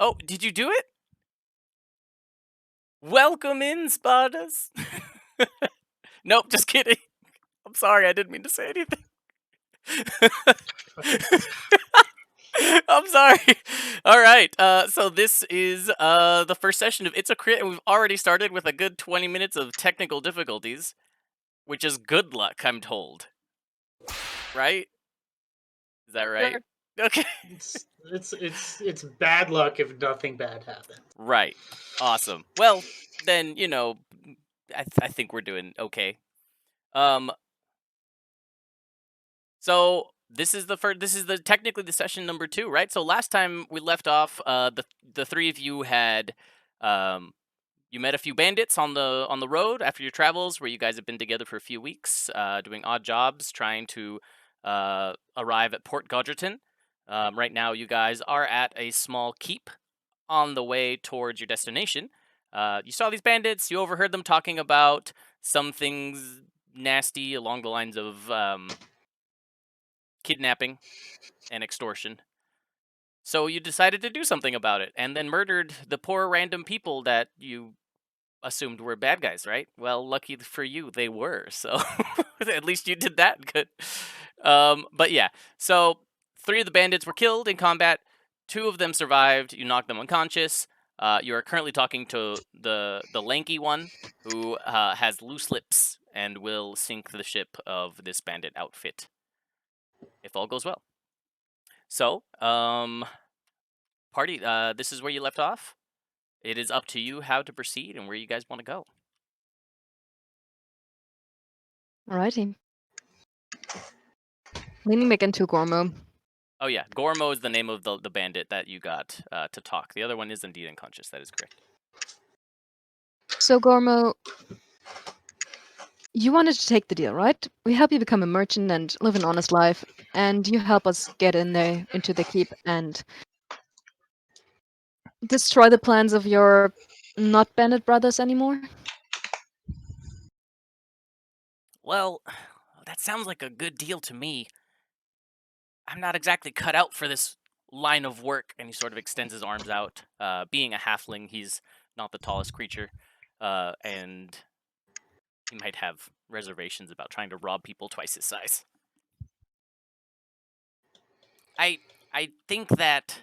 Oh, did you do it? Welcome in, Spartas. Nope, just kidding. I'm sorry, I didn't mean to say anything. I'm sorry. All right. So this is the first session of It's a Crit, and we've already started with a good 20 minutes of technical difficulties, which is good luck, I'm told. Right? Is that right? Sure. Okay. It's bad luck if nothing bad happens. Right. Awesome. Well, then I think we're doing okay. So this is the technically the session number 2, right? So last time we left off, the three of you had you met a few bandits on the road after your travels, where you guys have been together for a few weeks, doing odd jobs, trying to arrive at Port Godgerton. Right now, you guys are at a small keep on the way towards your destination. You saw these bandits. You overheard them talking about some things nasty along the lines of kidnapping and extortion. So you decided to do something about it, and then murdered the poor random people that you assumed were bad guys, right? Well, lucky for you, they were. So at least you did that. Good. But yeah, so 3 of the bandits were killed in combat. 2 of them survived. You knocked them unconscious. You are currently talking to the lanky one, who has loose lips and will sink the ship of this bandit outfit if all goes well. So, party, this is where you left off. It is up to you how to proceed and where you guys want to go. Alrighty. Leaning back into Gormo. Oh yeah, Gormo is the name of the bandit that you got to talk. The other one is indeed unconscious. That is correct. So Gormo, you wanted to take the deal, right? We help you become a merchant and live an honest life, and you help us get in there into the keep and destroy the plans of your not bandit brothers anymore. Well, that sounds like a good deal to me. I'm not exactly cut out for this line of work, and he sort of extends his arms out. Being a halfling, he's not the tallest creature, and he might have reservations about trying to rob people twice his size. I think that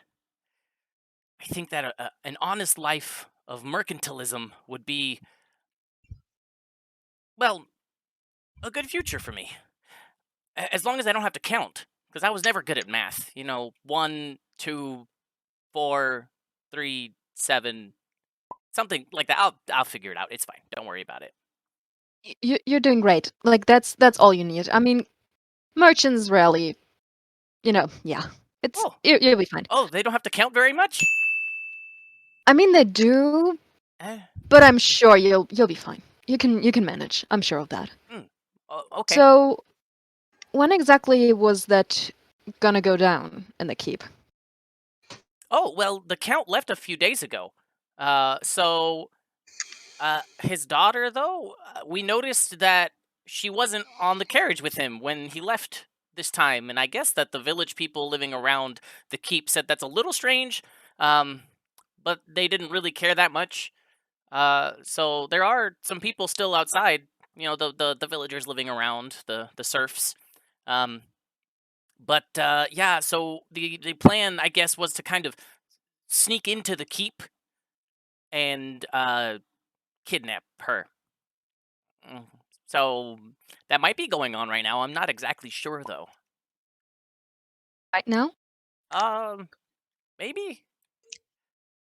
an honest life of mercantilism would be, well, a good future for me. As long as I don't have to count, because I was never good at math. 1, 2, 4, 3, 7, something like that. I'll figure it out. It's fine. Don't worry about it. You're doing great. Like that's all you need. I mean, merchants rarely, yeah. It's Oh. you'll be fine. Oh, they don't have to count very much? I mean, they do, but I'm sure you'll be fine. You can manage. I'm sure of that. Okay. So, when exactly was that gonna go down in the keep? Oh, well, the count left a few days ago. His daughter, though, we noticed that she wasn't on the carriage with him when he left this time, and I guess that the village people living around the keep said that's a little strange, but they didn't really care that much. So there are some people still outside, the villagers living around, the serfs. But yeah, so the plan, I guess, was to kind of sneak into the keep and kidnap her. So that might be going on right now. I'm not exactly sure though. Right now? Maybe.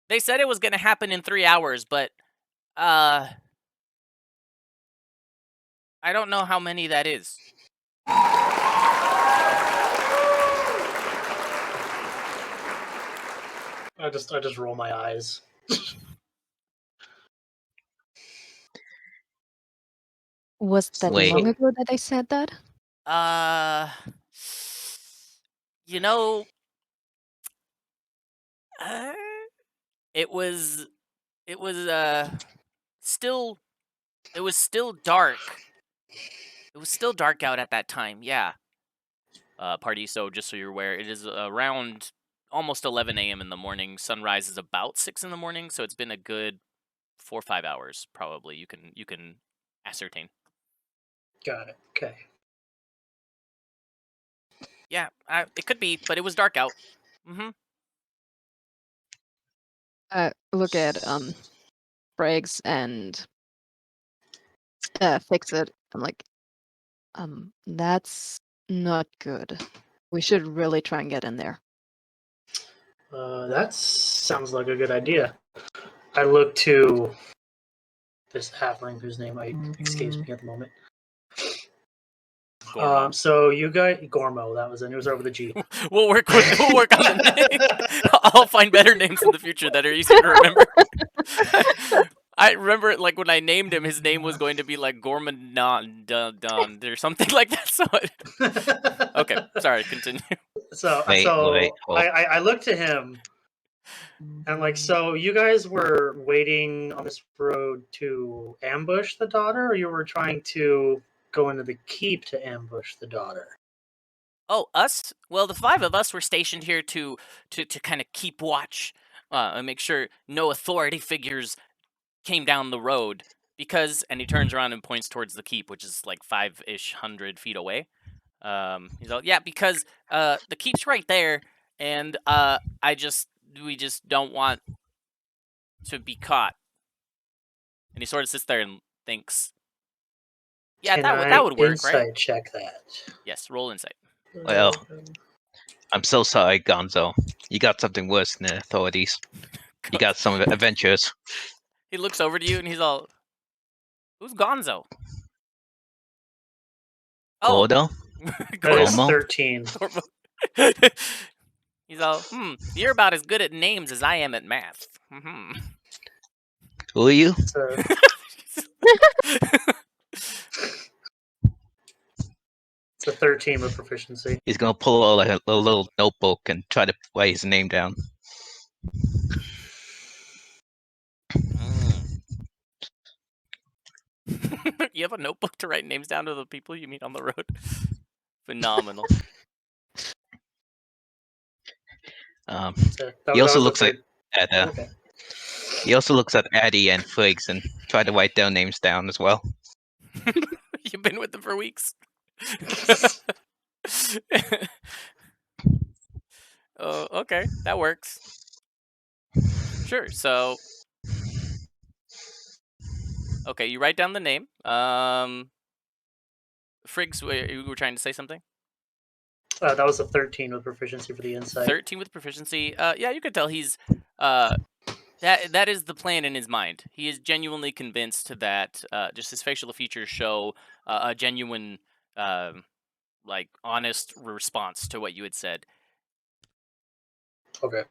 They said it was going to happen in 3 hours, but I don't know how many that is. I just roll my eyes. Was that Wait. long ago that they said that? You know, it was still dark. It was still dark out at that time. Yeah. Party. So just so you're aware, it is around almost 11 a.m. in the morning. Sunrise is about 6 in the morning, so it's been a good 4 or 5 hours probably. You can ascertain. Got it. Okay. Yeah, it could be, but it was dark out. Mm-hmm. Look at Briggs and Fix It. I'm like, that's not good. We should really try and get in there. That sounds like a good idea. I look to this halfling whose name escapes me at the moment. Gormo. So you guys, Gormo, that was it. It was over the G. We'll work on the name. I'll find better names in the future that are easier to remember. I remember, like, when I named him, his name was going to be like Gorman Don or something like that. So, okay, sorry, continue. Wait, hold. I looked to him, and I'm like, so you guys were waiting on this road to ambush the daughter, or you were trying to go into the keep to ambush the daughter? Oh, us? Well, the 5 of us were stationed here to kind of keep watch and make sure no authority figures came down the road. Because, and he turns around and points towards the keep, which is like 500 feet away. He's like, yeah, because the keep's right there, and we just don't want to be caught. And he sort of sits there and thinks, yeah, Can that would work, insight right? check that? Yes, roll insight. Well, I'm so sorry, Gonzo. You got something worse than the authorities. You got some adventures. He looks over to you and he's all, "Who's Gonzo?" Oh, Gordo? That is Gormo? 13. He's all, you're about as good at names as I am at math. Mm-hmm. Who are you? So, it's a 13 with proficiency. He's gonna pull out like a little notebook and try to write his name down. You have a notebook to write names down to the people you meet on the road? Phenomenal. He also looks at. Okay. He also looks at Addie and Friggs and try to write their names down as well. You've been with them for weeks. Oh, okay, that works. Sure. So, okay, you write down the name. Friggs, you were trying to say something? That was a 13 with proficiency for the insight. 13 with proficiency. Yeah, you could tell he's that is the plan in his mind. He is genuinely convinced that just his facial features show a genuine, like, honest response to what you had said. Okay.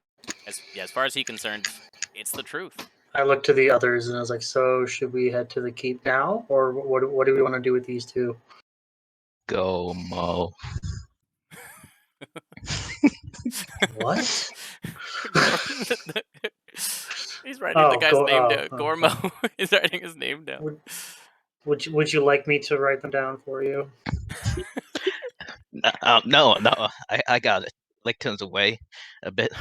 As far as he's concerned, it's the truth. I looked to the others and I was like, so should we head to the keep now? Or what do we want to do with these two? Go, Mo. What? He's writing the guy's name down. Gormo is writing his name down. Would you like me to write them down for you? No, I got it. Like turns away a bit.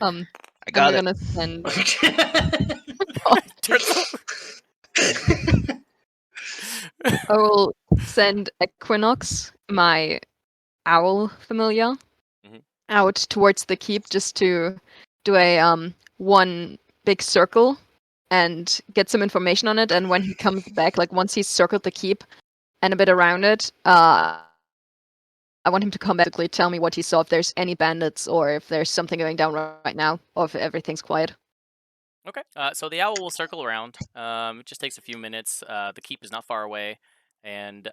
I got it. I'm gonna send. I will send Equinox, my owl familiar, out towards the keep just to do a one big circle and get some information on it. And when he comes back, like once he's circled the keep and a bit around it, I want him to come back and tell me what he saw, if there's any bandits or if there's something going down right now, or if everything's quiet. Okay, so the owl will circle around. It just takes a few minutes. The keep is not far away, and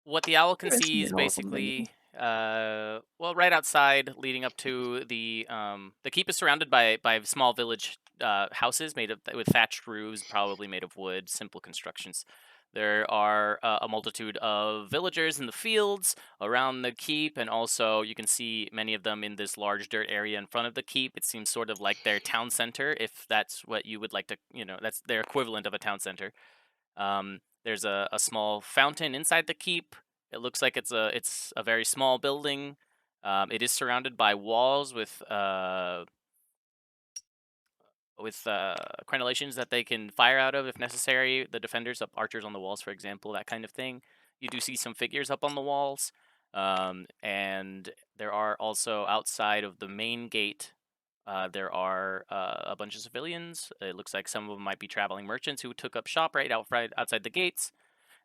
what the owl can see is basically, well, right outside, leading up to the keep is surrounded by small village houses made with thatched roofs, probably made of wood, simple constructions. There are a multitude of villagers in the fields around the keep, and also you can see many of them in this large dirt area in front of the keep. It seems sort of like their town center, if that's what you would like to, that's their equivalent of a town center. There's a small fountain inside the keep. It looks like it's a very small building. It is surrounded by walls with crenellations that they can fire out of if necessary. The defenders up archers on the walls, for example, that kind of thing. You do see some figures up on the walls, and there are also outside of the main gate. There are a bunch of civilians. It looks like some of them might be traveling merchants who took up shop right outside the gates,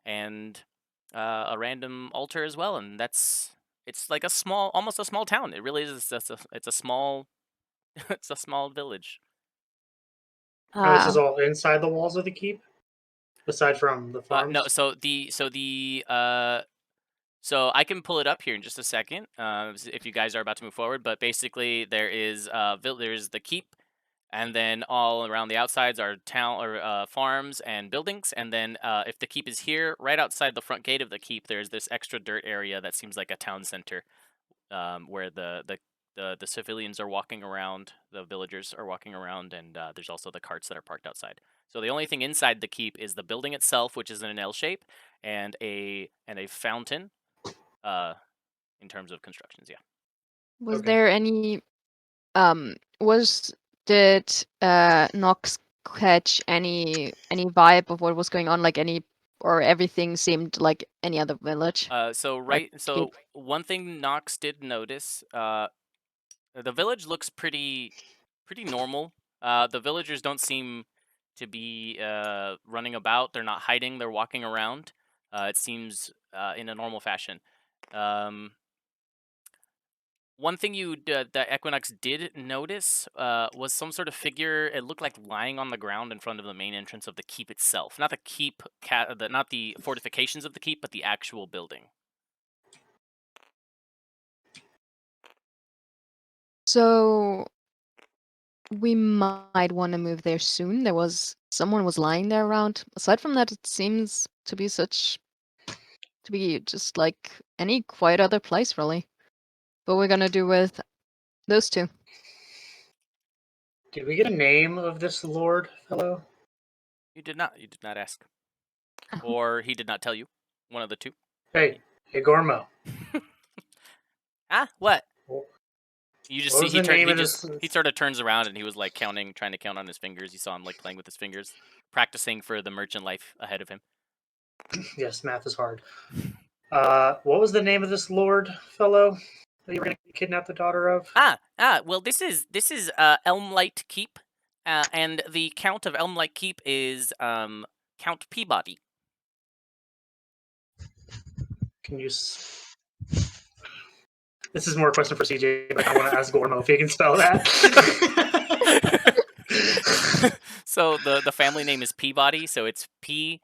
and a random altar as well. And it's like almost a small town. It really is. It's a small, it's a small village. Oh, this is all inside the walls of the keep, aside from the farms. No, so I can pull it up here in just a second, if you guys are about to move forward. But basically, there's the keep, and then all around the outsides are town or farms and buildings. And then if the keep is here, right outside the front gate of the keep, there's this extra dirt area that seems like a town center, where the civilians are walking around, the villagers are walking around, and there's also the carts that are parked outside. So the only thing inside the keep is the building itself, which is in an L shape, and a fountain. In terms of constructions, yeah. Was there any did Nox catch any vibe of what was going on, like or everything seemed like any other village? So one thing Nox did notice, the village looks pretty normal. The villagers don't seem to be running about. They're not hiding. They're walking around. It seems in a normal fashion. One thing that Equinox did notice was some sort of figure. It looked like lying on the ground in front of the main entrance of the keep itself. Not the keep, not the fortifications of the keep, but the actual building. So we might want to move there soon. Someone was lying there around. Aside from that, it seems to be just like any quiet other place, really. What we're gonna do with those two? Did we get a name of this lord fellow? You did not ask, or he did not tell you. One of the two. Hey, Gormo. What? Well, You just see he sort of turns around and he was like trying to count on his fingers. You saw him like playing with his fingers, practicing for the merchant life ahead of him. Yes, math is hard. What was the name of this lord fellow that you were going to kidnap the daughter of? Well, this is Elmlight Keep, and the Count of Elmlight Keep is Count Peabody. Can you? This is more a question for CJ, but I want to ask Gormo if he can spell that. So the family name is Peabody, so it's Peabody.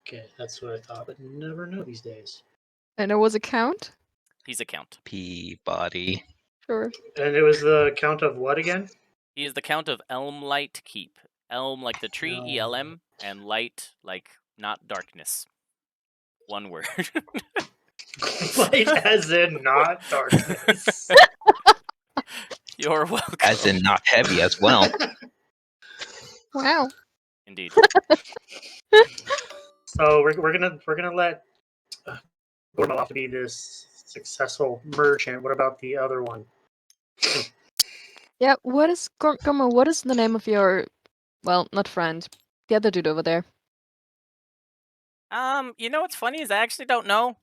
Okay, that's what I thought, but never know these days. And it was a count? He's a count. Peabody. Sure. And it was the count of what again? He is the Count of Elmlight Keep. Elm like the tree, ELM, and light like not darkness. One word. Light as in not darkness. You're welcome. As in not heavy as well. Wow. Indeed. So we're gonna let Gormo off to be this successful merchant. What about the other one? Yeah, what is Gormo? What is the name of your, well, not friend, the other dude over there? You know what's funny is I actually don't know.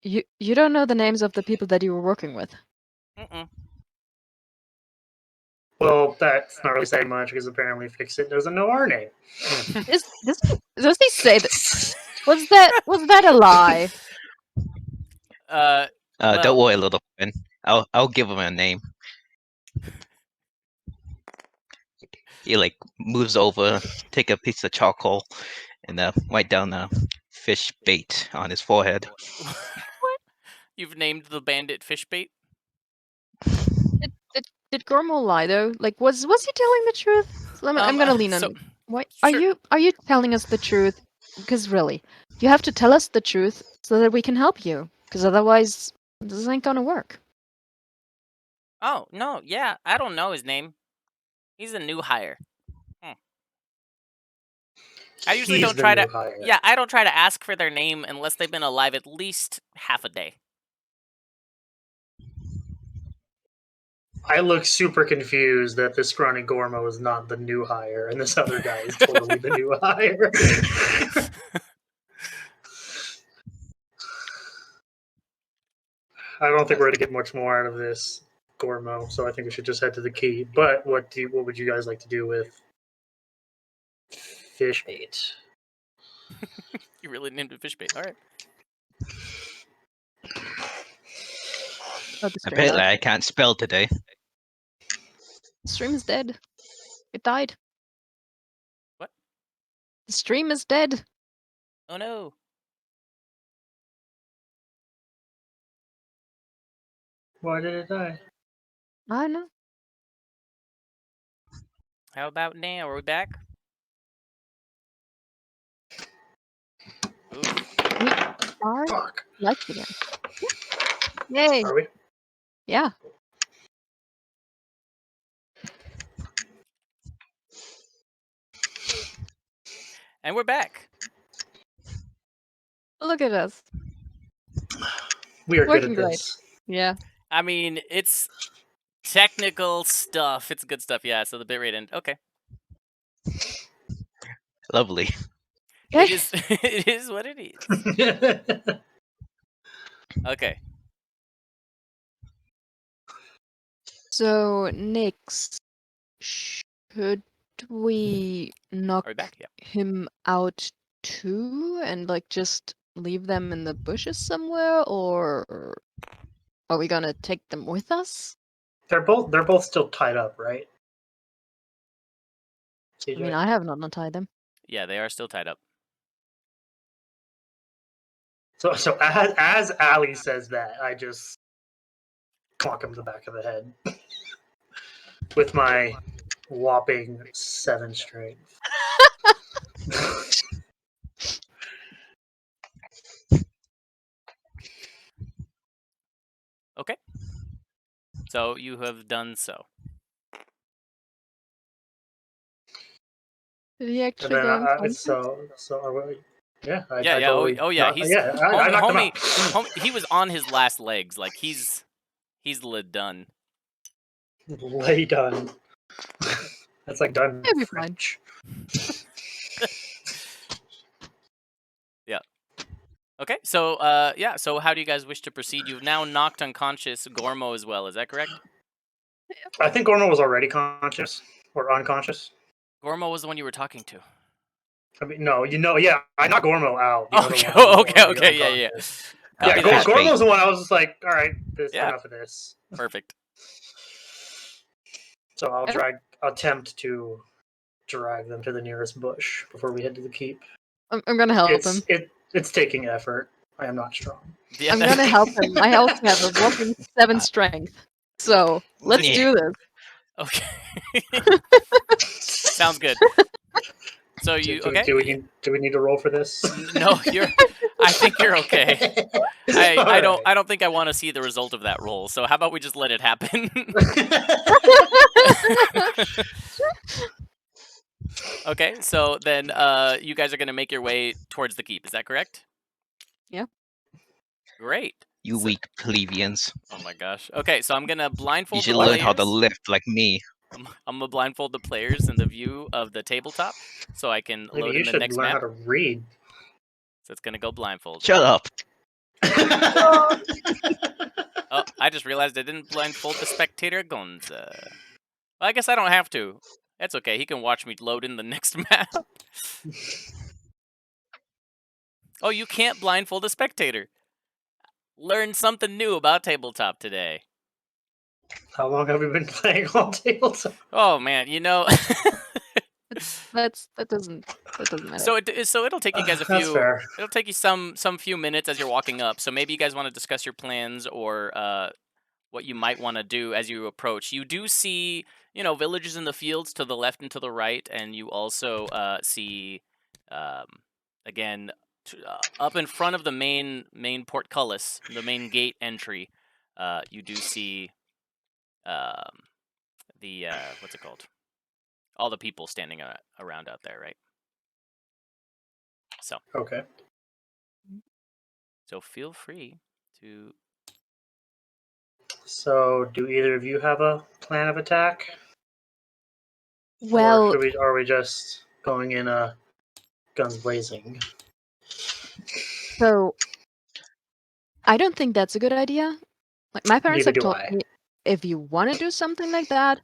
You don't know the names of the people that you were working with? Mm-mm. Well, that's not really saying much because apparently Fix-It doesn't know our name. Does he say that? Was that a lie? Don't worry, little friend. I'll give him a name. He like moves over, take a piece of charcoal, and write down fish bait on his forehead. What? You've named the bandit fish bait? Did Gormo lie though? Like, was he telling the truth? I'm gonna lean on. What sure. Are you telling us the truth? Because really, you have to tell us the truth so that we can help you. Because otherwise, this ain't gonna work. Oh no, yeah, I don't know his name. He's a new hire. I usually He's don't the try new to. hire. Yeah, I don't try to ask for their name unless they've been alive at least half a day. I look super confused that this scrawny Gormo is not the new hire, and this other guy is totally the new hire. I don't think we're going to get much more out of this Gormo, so I think we should just head to the key. But what would you guys like to do with fish bait? You really named it fish bait. All right. Oh, the stream Apparently, died. I can't spell today. The stream is dead. It died. What? The stream is dead. Oh no. Why did it die? I know. How about now? Are we back? Oof. We are Fuck. live again. Yay! Are we? Yeah. And we're back. Look at us. We are good Working at great. this. Yeah. I mean, it's technical stuff. It's good stuff, yeah. So the bitrate end. Okay. Lovely. It is. It is what it is. Okay. So next, should we knock Are we back? Yeah. him out too, and like just leave them in the bushes somewhere, or are we gonna take them with us? they're both still tied up, right? I CJ? mean, I have not untied them. Yeah, they are still tied up. So as Ali says that, I just clock him to the back of the head with my whopping 7 strength. Okay. So you have done so. Did he And actually then go and find them? so are we, yeah, I Yeah. totally Oh yeah. He's I knocked him homie. out. He was on his last legs. Like he's done. Lay done. That's like done He'll be in fine. French. Yeah. Okay. So yeah. So how do you guys wish to proceed? You've now knocked unconscious Gormo as well. Is that correct? I think Gormo was already conscious or unconscious. Gormo was the one you were talking to. I mean, no, yeah, I knocked Gormo out. The other Okay. one was Okay. already Okay. Yeah. Yeah. unconscious. Copy Yeah, that. Gormo's the one I was just like, all right, Yeah. enough of this. Perfect. So I'll attempt to drag them to the nearest bush before we head to the keep. I'm gonna help him. It's taking effort. I am not strong. Yeah, I'm gonna help him. I also have a whopping 7 strength. So let's Yeah. do this. Okay. Sounds good. So you okay? Do we need to roll for this? No, you're. I think you're okay. I don't think I want to see the result of that roll. So how about we just let it happen? Okay. So then you guys are gonna make your way towards the keep. Is that correct? Yeah. Great. You So- weak plebeians. Oh my gosh. Okay, so I'm gonna You blindfold should the learn how to players. lift like me. I'm gonna blindfold the players in the view of the tabletop, so I can Maybe load you in the should next learn map. how to read. So it's gonna go blindfolded. Shut up. Oh, I just realized I didn't blindfold the spectator Gonza. Well, I guess I don't have to. That's okay. He can watch me load in the next map. Oh, you can't blindfold a spectator. Learn something new about tabletop today. How long have we been playing on tabletop? Oh man, you know. That doesn't matter. So it'll take you guys a That's few. fair. It'll take you some few minutes as you're walking up. So maybe you guys want to discuss your plans or what you might want to do as you approach. You do see, villages in the fields to the left and to the right, and you also see, again, up in front of the main portcullis, the main gate entry. You do see the what's it called? All the people standing around out there, right? So Okay. so feel free to. So, do either of you have a plan of attack, or Well, are we just going in guns blazing? so I don't think that's a good idea. Like my parents Neither have do told I. me, if you want to do something like that,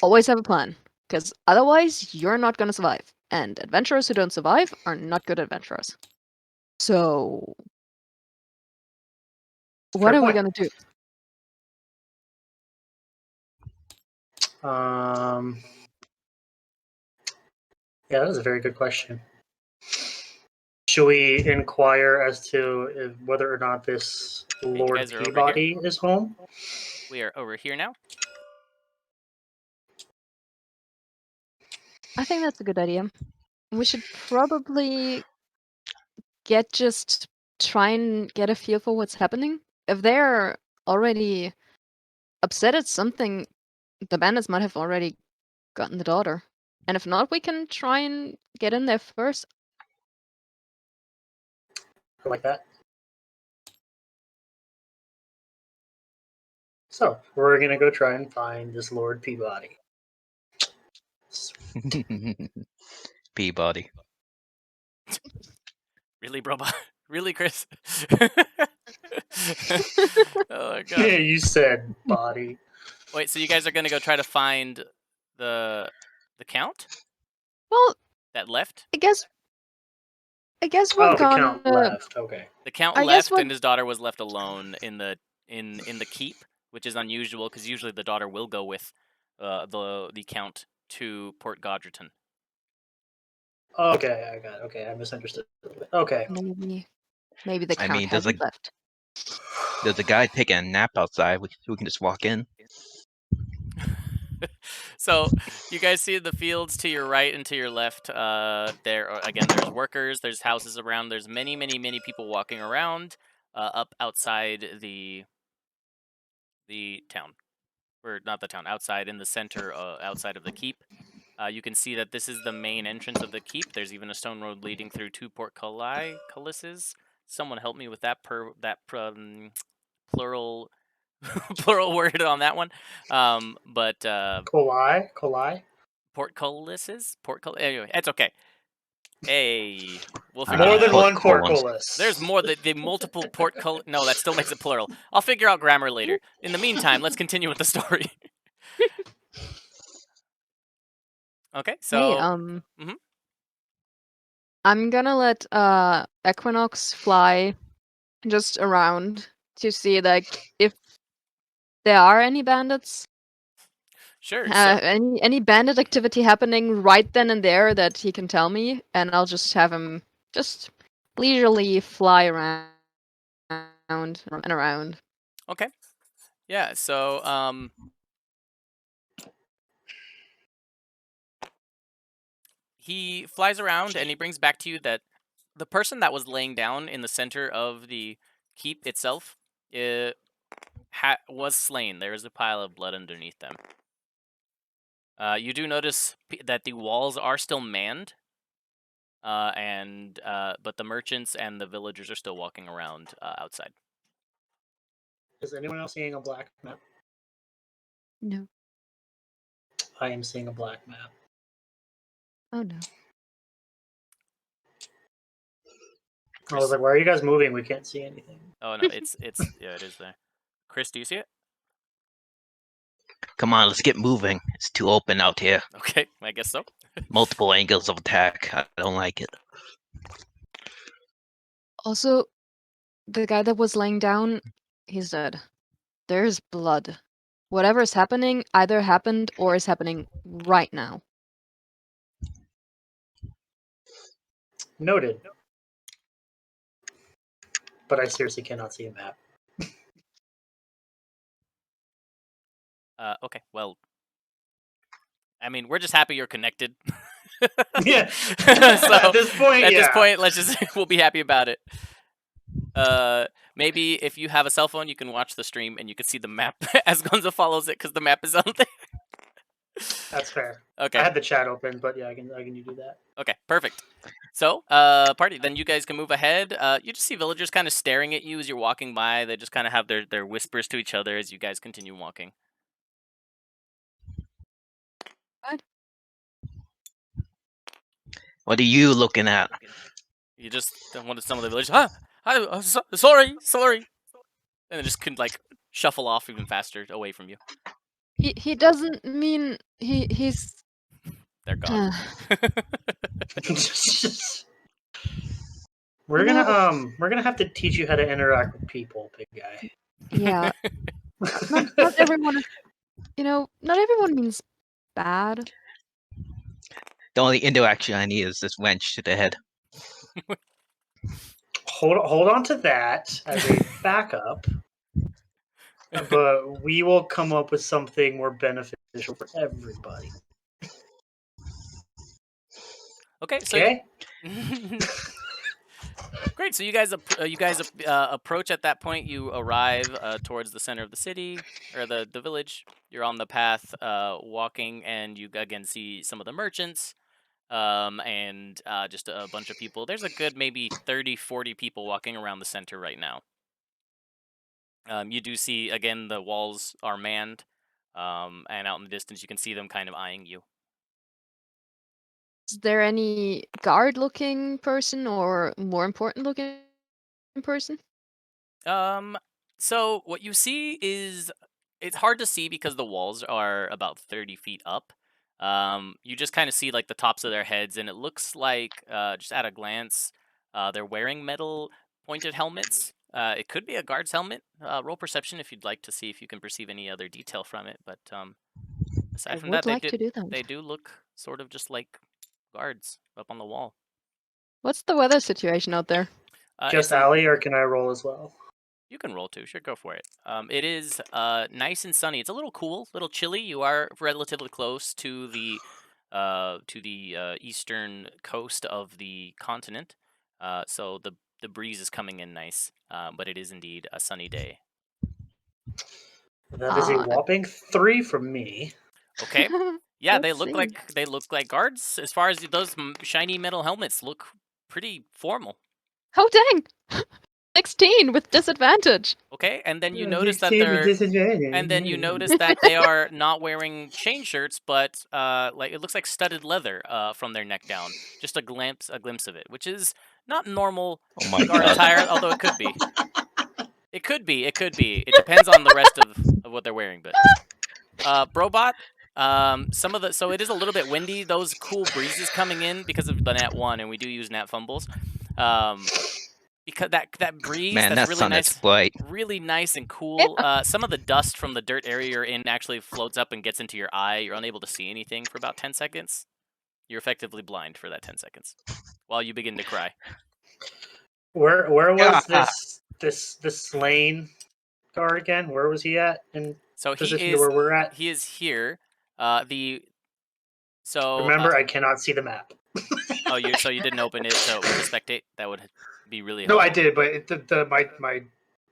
always have a plan, because otherwise you're not gonna survive. And adventurers who don't survive are not good adventurers. So, what Fair are we point. gonna do? Yeah, that is a very good question. Should we inquire as to whether or not this You Lord guys are over here. Peabody is home? We are over here now. I think that's a good idea. We should probably try and get a feel for what's happening. If they're already upset at something, the bandits might have already gotten the daughter. And if not, we can try and get in there first. I like that. So, we're gonna go try and find this Lord Peabody. Peabody. Really, bro? Really, Chris? Oh my Yeah, gosh. you said body. Wait, so you guys are gonna go try to find the count Well, that left? I guess we're Oh, the count gonna. left. Okay. The count I guess left, we're and his daughter was left alone in the keep, which is unusual because usually the daughter will go with the count to Port Godgerton. Okay, I got it. Okay, I misunderstood. Okay. maybe the I count mean, hasn't left. there's a guy taking a nap outside. We can just walk in. So you guys see the fields to your right and to your left. There's workers, there's houses around, there's many people walking around up outside the town, or not the town, outside in the center, outside of the keep. You can see that this is the main entrance of the keep. There's even a stone road leading through two portcullises. Someone help me with that plural plural word on that one. Colai? Portcullises? Anyway, it's okay. Hey, we'll figure More it than out. one Portcullis. portcullis. There's more. The multiple No, that still makes it plural. I'll figure out grammar later. In the meantime, let's continue with the story. Okay, Hey, so I'm gonna let Equinox fly just around to see like if there are any bandits. sure. So Any bandit activity happening right then and there that he can tell me, and I'll just have him just leisurely fly around and around. okay, yeah. So he flies around and he brings back to you that the person that was laying down in the center of the keep itself was slain. There is a pile of blood underneath them. You do notice that the walls are still manned, but the merchants and the villagers are still walking around outside. Is anyone else seeing a black map? No. I am seeing a black map. Oh no. I was like, why are you guys moving? We can't see anything. Oh no, it's yeah, it is there. Chris, do you see it? Come on, let's get moving. It's too open out here. Okay, I guess so. Multiple angles of attack. I don't like it. Also, the guy that was laying down, he's dead. There's blood. Whatever is happening either happened or is happening right now. Noted. But I seriously cannot see a map. Okay, well, I mean, we're just happy you're connected. Yeah. So at this point, let's just we'll be happy about it. Maybe if you have a cell phone, you can watch the stream and you can see the map as Gonzo follows it because the map is on there. That's fair. Okay. I had the chat open, but yeah, I can do that. Okay, perfect. So, party. Then you guys can move ahead. You just see villagers kind of staring at you as you're walking by. They just kind of have their whispers to each other as you guys continue walking. What are you looking at? You just wanted some of the villagers. Sorry, sorry, and they just can like shuffle off even faster away from you. He doesn't mean he's. They're gone. We're gonna have to teach you how to interact with people, big guy. Yeah. Not everyone. Not everyone means bad. The only interaction I need is this wench to the head. Hold on to that as a backup, but we will come up with something more beneficial for everybody. Okay. So. Okay. Great. So you guys approach at that point. You arrive towards the center of the city or the village. You're on the path, walking, and you again see some of the merchants, and just a bunch of people. There's a good maybe 30, 40 people walking around the center right now. You do see again the walls are manned, and out in the distance you can see them kind of eyeing you. Is there any guard-looking person or more important-looking person? So what you see is it's hard to see because the walls are about 30 feet up. You just kind of see like the tops of their heads, and it looks like just at a glance, they're wearing metal pointed helmets. It could be a guard's helmet. Roll perception if you'd like to see if you can perceive any other detail from it. But aside from that, would like to do that. they do look sort of just like guards up on the wall. What's the weather situation out there? Just Allie, or can I roll as well? You can roll too. Sure, go for it. It is nice and sunny. It's a little cool, a little chilly. You are relatively close to the eastern coast of the continent, so the breeze is coming in nice. But it is indeed a sunny day. That is a whopping 3 from me. Okay. Yeah, they Let's look see. like guards. As far as those shiny metal helmets look pretty formal. Oh dang! 16 with disadvantage. Okay, and then you notice that they are not wearing chain shirts, but like it looks like studded leather from their neck down. Just a glimpse of it, which is not normal Oh my guard god. attire, although it could be. It could be. It depends on the rest of what they're wearing, but Brobot. So it is a little bit windy. Those cool breezes coming in because of the nat 1, and we do use nat fumbles. Because that breeze, Man, that's that really sun nice, is bright. really nice and cool. Some of the dust from the dirt area you're in actually floats up and gets into your eye. You're unable to see anything for about 10 seconds. You're effectively blind for that 10 seconds while you begin to cry. Where was this slain guard again? Where was he at in position to where we're at? He is here. Remember, I cannot see the map. Oh, you didn't open it to spectate? That would be really helpful. No, I helpful. did, but my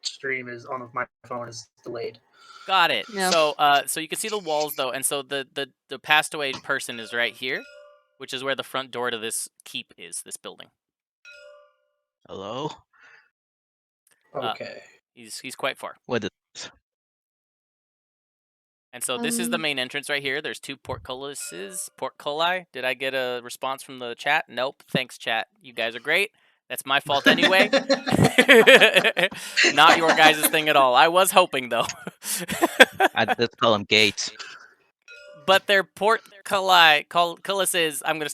stream is on my phone is delayed. Got it. Yeah. So you can see the walls though, and so the passed away person is right here, which is where the front door to this keep is. This building. Hello? Okay. He's quite far. What is And so this is the main entrance right here. There's 2 portcullis. Did I get a response from the chat? Nope. Thanks, chat. You guys are great. That's my fault anyway. Not your guys' thing at all. I was hoping, though. I just call them gates. But they're portcullises. I'm going to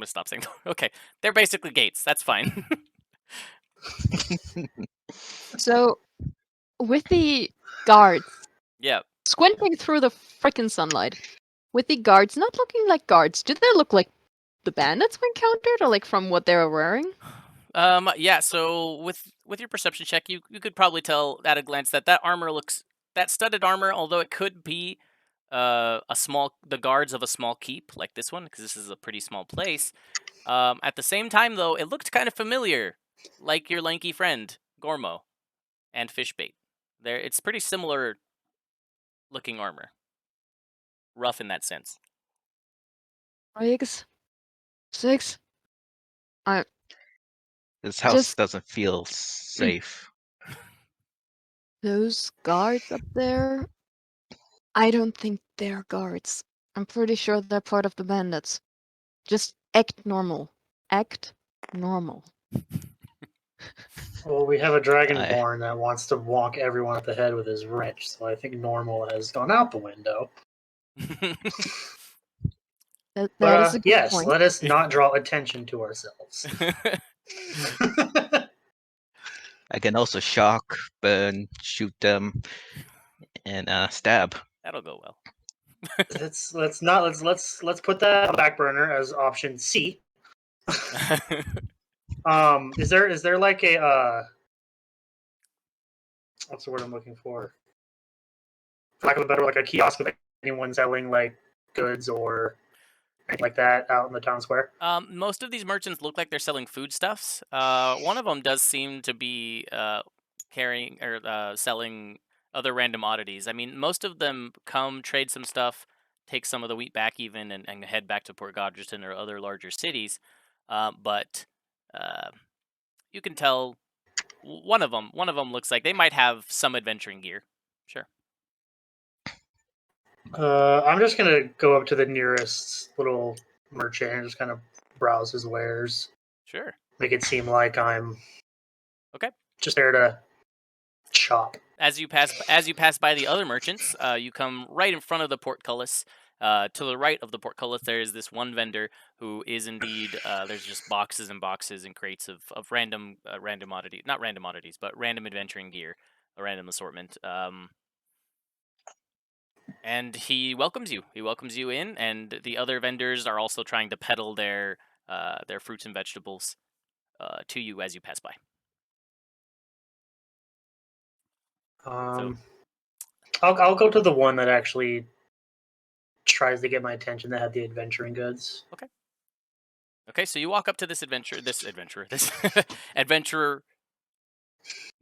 stop saying. Okay. They're basically gates. That's fine. So, with the guards. Yeah. Squinting through the frickin' sunlight, with the guards not looking like guards, do they look like the bandits we encountered, or like from what they were wearing? Yeah. So with your perception check, you could probably tell at a glance that armor looks studded armor, although it could be the guards of a small keep like this one, because this is a pretty small place. At the same time, though, it looked kind of familiar, like your lanky friend Gormo and Fishbait. It's pretty similar looking armor. Rough in that sense. Riggs? 6? This house Just- doesn't feel safe. Those guards up there, I don't think they're guards. I'm pretty sure they're part of the bandits. Just act normal. Act normal. Well, we have a dragonborn that wants to wonk everyone at the head with his wrench, so I think normal has gone out the window. That is a good yes, point. let us not draw attention to ourselves. I can also shock, burn, shoot them, and stab. That'll go well. let's put that on the back burner as option C. Is there like a what's the word I'm looking for? For lack of a better, like a kiosk of anyone selling like goods or anything like that out in the town square? Most of these merchants look like they're selling foodstuffs. One of them does seem to be carrying or selling other random oddities. I mean, most of them come, trade some stuff, take some of the wheat back even, and head back to Port Godgerton or other larger cities. But you can tell one of them looks like they might have some adventuring gear. Sure. I'm just gonna go up to the nearest little merchant and just kind of browse his wares. Sure. Make it seem like I'm Okay. just there to shop. As you pass by the other merchants, you come right in front of the portcullis. To the right of the portcullis, there is this one vendor who is indeed there's just boxes and boxes and crates of random oddities, not random oddities, but random adventuring gear, a random assortment. And he welcomes you. He welcomes you in, and the other vendors are also trying to peddle their fruits and vegetables to you as you pass by. I'll go to the one that actually tries to get my attention, that had the adventuring goods. Okay, so you walk up to this adventurer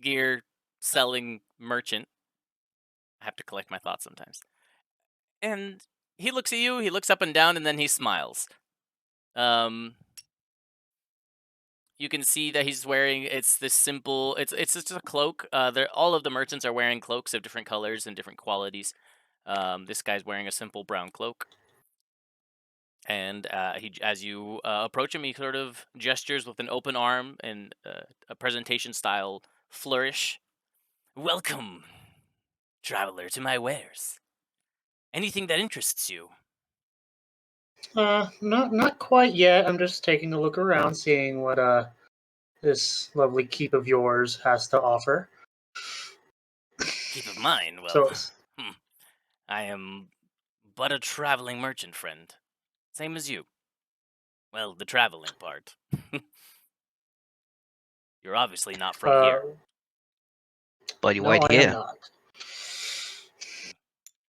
gear selling merchant. I have to collect my thoughts sometimes. And he looks at you, he looks up and down, and then he smiles. You can see that he's wearing, it's this simple, it's just a cloak. All of the merchants are wearing cloaks of different colors and different qualities. This guy's wearing a simple brown cloak. And as you approach him, he sort of gestures with an open arm and a presentation-style flourish. Welcome, traveler, to my wares. Anything that interests you? Not quite yet. I'm just taking a look around, seeing what this lovely keep of yours has to offer. Keep of mine? Well, So, I am but a traveling merchant, friend. Same as you. Well, the traveling part. You're obviously not from here. Bloody no, white I am hair. not.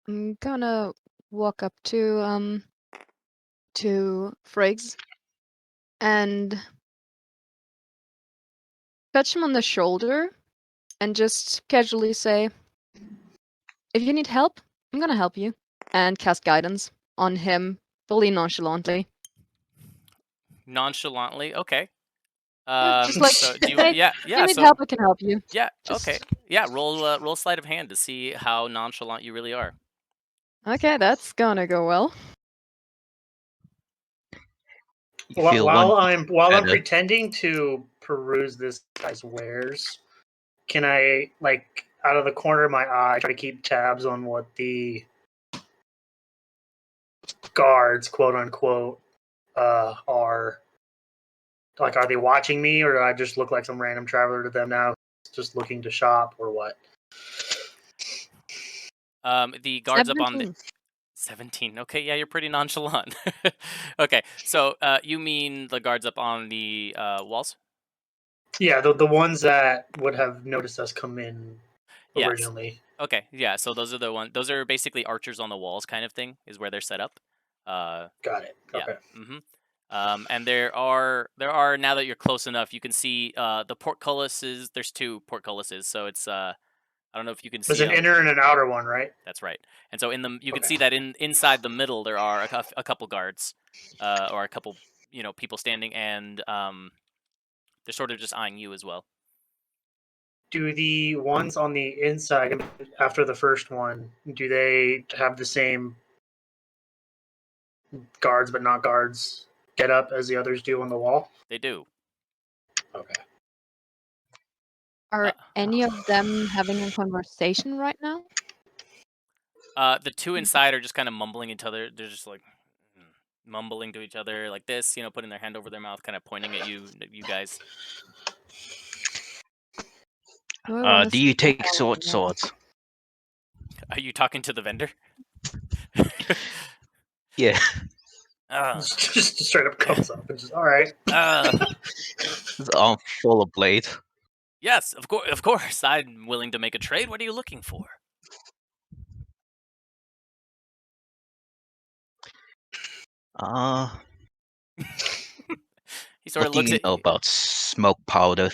I'm gonna walk up to Friggs and touch him on the shoulder and just casually say, if you need help, I'm gonna help you. And cast guidance on him fully nonchalantly. Nonchalantly, okay. Just like, so do you, hey, yeah, if you need so help, I can help you. yeah, Just- okay, yeah. Roll sleight of hand to see how nonchalant you really are. Okay, that's gonna go well. You feel While one I'm better. pretending to peruse this guy's wares, can I, like, out of the corner of my eye, try to keep tabs on what the guards, quote unquote, are? Like, are they watching me, or do I just look like some random traveler to them now, just looking to shop, or what? The guards up on the 17. 17. Okay, yeah, you're pretty nonchalant. Okay, so you mean the guards up on the walls? Yeah, the ones that would have noticed us come in Yes. originally. Okay, yeah. So those are the ones. Those are basically archers on the walls, kind of thing, is where they're set up. Got it. Yeah. Okay. And there are now that you're close enough, you can see the portcullises. There's two portcullises, so it's I don't know if you can see. There's an inner and an outer one, right? That's right. And so you can Okay. see that inside the middle there are a couple guards, or a couple people standing, and They're sort of just eyeing you as well. Do the ones on the inside, after the first one, do they have the same guards but not guards get up as the others do on the wall? They do. Okay. Are any of them having a conversation right now? The two inside are just kind of mumbling each other. They're just like mumbling to each other like this, putting their hand over their mouth, kind of pointing at you guys. Do you take swords? Are you talking to the vendor? Yeah. Just straight up comes up and just, all right. It's all full of blades. Yes, of course. I'm willing to make a trade. What are you looking for? He sort of looks at about smoke powder.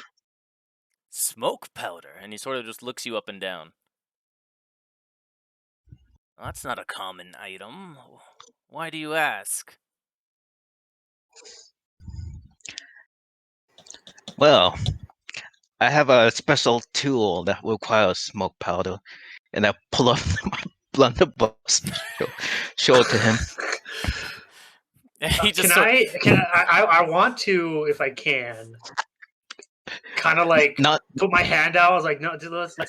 Smoke powder, and he sort of just looks you up and down. Well, that's not a common item. Why do you ask? Well, I have a special tool that requires smoke powder, and I pull up my blunderbuss, show it to him. He just I want to, if I can, kind of like put my hand out. I was like, no,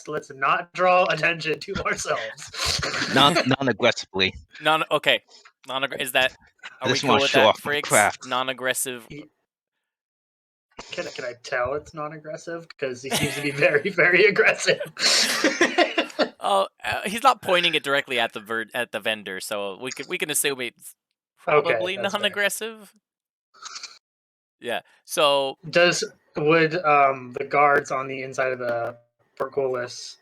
let's not draw attention to ourselves. Non-aggressively. Okay. Is that? Are we cool with that, Friggs? Non-aggressive. Can I tell it's non-aggressive? Because he seems to be very, very aggressive. He's not pointing it directly at the vendor, so we can assume it's probably non-aggressive. Yeah. So would the guards on the inside of the portcullis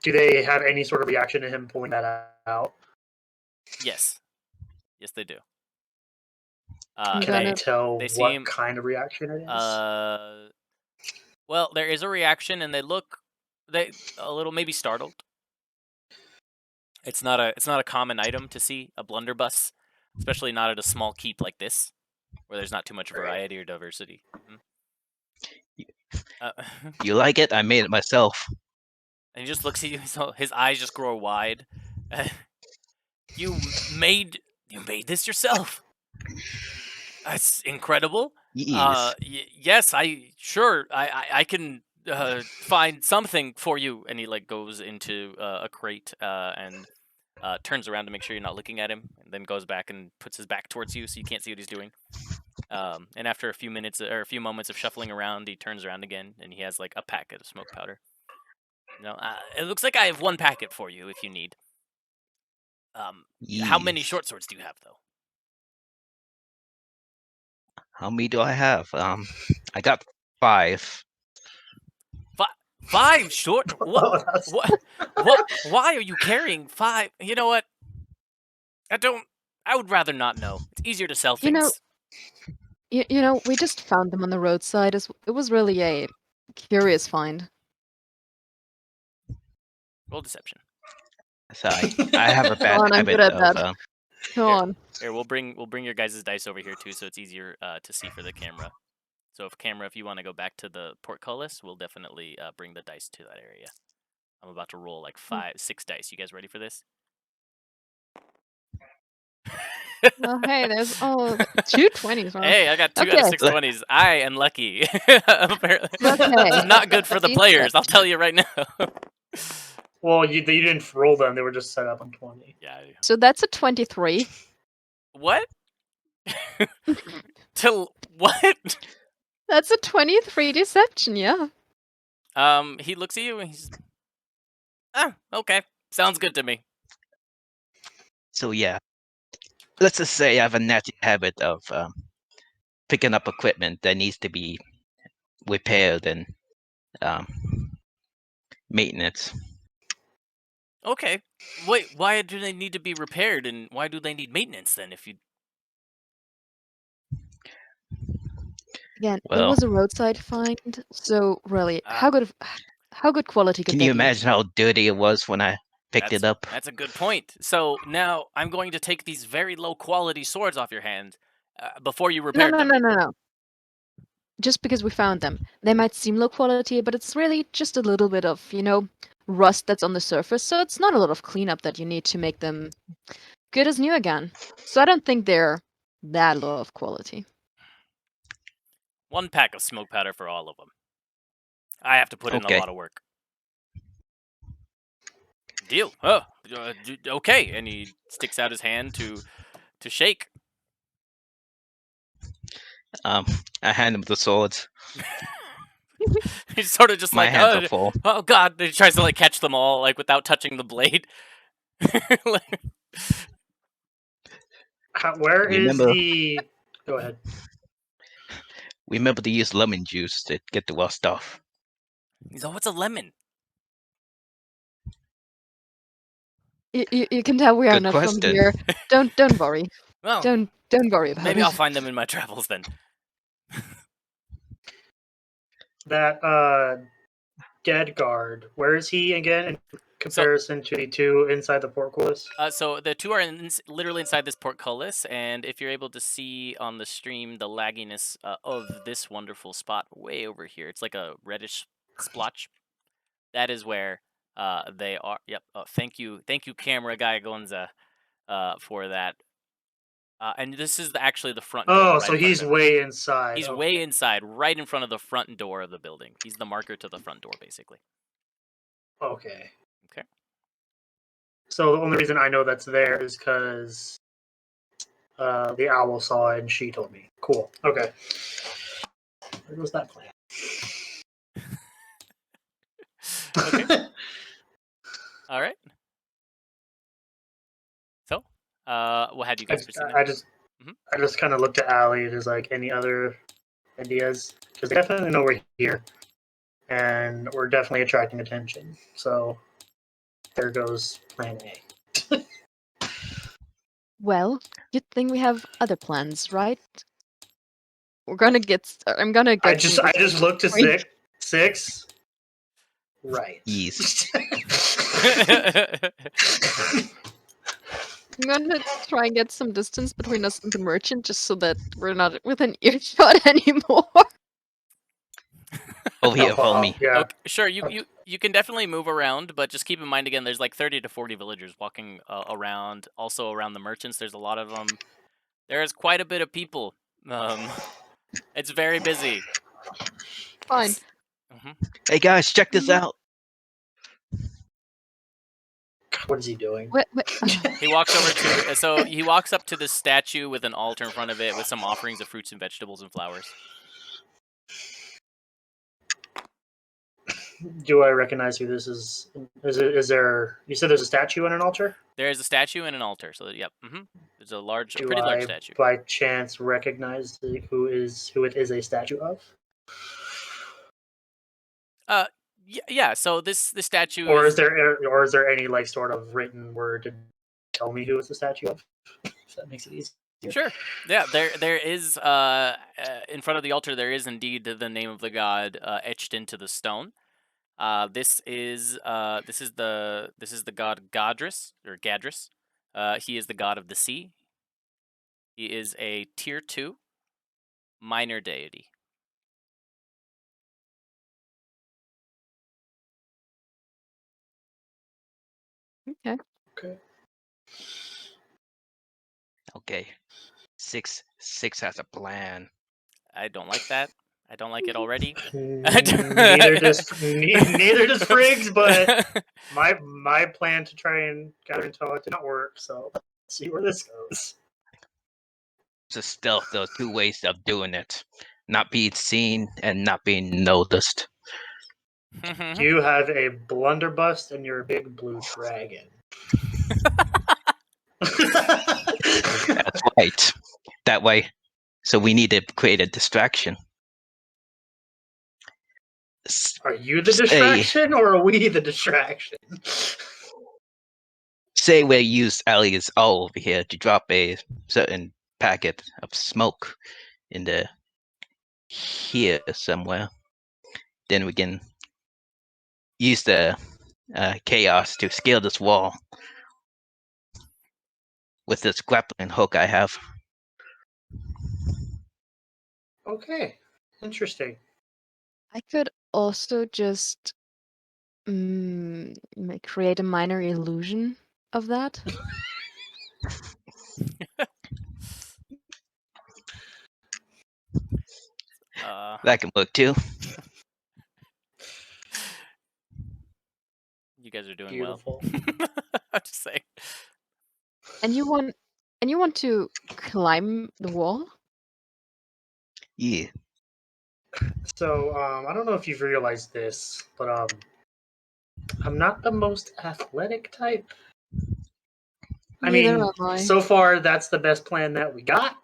do they have any sort of reaction to him pulling that out? Yes. Yes, they do. Can I tell what kind of reaction it is? Well, there is a reaction, and they look a little maybe startled. It's not a common item to see a blunderbuss, especially not at a small keep like this, where there's not too much variety or diversity. You like it? I made it myself. And he just looks at you. So his eyes just grow wide. You made this yourself. That's incredible. Yes. I can find something for you. And he goes into a crate and turns around to make sure you're not looking at him, and then goes back and puts his back towards you so you can't see what he's doing. And after a few minutes or a few moments of shuffling around, he turns around again, and he has a packet of smoke powder. It looks like I have one packet for you if you need. How many short swords do you have, though? How many do I have? I got 5. 5 short? What? Why are you carrying 5? You know what? I would rather not know. It's easier to sell things. We just found them on the roadside. It was really a curious find. Roll deception. Sorry, I have a bad I'm good at that. Go on. Here, we'll bring your guys' dice over here too, so it's easier to see for the camera. So if you want to go back to the portcullis, we'll definitely bring the dice to that area. I'm about to roll 6 dice. You guys ready for this? Well, hey, there's 2 20s. Huh? Hey, I got 2 out of 6 20s. I am lucky. Apparently, it's not good for the players. I'll tell you right now. Well, you didn't roll them; they were just set up on 20. Yeah. So that's a 23. What? Till what? That's a 23 deception. Yeah. He looks at you and he's. Okay. Sounds good to me. So yeah, let's just say I have a natural habit of picking up equipment that needs to be repaired and maintenance. Okay. Wait, why do they need to be repaired, and why do they need maintenance then? If you Again, it was a roadside find, so really, how good quality could Can you imagine how dirty it was when I picked it up? That's a good point. So now I'm going to take these very low quality swords off your hand before you repair them. No. just because we found them, they might seem low quality, but it's really just a little bit of, rust that's on the surface. So it's not a lot of cleanup that you need to make them good as new again. So I don't think they're that low of quality. 1 pack of smoke powder for all of them. I have to put in a Okay. lot of work. Deal. Oh, okay. And he sticks out his hand to shake. I hand him the swords. He's sort of just My like, hands are full. oh god. He tries to like catch them all like without touching the blade. Where is Remember- the? Go ahead. Remember to use lemon juice to get the rust off. He's like, what's a lemon? You can tell we are Good not question. from here. Don't worry. Well, Don't worry about maybe it. I'll find them in my travels then. That dead guard. Where is he again in comparison to the two inside the portcullis? So the two are literally inside this portcullis, and if you're able to see on the stream the lagginess of this wonderful spot way over here, it's like a reddish splotch. That is where they are. Yep. Thank you, camera guy Gonza, for that. And this is actually the front door. Oh, right so in front he's of it. way inside. He's Okay. way inside, right in front of the front door of the building. He's the marker to the front door, basically. Okay. Okay. So the only reason I know that's there is because the owl saw it and she told me. Cool. Okay. Where was that plan? Okay. All right. So, what had you guys proceed? I just kind of looked at Allie. There's like any other ideas? Because they definitely know we're here, and we're definitely attracting attention. So there goes Plan A. Well, you'd think we have other plans, right? I'm gonna get. I just looked to Wait. six. Right. Yes. I'm gonna try and get some distance between us and the merchant, just so that we're not within earshot anymore. Over here, follow me. Yeah. Okay, sure, you can definitely move around, but just keep in mind again, there's like 30 to 40 villagers walking around. Also around the merchants, there's a lot of them. There is quite a bit of people. It's very busy. Fine. Hey guys, check this out. What is he doing? What? He walks over to so he walks up to the statue with an altar in front of it with some offerings of fruits and vegetables and flowers. Do I recognize who this is? Is there? You said there's a statue and an altar. There is a statue and an altar. So yep. There's a Do pretty I, large statue. by chance, recognize who it is a statue of? Yeah. So the statue. Or is there any like sort of written word to tell me who it's the statue of? If that makes it easy. Sure. Yeah. There is in front of the altar there is indeed the name of the god etched into the stone. This is the god Gadris or Gadris. He is the god of the sea. He is a tier 2 minor deity. Okay. Okay. Okay. Six has a plan. I don't like that. I don't like it already. Neither does Friggs, but my plan to try and gather intel did not work. So let's see where this goes. It's a stealth. Those two ways of doing it: not being seen and not being noticed. You have a blunderbuss and you're a big blue dragon. That's right. That way. So we need to create a distraction. Are you the distraction or are we the distraction? Say we use Ali's owl over here to drop a certain packet of smoke in the here somewhere. Then we can use the chaos to scale this wall with this grappling hook I have. Okay. Interesting. I could also just create a minor illusion of that. That can work too. You guys are doing Beautiful. well. I'm just saying. And you want to climb the wall? Yeah. So, I don't know if you've realized this, but I'm not the most athletic type. I Neither mean, am I. so far that's the best plan that we got.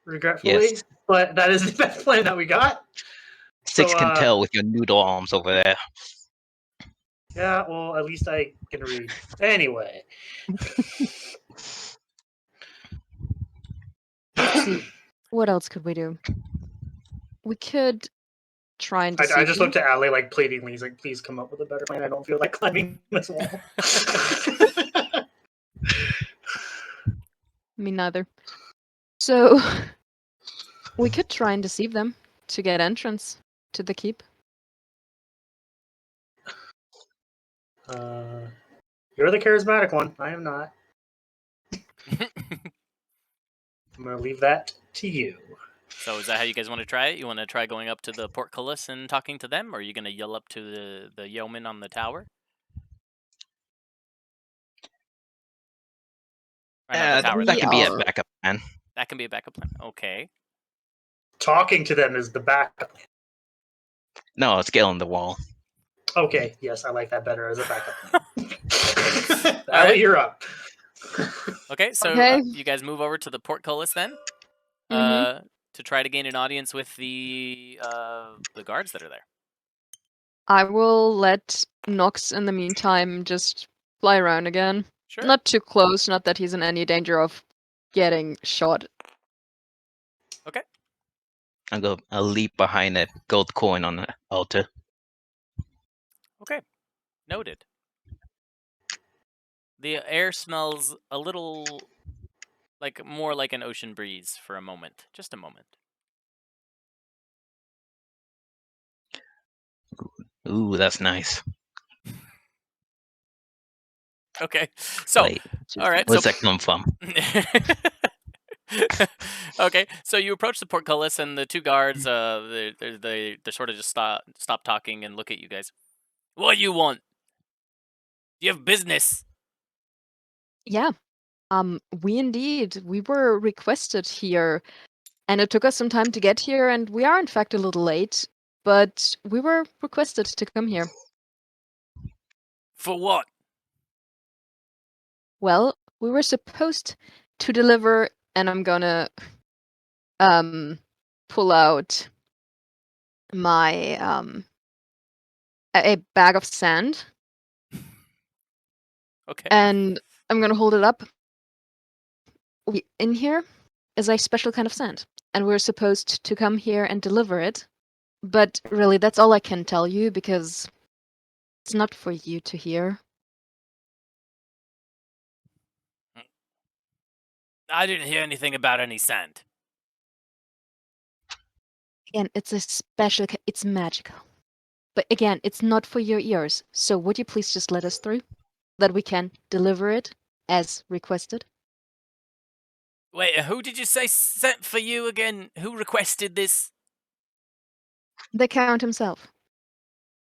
Regretfully, Yes. but that is the best plan that we got. Six So, can tell with your noodle arms over there. yeah, well, at least I can read. Anyway. Let's see. What else could we do? We could try and I deceive just them. looked at Allie like pleadingly. He's like, please come up with a better plan. I don't feel like climbing this wall. Me neither. So we could try and deceive them to get entrance to the keep. You're the charismatic one. I am not. I'm going to leave that to you. So is that how you guys want to try it? You want to try going up to the portcullis and talking to them, or are you going to yell up to the yeoman on the tower? Or not the tower. That can be a are- backup plan. That can be a backup plan. Okay. Talking to them is the backup plan. No, scaling the wall. Okay, yes, I like that better as a backup plan. All Allie, right. you're up. Okay, so Okay. you guys move over to the portcullis then, Mhm. to try to gain an audience with the guards that are there. I will let Nox in the meantime just fly around again. Sure. Not too close, not that he's in any danger of getting shot. Okay. I'll leap behind a gold coin on the altar. Okay. Noted. The air smells a little more like an ocean breeze for a moment. Just a moment. Ooh, that's nice. Okay. So, Wait, all right. where's So that come from? okay, so you approach the portcullis, and the two guards, they sort of just stop talking and look at you guys. What you want? You have business. Yeah. We were requested here, and it took us some time to get here, and we are in fact a little late, but we were requested to come here. For what? Well, we were supposed to deliver, and I'm gonna pull out my a bag of sand, Okay. and I'm gonna hold it up. In here is a special kind of sand, and we're supposed to come here and deliver it. But really, that's all I can tell you because it's not for you to hear. I didn't hear anything about any sand. Again, it's a special. It's magical. But again, it's not for your ears. So would you please just let us through, that we can deliver it as requested? Wait, who did you say sent for you again? Who requested this? The Count himself.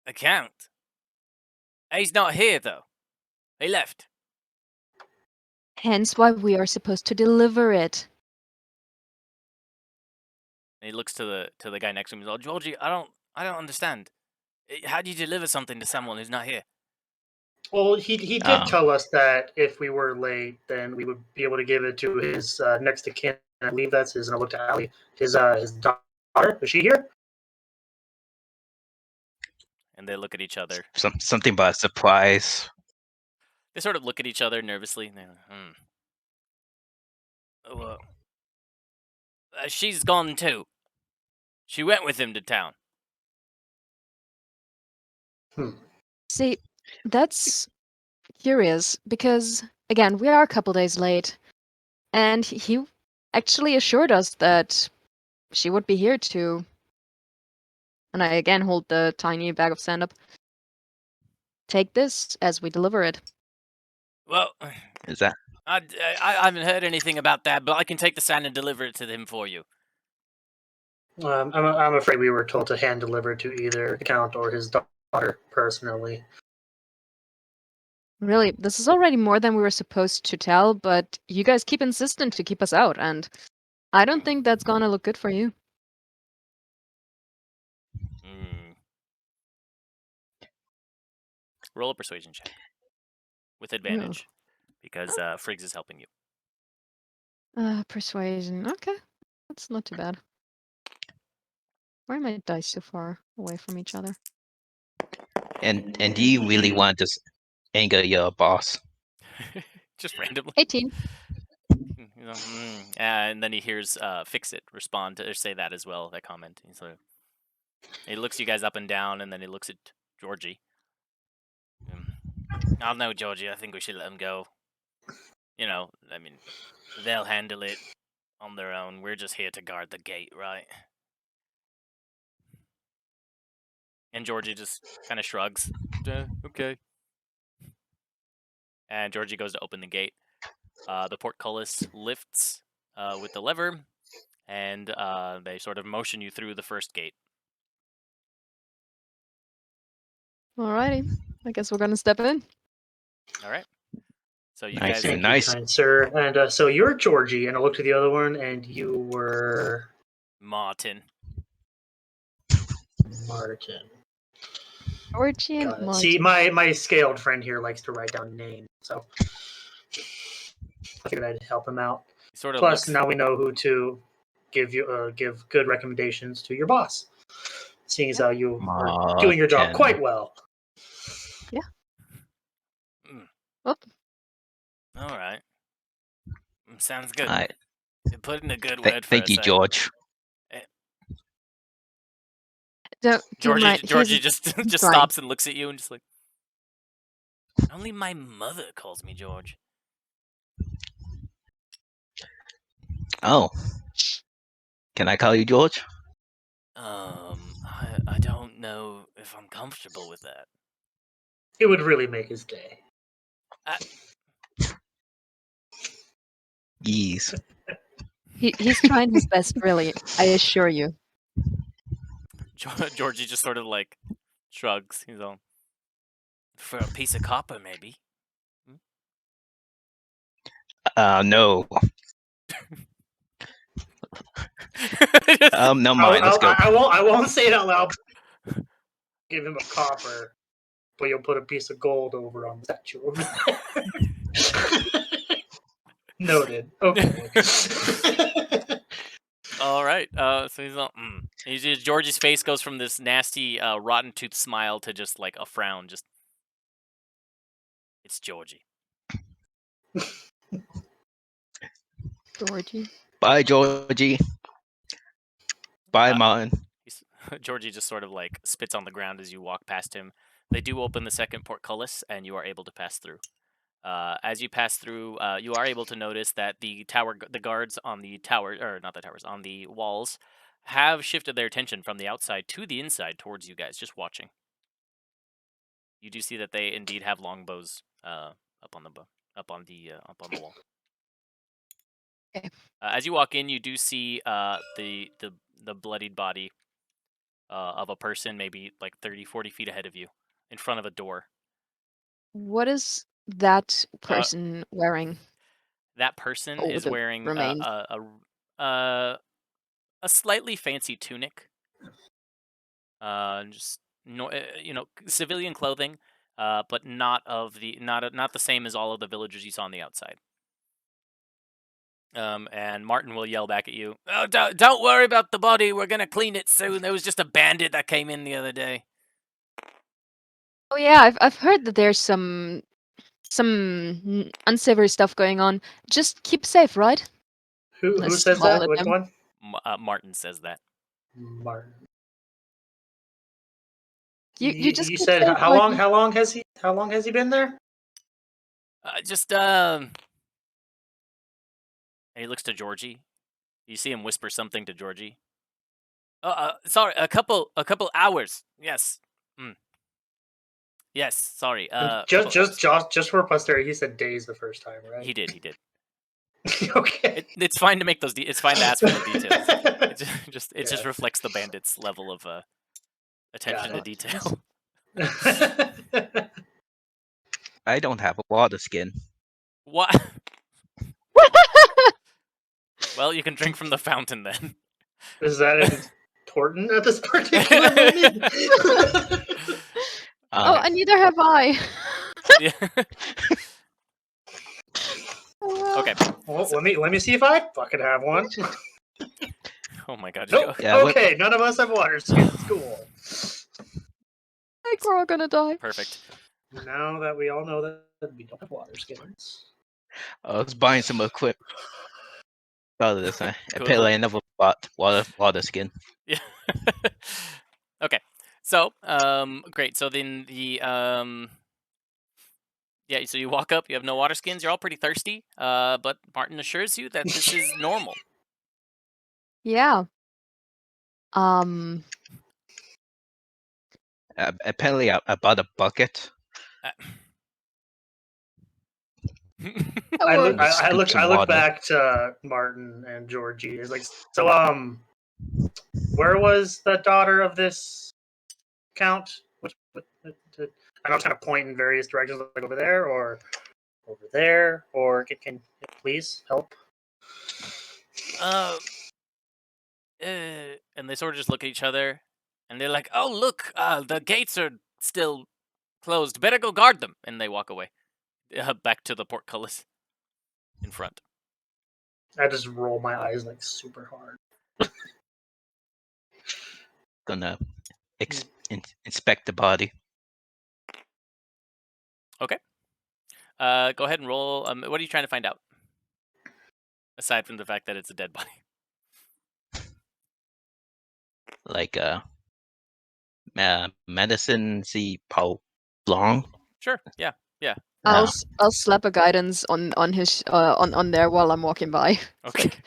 The Count. He's not here though. He left. Hence why we are supposed to deliver it. And he looks to the guy next to him. He's like, Georgie, I don't understand. How do you deliver something to someone who's not here? Well, he did tell us that if we were late, then we would be able to give it to his next of kin. I believe that's his. And I looked at Allie. His daughter. Is she here? And they look at each other. Something about a surprise. They sort of look at each other nervously. And well, she's gone too. She went with him to town. See, that's curious because, again, we are a couple days late, and he actually assured us that she would be here to. And I again hold the tiny bag of sand up. Take this as we deliver it. Well, Is that? I haven't heard anything about that, but I can take the sand and deliver it to him for you. I'm afraid we were told to hand deliver to either the Count or his daughter personally. Really, this is already more than we were supposed to tell, but you guys keep insistent to keep us out, and I don't think that's gonna look good for you. Roll a persuasion check with advantage because Friggs is helping you. Persuasion. Okay, that's not too bad. Why are my dice so far away from each other? And do you really want to anger your boss? Just randomly. 18. You know, and then he hears "fix it" respond to or say that as well. That comment. He looks you guys up and down, and then he looks at Georgie. I don't know, Georgie. I think we should let them go. You know, I mean, they'll handle it on their own. We're just here to guard the gate, right? And Georgie just kind of shrugs. Okay. And Georgie goes to open the gate. The portcullis lifts with the lever, and they sort of motion you through the first gate. Alrighty. I guess we're gonna step in. All right. So you Nice. guys, Thank Nice. you, kind sir. And so you're Georgie, and I looked at the other one, and you were Martin. Martin. Georgie and Got it. Martin. See, my scaled friend here likes to write down names, so I figured I'd help him out. Sort of Plus, looks, now we know who to give good recommendations to your boss, seeing as how you are doing your job Martin. quite well. Oh, all right. Sounds good. I You put in a good word for thank us. you, George. don't do you mind? Georgie He's just fine. stops and looks at you and just like, only my mother calls me George. Oh, can I call you George? I don't know if I'm comfortable with that. It would really make his day. Yes. He's trying his best, really. I assure you. Georgie just sort of like shrugs. He's all, for a piece of copper, maybe. No. No mind. Let's go. I won't say it out loud. Give him a copper, but you'll put a piece of gold over on the statue over there. Noted. Okay. All right. So he's all, Georgie's face goes from this nasty, rotten tooth smile to just like a frown. Just, it's Georgie. Georgie. Bye, Georgie. Bye, Martin. Georgie just sort of like spits on the ground as you walk past him. They do open the second portcullis, and you are able to pass through. As you pass through, you are able to notice that the guards on the tower, or not the towers, on the walls, have shifted their attention from the outside to the inside towards you guys, just watching. You do see that they indeed have longbows up on the wall. Okay. As you walk in, you do see the bloodied body of a person, maybe like 30, 40 feet ahead of you, in front of a door. What is that person wearing? That person Oh, is the wearing remains. a slightly fancy tunic, just civilian clothing, but not the same as all of the villagers you saw on the outside. And Martin will yell back at you, "Oh, don't worry about the body. We're gonna clean it soon. There was just a bandit that came in the other day." Oh yeah, I've heard that there's some unsavory stuff going on. Just keep safe, right? Who Let's says smile that? at Which them. one? Martin says that. Martin. You just You keep said safe, how long? Martin. How long has he been there? And he looks to Georgie. You see him whisper something to Georgie. Sorry, a couple hours. Yes. Yes, sorry. Couple hours. Just for posterity, he said days the first time, right? He did. Okay. It's fine to make those. It's fine to ask for the details. It just reflects the bandits' level of attention to detail. I don't have a water skin. What? Well, you can drink from the fountain then. Is that important at this particular moment? Oh, and neither have I. Yeah. Okay. Well, let me see if I fucking have one. Oh my god. Nope. Yeah, okay, none of us have water skins. Cool. I think we're all gonna die. Perfect. Now that we all know that we don't have water skins. I was buying some equipment. Out of this, Cool. apparently I never bought water skin. Yeah. Okay. So, great. So then the yeah. So you walk up. You have no water skins. You're all pretty thirsty. But Martin assures you that this is normal. Yeah. Apparently, I bought a bucket. I Or- look back to Martin and Georgie. It's like, so where was the daughter of this count? I know I'm kind of pointing in various directions, like over there or over there, or can please help? And they sort of just look at each other, and they're like, "Oh, look, the gates are still closed. Better go guard them." And they walk away, back to the portcullis in front. I just roll my eyes like super hard. Gonna inspect the body. Okay. Go ahead and roll. What are you trying to find out? Aside from the fact that it's a dead body. Like medicine, see how long. Sure. Yeah. I'll slap a guidance on his on there while I'm walking by. Okay. Like,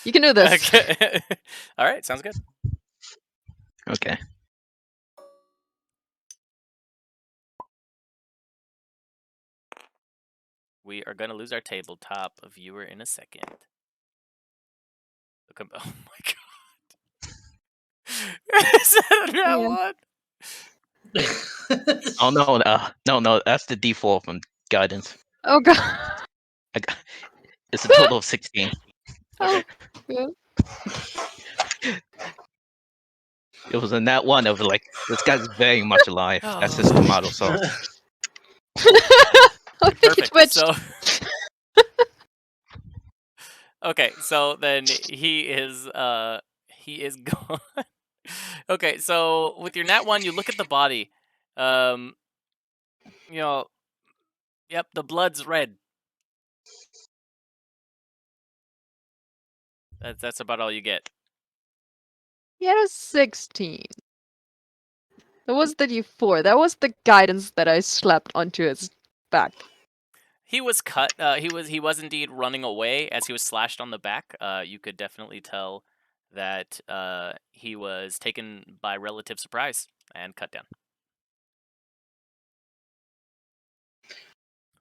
you can do this. Okay. All right. Sounds good. Okay. We are gonna lose our tabletop viewer in a second. Look, oh my god! Is that Yeah. one? Oh no, that's the default from guidance. Oh god. It's a total of 16. Okay. Yeah. It was in that one of like, this guy's very much alive. That's his tomato sauce. Perfect. Twitched. So, okay. So then he is gone. Okay. So with your nat 1, you look at the body. You know, yep, the blood's red. That's about all you get. He had a 16. That was the D4. That was the guidance that I slapped onto his back. He was cut. He was indeed running away as he was slashed on the back. You could definitely tell that he was taken by relative surprise and cut down.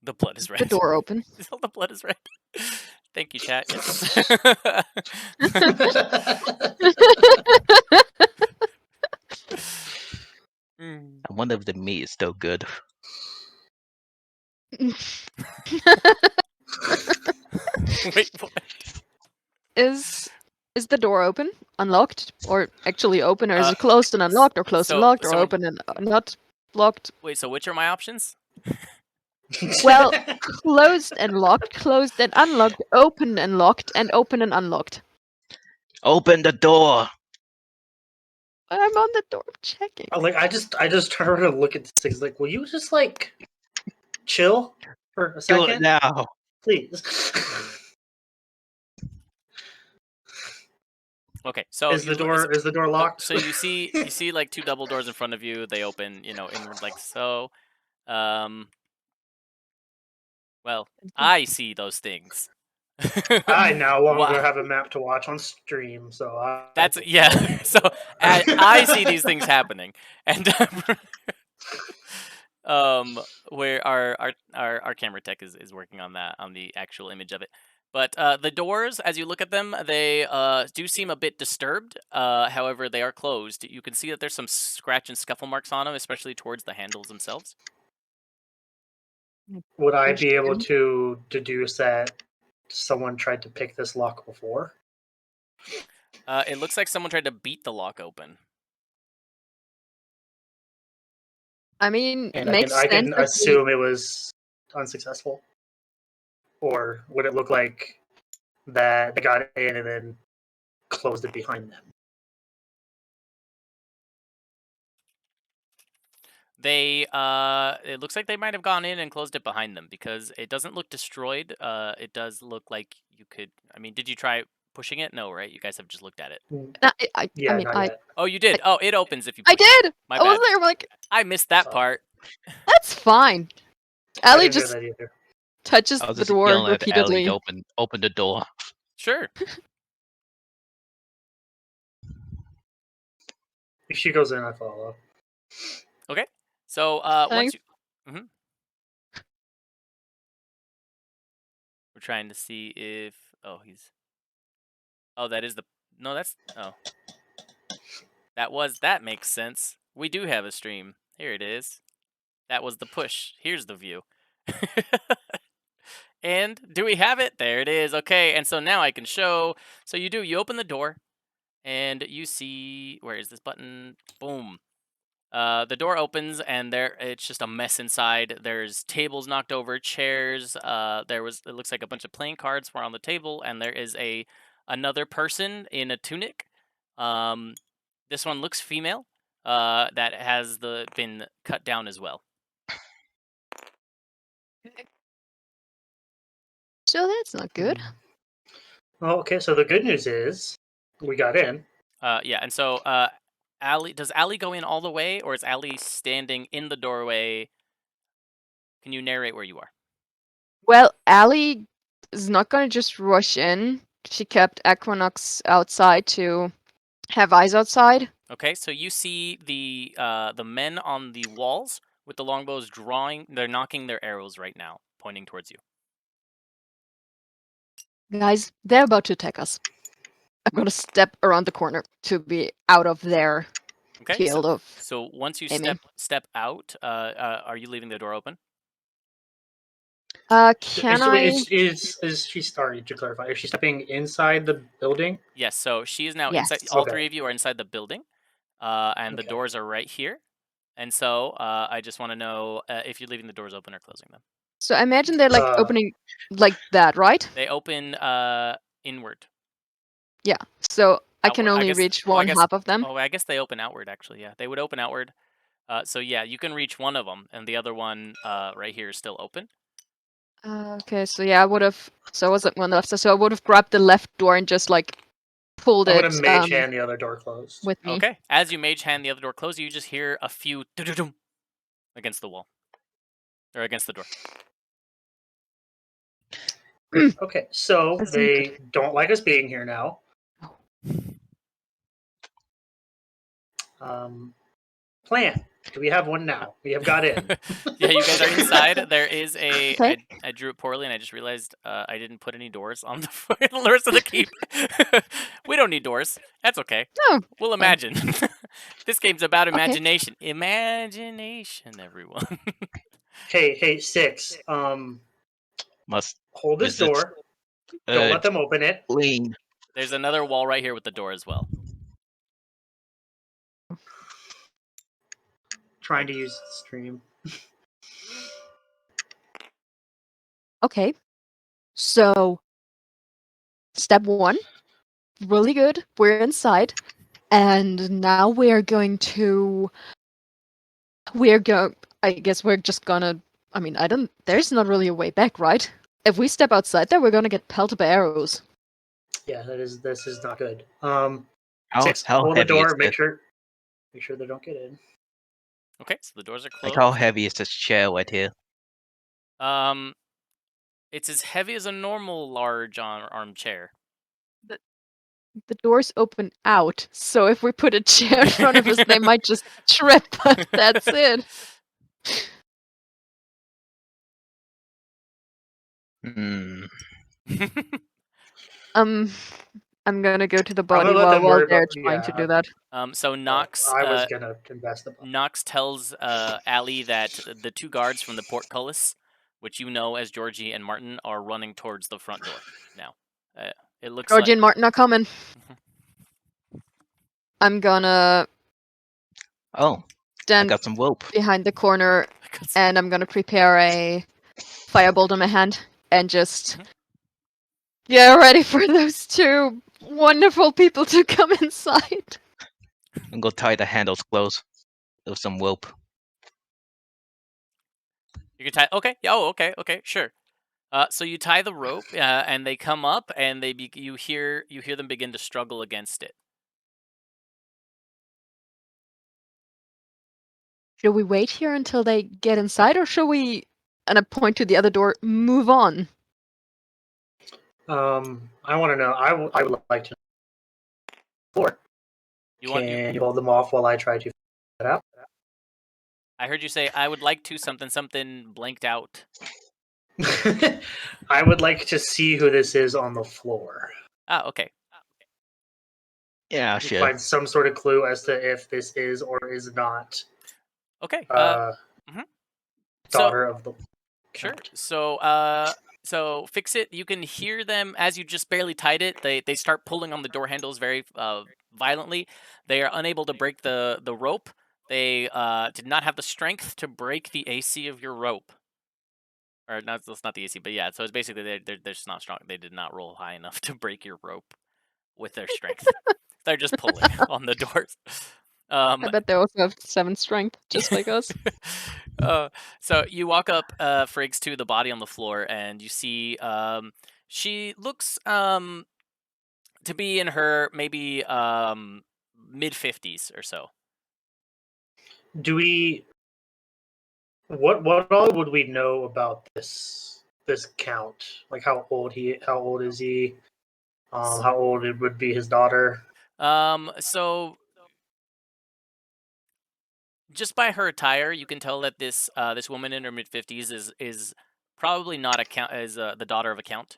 The blood is red. The door open. The blood is red. Thank you, chat. Yes. I wonder if the meat is still good. Wait, what? Is the door open? Unlocked? Or actually open? Or is it closed and unlocked? Or closed and locked? Or open and not locked? Wait, so which are my options? Well, closed and locked, closed and unlocked, open and locked, and open and unlocked. Open the door! I'm on the door checking. Like I just turn around and look at this thing. It's like, will you just like chill for a second? Do it now! Please. Okay, so is the door locked? So you see like 2 double doors in front of you. They open, inward like so. Well, I see those things. I now longer Wow. have a map to watch on stream, so I That's yeah. So I see these things happening, and where our camera tech is working on that, on the actual image of it. But the doors, as you look at them, they do seem a bit disturbed. However, they are closed. You can see that there's some scratch and scuffle marks on them, especially towards the handles themselves. Would I be able to deduce that someone tried to pick this lock before? It looks like someone tried to beat the lock open. I mean, And makes I sense can if we- assume it was unsuccessful? Or would it look like that they got in and then closed it behind them? They it looks like they might have gone in and closed it behind them because it doesn't look destroyed. It does look like you could. I mean, did you try pushing it? No, right? You guys have just looked at it. No, I Yeah, mean, not I yet. Oh, you did. Oh, it opens if you. I Push it. did. My I was bad. there. Like, I missed that Oh. part. that's fine. I Allie didn't do just that either. touches I was the just door yelling at Ellie repeatedly. to open the door. Sure. If she goes in, I follow. Okay. So once Thanks. you. We're trying to see if. Oh, he's. Oh, that is the. No, that's. Oh. That makes sense. We do have a stream. Here it is. That was the push. Here's the view. And do we have it? There it is. Okay, and so now I can show. So you open the door, and you see, where is this button? Boom. The door opens, and it's just a mess inside. There's tables knocked over, chairs. It looks like a bunch of playing cards were on the table, and there is another person in a tunic. This one looks female. That has been cut down as well. So that's not good. Well, okay, so the good news is we got in. Yeah, and so does Allie go in all the way, or is Allie standing in the doorway? Can you narrate where you are? Well, Allie is not gonna just rush in. She kept Equinox outside to have eyes outside. Okay, so you see the men on the walls with the longbows drawing. They're knocking their arrows right now, pointing towards you. Guys, they're about to attack us. I'm gonna step around the corner to be out of their field of. So once you aiming. step out, are you leaving the door open? Can I? Is she, sorry to clarify, is she stepping inside the building? Yes. So she is now Yes. inside. All Okay. three of you are inside the building, and the Okay. doors are right here. And so I just want to know if you're leaving the doors open or closing them. So I imagine they're like opening like that, right? They open inward. Yeah. So I can Outward. only reach one half of them. Oh, I guess they open outward. Actually, yeah, they would open outward. So yeah, you can reach one of them, and the other one right here is still open. Okay, so yeah, I would have. So I wasn't one left. So I would have grabbed the left door and just like pulled I'm it. gonna mage hand the other door closed. With me. Okay. As you mage hand the other door closed, you just hear a few doo-doo-doom against the wall or against the door. Okay, so That's they don't like us being here now. Plan. Do we have one now? We have got in. Yeah, you guys are inside. There is a. Okay. I drew it poorly, and I just realized I didn't put any doors on the rest of the keep. We don't need doors. That's okay. No. We'll imagine. This game's about Okay. imagination. Imagination, everyone. Hey, Six. Must Hold this resist door. Don't let them open it. lean. There's another wall right here with the door as well. Trying to use the stream. Okay. So step one, really good. We're inside, and now we're going to. I guess we're just gonna. I mean, I don't. There's not really a way back, right? If we step outside there, we're gonna get pelted by arrows. Yeah, this is not good. How Six, how hold the heavy door. is Make this? sure they don't get in. Okay, so the doors are Like closed. how heavy is this chair right here? It's as heavy as a normal large armchair. The doors open out, so if we put a chair in front of us, they might just trip, but that's it. Hmm. I'm gonna go to the I'm body gonna let them while worry they're about. trying to do that. So Knox, I was gonna invest the. Knox tells Allie that the 2 guards from the portcullis, which you know as Georgie and Martin, are running towards the front door now. It looks Georgie like and Martin are coming. I'm gonna Oh, I stand got some rope. behind the corner, and I'm gonna prepare a firebolt in my hand, and just get ready for those 2 wonderful people to come inside. I'm gonna tie the handles close with some rope. you can tie. Okay. Oh, okay. Okay. Sure. So you tie the rope, and they come up, and you hear them begin to struggle against it. Should we wait here until they get inside, or should we, and I point to the other door, move on? I want to know. I would like to know. Floor. Can you hold them off while I try to figure that out? I heard you say I would like to something blanked out. I would like to see who this is on the floor. Ah, okay. Yeah, sure. Find some sort of clue as to if this is or is not. Okay. Daughter of the. Sure. Count. So fix it. You can hear them as you just barely tied it. They start pulling on the door handles very violently. They are unable to break the rope. They did not have the strength to break the AC of your rope. Or not, that's not the AC, but yeah. So it's basically they're just not strong. They did not roll high enough to break your rope with their strength. They're just pulling on the doors. I bet they also have 7 strength, just like us. So you walk up, Friggs, to the body on the floor, and you see she looks to be in her maybe mid-50s or so. Do we? What all would we know about this count? Like how old is he? How old it would be his daughter? So just by her attire, you can tell that this woman in her mid-50s is probably not the daughter of a count.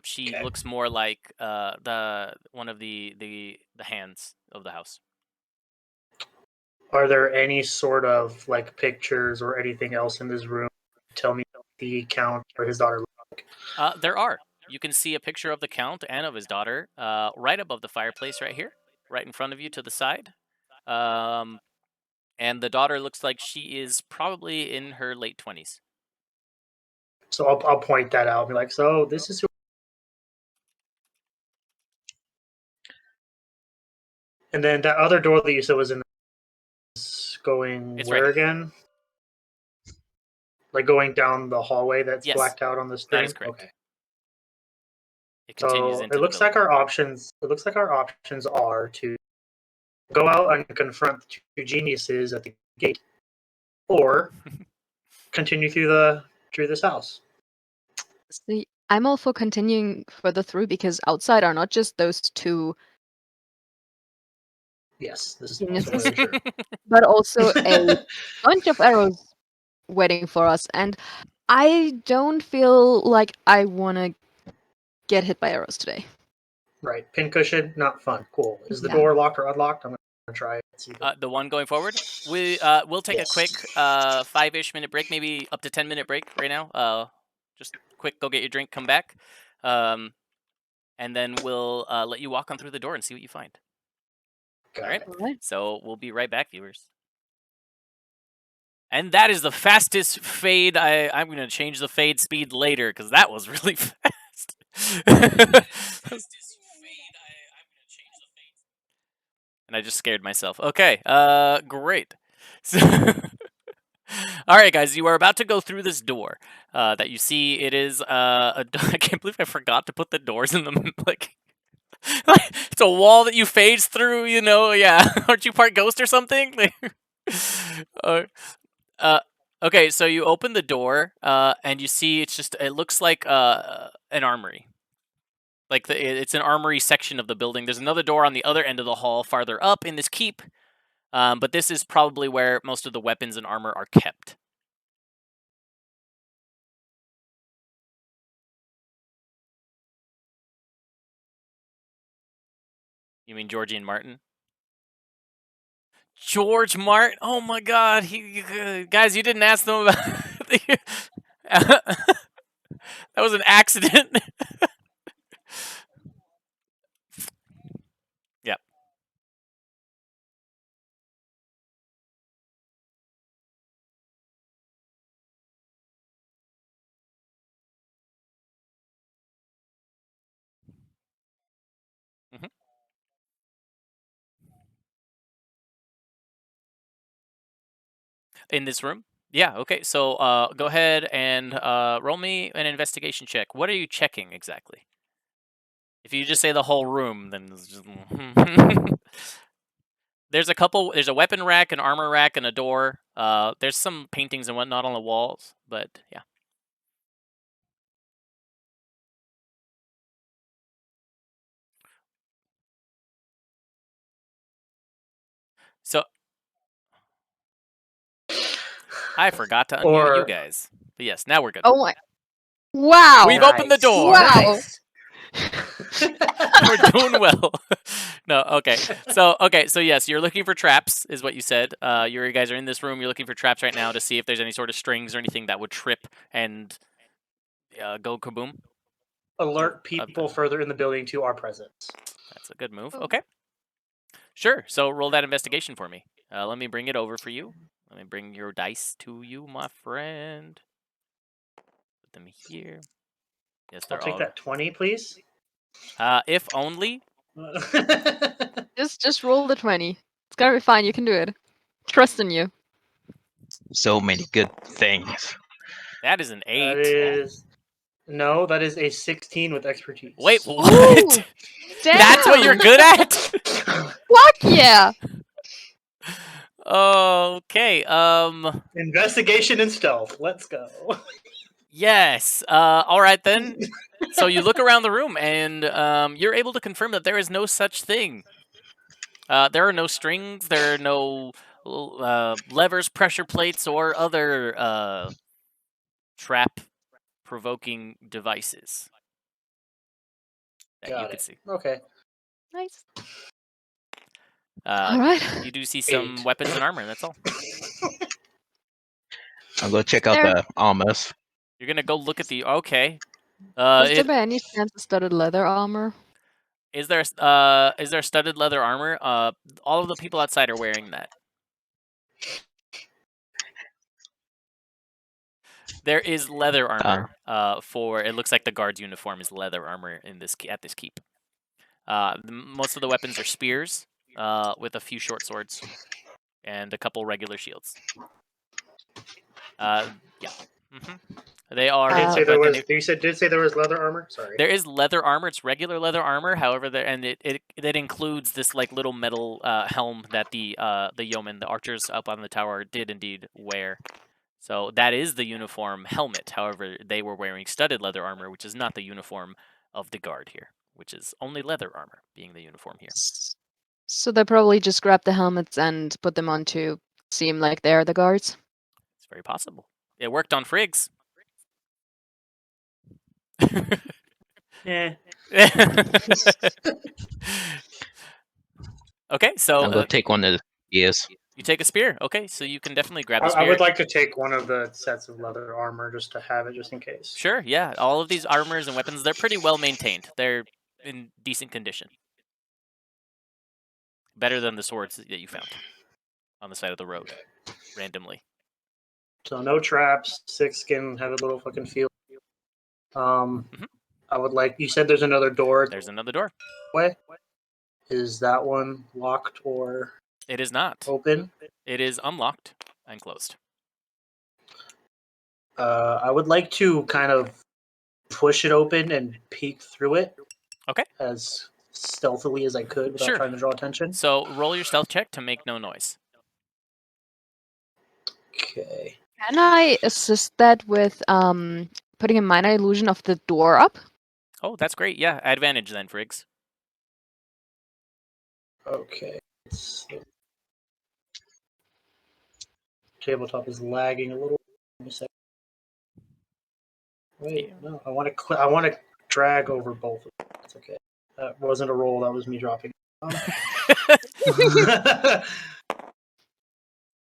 She looks more like one of the hands of the house. Are there any sort of like pictures or anything else in this room? Tell me the count or his daughter look like. There are. You can see a picture of the count and of his daughter right above the fireplace right here, right in front of you to the side. And the daughter looks like she is probably in her late 20s. So I'll point that out and be like, so this is who. And then that other door that you said was in going It's where right again? Like going down the hallway that's Yes, blacked out on the screen? that is correct. Okay. It continues So into it looks the like our options are to go out and confront the 2 geniuses at the gate, or continue through this house. See, I'm all for continuing further through, because outside are not just those 2 Yes, this is geniuses, also very true. but also a bunch of arrows waiting for us, and I don't feel like I want to get hit by arrows today. Right, pincushion, not fun. Cool. Is the Yeah. door locked or unlocked? I'm gonna try it. See the one going forward. We'll take a quick 5-ish minute break, maybe up to 10-minute break right now. Just quick, go get your drink, come back, and then we'll let you walk on through the door and see what you find. Got All right. it. All right. So we'll be right back, viewers. And that is the fastest fade. I'm going to change the fade speed later because that was really fast. And I just scared myself. Okay, great. So all right, guys, you are about to go through this door that you see. It is I can't believe I forgot to put the doors in them. Like, it's a wall that you phase through, you know? Yeah, aren't you part ghost or something? Okay, so you open the door, and you see it looks like an armory. Like it's an armory section of the building. There's another door on the other end of the hall, farther up in this keep. But this is probably where most of the weapons and armor are kept. You mean Georgie and Martin? George Martin? Oh my God! Guys, you didn't ask them about. That was an accident. Yep. Mhm. In this room? Yeah. Okay. So go ahead and roll me an investigation check. What are you checking exactly? If you just say the whole room, then it's just... There's a weapon rack, an armor rack, and a door. There's some paintings and whatnot on the walls, but yeah. So I forgot to unmute you guys. But yes, now we're good. Oh my! Wow! We've opened the door. Wow! Nice. We're doing well. No, okay. So yes, you're looking for traps, is what you said. You guys are in this room. You're looking for traps right now to see if there's any sort of strings or anything that would trip and go kaboom. Alert people further in the building to our presence. That's a good move. Okay. Sure. So roll that investigation for me. Let me bring it over for you. Let me bring your dice to you, my friend. Put them here. Yes, I'll they're take all. that 20, please. If only. Just roll the 20. It's gonna be fine. You can do it. Trust in you. So many good things. That is an 8. That is a 16 with expertise. Wait, what? Ooh, damn! That's what you're good at? Fuck yeah! Okay. Investigation and stealth. Let's go. Yes. All right then. So you look around the room, and you're able to confirm that there is no such thing. There are no strings. There are no levers, pressure plates, or other trap-provoking devices that you could see. Okay. Nice. All right. You do see some 8. weapons and armor. That's all. I'll go check out the armors. You're gonna go look at the. Okay. Is there by any chance a studded leather armor? Is there studded leather armor? All of the people outside are wearing that. There is leather armor. For it looks like the guard's uniform is leather armor in this at this keep. Most of the weapons are spears, with a few short swords, and a couple regular shields. Yeah. They are. You did say there was leather armor. Sorry. There is leather armor. It's regular leather armor. However, it includes this like little metal helm that the yeomen, the archers up on the tower, did indeed wear. So that is the uniform helmet. However, they were wearing studded leather armor, which is not the uniform of the guard here, which is only leather armor being the uniform here. So they probably just grabbed the helmets and put them on to seem like they're the guards? It's very possible. It worked on Friggs. Yeah. Okay, so I'll go take one of the spears. You take a spear. Okay, so you can definitely grab the spear. I would like to take one of the sets of leather armor just to have it, just in case. Sure, yeah. All of these armors and weapons, they're pretty well maintained. They're in decent condition. Better than the swords that you found on the side of the road, randomly. So no traps, 6 skin, have a little fucking feel. I would like. You said there's another door. There's another door. Way. Is that one locked or? It is not open. It is unlocked and closed. I would like to kind of push it open and peek through it. Okay. As stealthily as I could without trying to draw attention. So roll your stealth check to make no noise. Okay. Can I assist that with putting a minor illusion of the door up? Oh, that's great. Yeah, advantage then, Friggs. Okay. Tabletop is lagging a little. Give me a second. Wait, no. I want to drag over both of them. That's okay. That wasn't a roll. That was me dropping.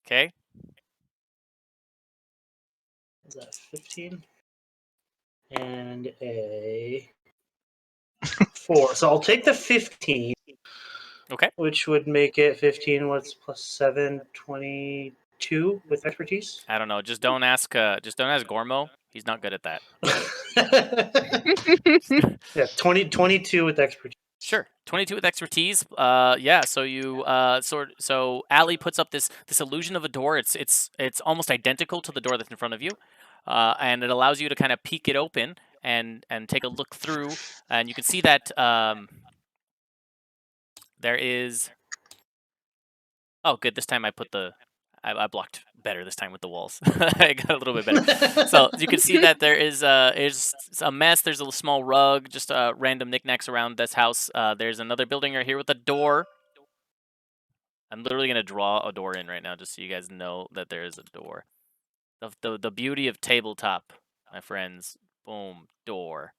Okay. Is that 15? And a 4. So I'll take the 15. Okay. Which would make it 15. What's plus 7? 22 with expertise. I don't know. Just don't ask Gormo. He's not good at that. Yeah, 22 with expertise. Sure. 22 with expertise. Yeah. So you so Allie puts up this illusion of a door. It's almost identical to the door that's in front of you, and it allows you to kind of peek it open and take a look through, and you can see that there is. Oh, good. This time I put I blocked better this time with the walls. I got a little bit better. So you can see that there is a mess. There's a small rug, just random knickknacks around this house. There's another building right here with a door. I'm literally gonna draw a door in right now, just so you guys know that there is a door. The beauty of tabletop, my friends. Boom, door.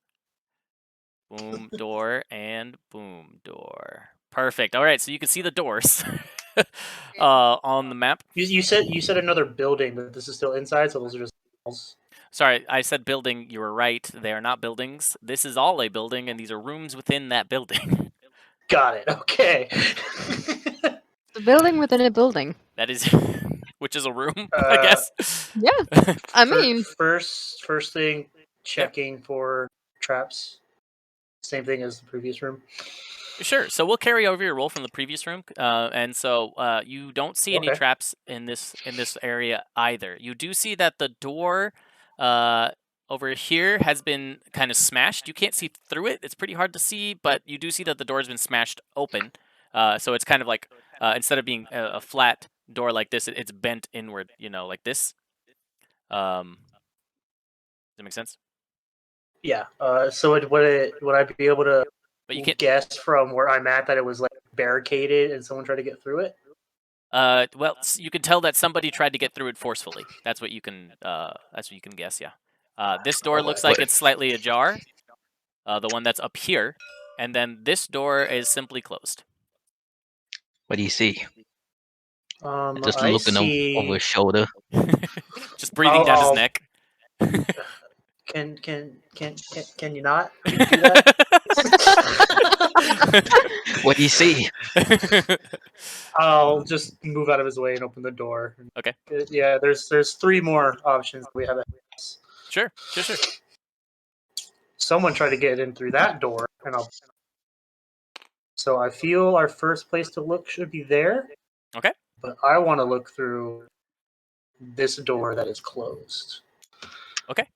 Boom, door, and boom, door. Perfect. All right, so you can see the doors on the map. You said another building, but this is still inside, so those are just walls. Sorry, I said building. You were right. They are not buildings. This is all a building, and these are rooms within that building. Got it. Okay. The building within a building. That is, which is a room, I guess. Yeah. I mean, first thing, checking for traps. Same thing as the previous room. Sure. So we'll carry over your roll from the previous room, and so you don't see any traps in this area either. You do see that the door over here has been kind of smashed. You can't see through it. It's pretty hard to see, but you do see that the door has been smashed open. So it's kind of like instead of being a flat door like this, it's bent inward. You know, like this. Does that make sense? Yeah. So would I be able to? But you can't guess from where I'm at that it was like barricaded and someone tried to get through it. Well, you can tell that somebody tried to get through it forcefully. That's what you can guess. Yeah. This door looks like it's slightly ajar. The one that's up here, and then this door is simply closed. What do you see? Just I looking see... over his shoulder. Just breathing down his neck. Can you not? Can you do that? What do you see? I'll just move out of his way and open the door. Okay. Yeah, there's 3 more options we have. Sure. Someone tried to get in through that door, and So I feel our first place to look should be there. Okay. But I want to look through this door that is closed. Okay.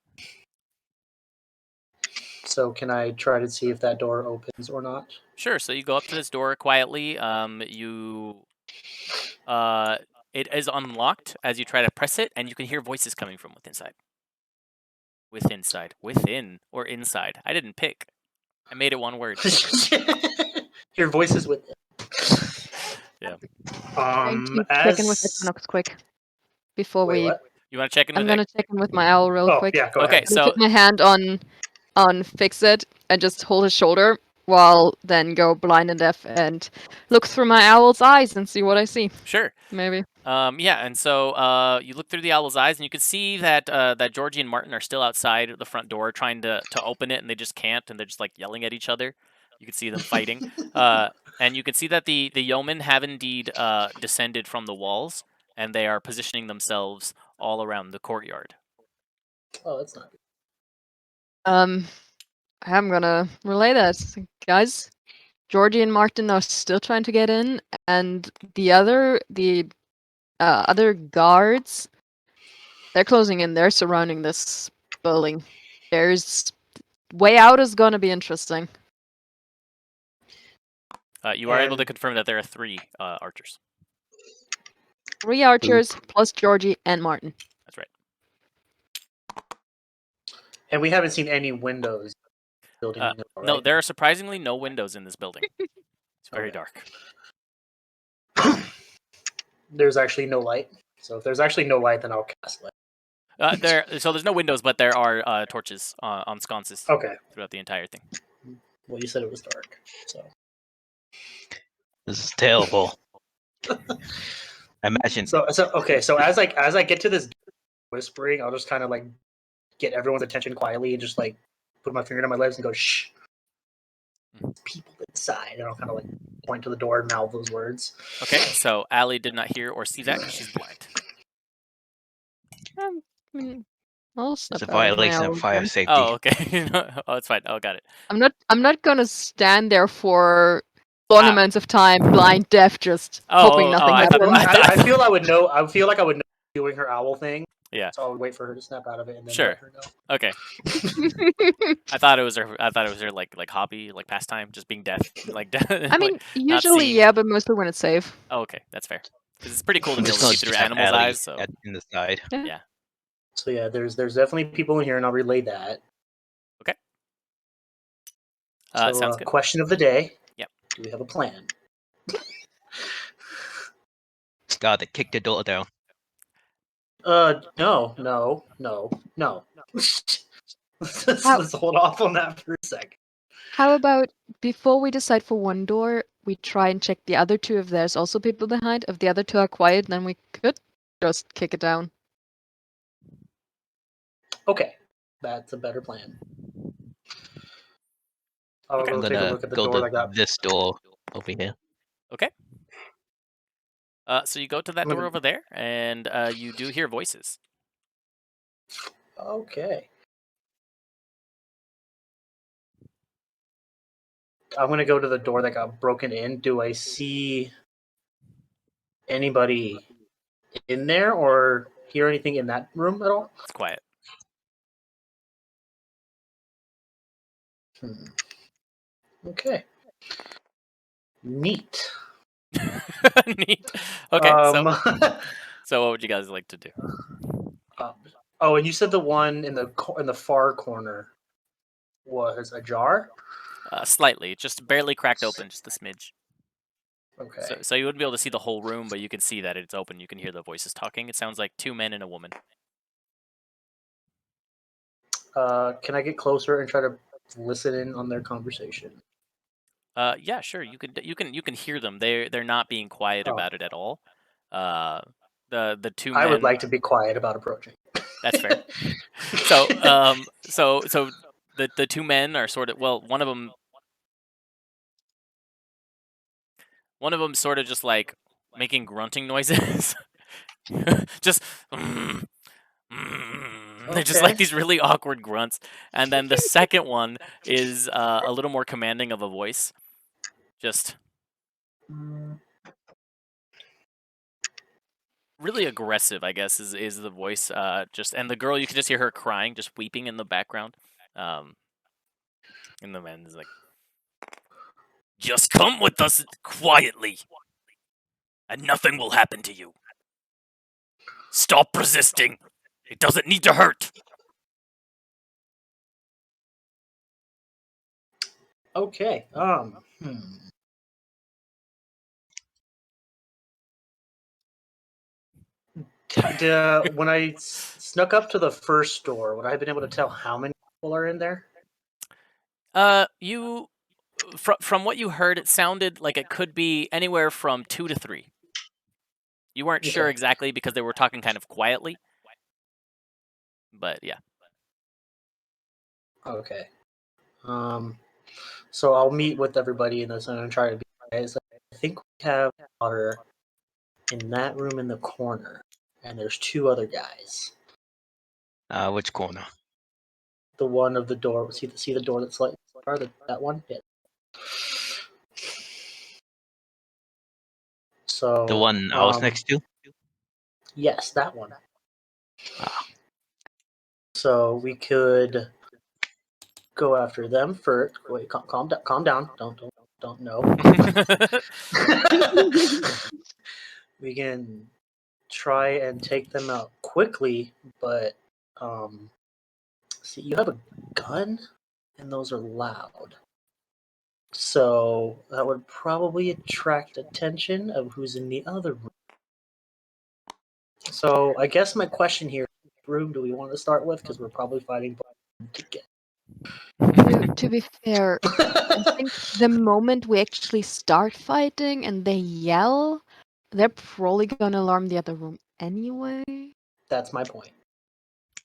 So can I try to see if that door opens or not? Sure. So you go up to this door quietly. It is unlocked as you try to press it, and you can hear voices coming from within or inside. I didn't pick. I made it one word. Your voice is with it. Yeah. Check in with Equinox quick before Wait, we. what? You want to check in? I'm gonna check in with my owl real quick. Yeah, go okay, ahead. so put my hand on Fix It and just hold his shoulder while then go blind and deaf and look through my owl's eyes and see what I see. Sure. Maybe. Yeah, and so you look through the owl's eyes, and you can see that that Georgie and Martin are still outside the front door trying to open it, and they just can't, and they're just like yelling at each other. You can see them fighting, and you can see that the yeomen have indeed descended from the walls, and they are positioning themselves all around the courtyard. Oh, that's not good. I'm gonna relay that, guys. Georgie and Martin are still trying to get in, and the other guards, they're closing in. They're surrounding this building. There's way out is gonna be interesting. You are able to confirm that there are 3 archers. 3 archers plus Georgie and Martin. That's right. And we haven't seen any windows building. Right? No, there are surprisingly no windows in this building. It's very Okay. dark. There's actually no light. So if there's actually no light, then I'll cast light. So there's no windows, but there are torches on sconces Okay. throughout the entire thing. Well, you said it was dark, so. This is terrible. Imagine. So okay. So as I get to this whispering, I'll just kind of like get everyone's attention quietly and just like put my finger on my lips and go shh. People inside, and I'll kind of like point to the door and mouth those words. Okay, so Allie did not hear or see that because she's blind. I'll It's step a out of my violation owl of fire then. safety. Oh, okay. Oh, it's fine. Oh, got it. I'm not gonna stand there for long amounts of time, blind, deaf, just hoping nothing I happens. I feel I would know. I feel like I would know doing her owl thing. Yeah. So I would wait for her to snap out of it and then Sure. let her know. Okay. I thought it was her like hobby, like pastime, just being deaf. Like I mean, like, usually seeing. yeah, but mostly when it's safe. Oh, okay, that's fair. Because it's pretty cool to I'm be just able to gonna see through trap animals' Allie eyes. So in the side. yeah. So yeah, there's definitely people in here, and I'll relay that. Okay. So Sounds good. question of the day. Yep. Do we have a plan? God, they kicked the door down. No. Let's hold off on that for a second. How about before we decide for one door, we try and check the other two if there's also people behind. If the other two are quiet, then we could just kick it down. Okay, that's a better plan. I'll Okay. go I'm take a gonna look at the go door to like that. this door over here. Okay. So you go to that door over there, and you do hear voices. Okay. I'm gonna go to the door that got broken in. Do I see anybody in there or hear anything in that room at all? It's quiet. Okay. Neat. Neat. Okay, so what would you guys like to do? Oh, and you said the one in the far corner was ajar? Slightly, just barely cracked open, just a smidge. Okay. So you wouldn't be able to see the whole room, but you can see that it's open. You can hear the voices talking. It sounds like two men and a woman. Can I get closer and try to listen in on their conversation? Yeah, sure. You can hear them. They're not being quiet about it at all. The two men. I would like to be quiet about approaching. That's fair. So so the two men are sort of, well, one of them sort of just like making grunting noises. Just they're just like these really awkward grunts. And then the second one is a little more commanding of a voice. Just really aggressive, I guess, is the voice. And the girl, you can just hear her crying, just weeping in the background. And the man is like, "Just come with us quietly, and nothing will happen to you. Stop resisting. It doesn't need to hurt." Okay. When I snuck up to the first door, would I have been able to tell how many people are in there? You, from what you heard, it sounded like it could be anywhere from 2 to 3. You weren't sure exactly because they were talking kind of quietly. But yeah. Okay. So I'll meet with everybody in this and try to be guys. I think we have water in that room in the corner, and there's two other guys. Which corner? The one of the door. See the door that's like that one. Yeah. So The one I was next to? Yes, that one. Ah. So we could go after them first. Wait, calm down. Don't know. We can try and take them out quickly, but See, you have a gun, and those are loud. So that would probably attract attention of who's in the other room. So I guess my question here: which room do we want to start with? Because we're probably fighting together. To be fair, I think the moment we actually start fighting and they yell, they're probably gonna alarm the other room anyway. That's my point.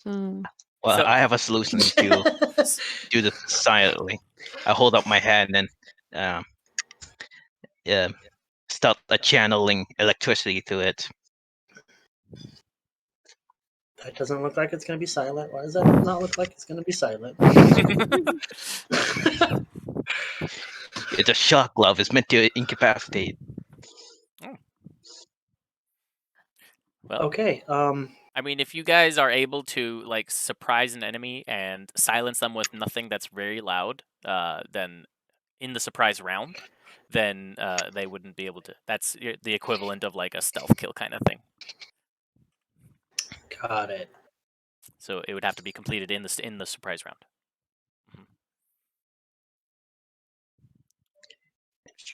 Hmm. Well, So- I have a solution to do this silently. I hold up my hand and start channeling electricity to it. That doesn't look like it's going to be silent. Why does that not look like it's going to be silent? It's a shock glove. It's meant to incapacitate. Well, Okay. I mean, if you guys are able to like surprise an enemy and silence them with nothing that's very loud, then in the surprise round, then they wouldn't be able to. That's the equivalent of like a stealth kill kind of thing. Got it. So it would have to be completed in the surprise round.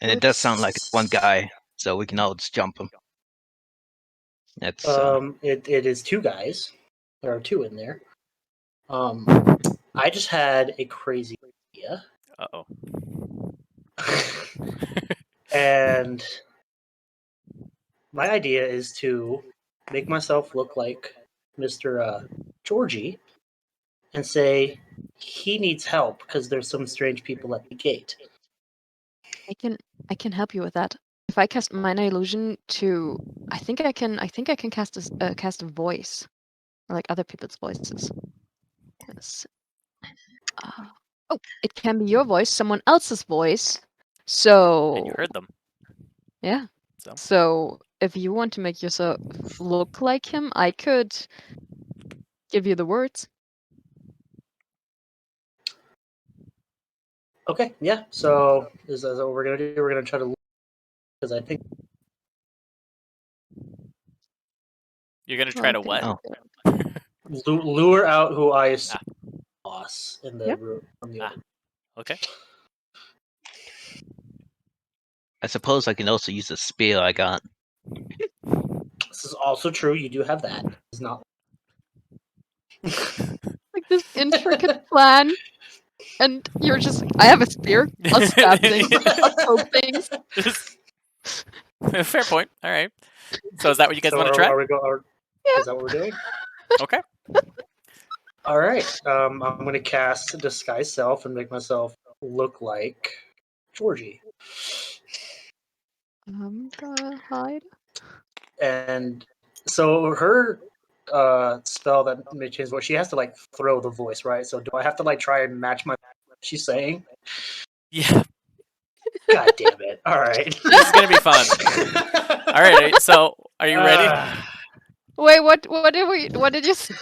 And it does sound like it's one guy, so we can all just jump him. That's It is two guys. There are two in there. I just had a crazy idea. Uh-oh. And my idea is to make myself look like Mr. Georgie and say he needs help because there's some strange people at the gate. I can help you with that. If I cast minor illusion to, I think I can cast a voice, or like other people's voices. Yes. Oh, it can be your voice, someone else's voice. So And you heard them. yeah. So So if you want to make yourself look like him, I could give you the words. Okay, yeah. So is that what we're gonna do? We're gonna try to, because I think you're gonna try to Okay. what? Oh. lure out who I assume boss in the Yep. room from the other. Okay. Ah. I suppose I can also use the spear I got. This is also true. You do have that. It's not. Like this intricate plan, and you're just, I have a spear. I'll stab things. I'll poke things. Fair point. All right. So is that what you guys want to try? Is that what we're doing? Okay. All right. I'm going to cast Disguise Self and make myself look like Georgie. I'm gonna hide. And so her spell that may change voice, she has to like throw the voice, right? So do I have to like try and match what she's saying? Yeah. God damn it. All right. This is gonna be fun. All right. So are you ready? Wait, what did you say?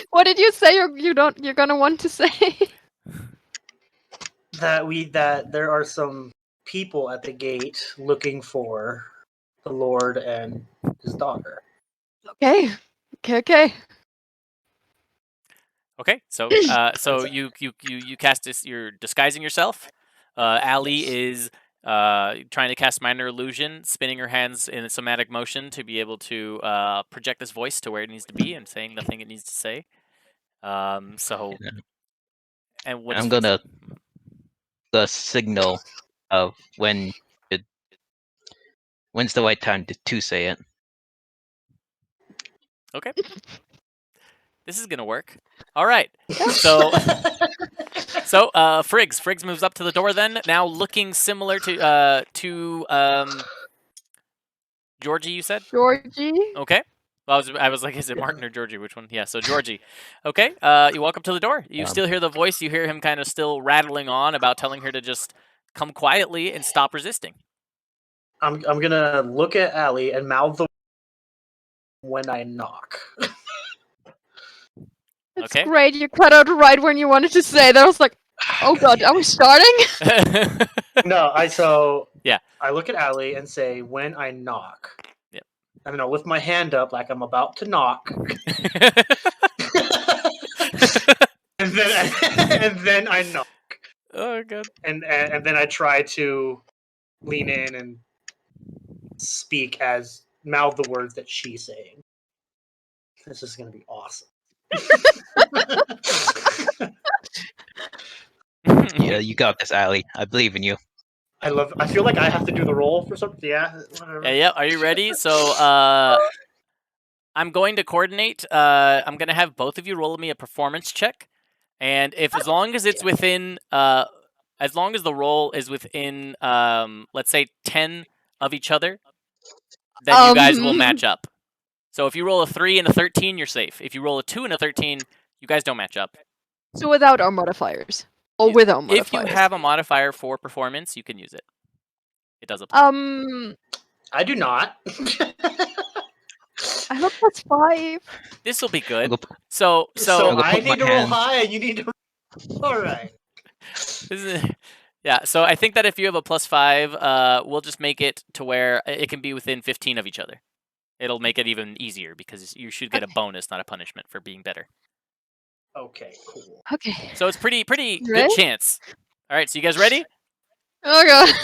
What did you say you're gonna want to say? that there are some people at the gate looking for the Lord and his daughter. Okay. Okay. So so you cast this. You're disguising yourself. Allie is trying to cast minor illusion, spinning her hands in a somatic motion to be able to project this voice to where it needs to be and saying the thing it needs to say. So and what I'm is gonna the signal of when's the right time to say it. Okay. This is gonna work. All right. So Friggs moves up to the door then, now looking similar to Georgie, you said? Georgie. Okay. Well, I was like, is it Martin or Georgie? Which one? Yeah, so Georgie. Okay. You walk up to the door. You still hear the voice. You hear him kind of still rattling on about telling her to just come quietly and stop resisting. I'm gonna look at Allie and mouth the when I knock. It's Okay. great. You cut out right when you wanted to say that. I was like, oh god, are we starting? No, Yeah. I look at Allie and say when I knock. Yep. I don't know, lift my hand up like I'm about to knock. try to lean in and speak as mouth the words that she's saying. This is gonna be awesome. Yeah, you got this, Allie. I believe in you. I feel like I have to do the roll for something. Yeah, whatever. Yeah. Are you ready? So I'm going to coordinate. I'm gonna have both of you roll me a performance check, and if as long as it's within as long as the roll is within let's say 10 of each other, then you guys will match up. So if you roll a 3 and a 13, you're safe. If you roll a 2 and a 13, you guys don't match up. So without our modifiers. Or with our modifiers. If you have a modifier for performance, you can use it. It does apply. I do not. I hope that's 5. This will be good. So I'll I put my need to roll hand- high, and you need to. All right. Yeah, so I think that if you have a +5, we'll just make it to where it can be within 15 of each other. It'll make it even easier because you should get a bonus, not a punishment, for being better. Okay, cool. Okay. So it's pretty good Ready? chance. All right, so you guys ready? Oh god.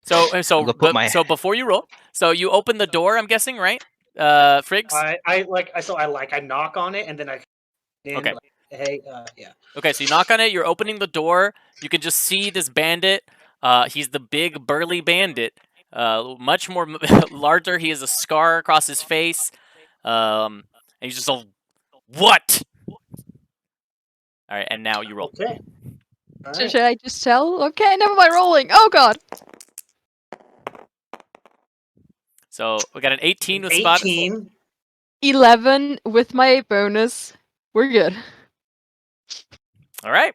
So before you roll, so you open the door, I'm guessing, right? Friggs? I knock on it and then I. Okay. Like, hey, yeah. Okay, so you knock on it, you're opening the door, you can just see this bandit. He's the big, burly bandit. Much more larger. He has a scar across his face. And he's just all, what? Alright, and now you roll. Okay. All right. Should I just tell? Okay, never mind rolling. Oh god. So we got an 18 with spot. 18. 11 with my bonus. We're good. Alright.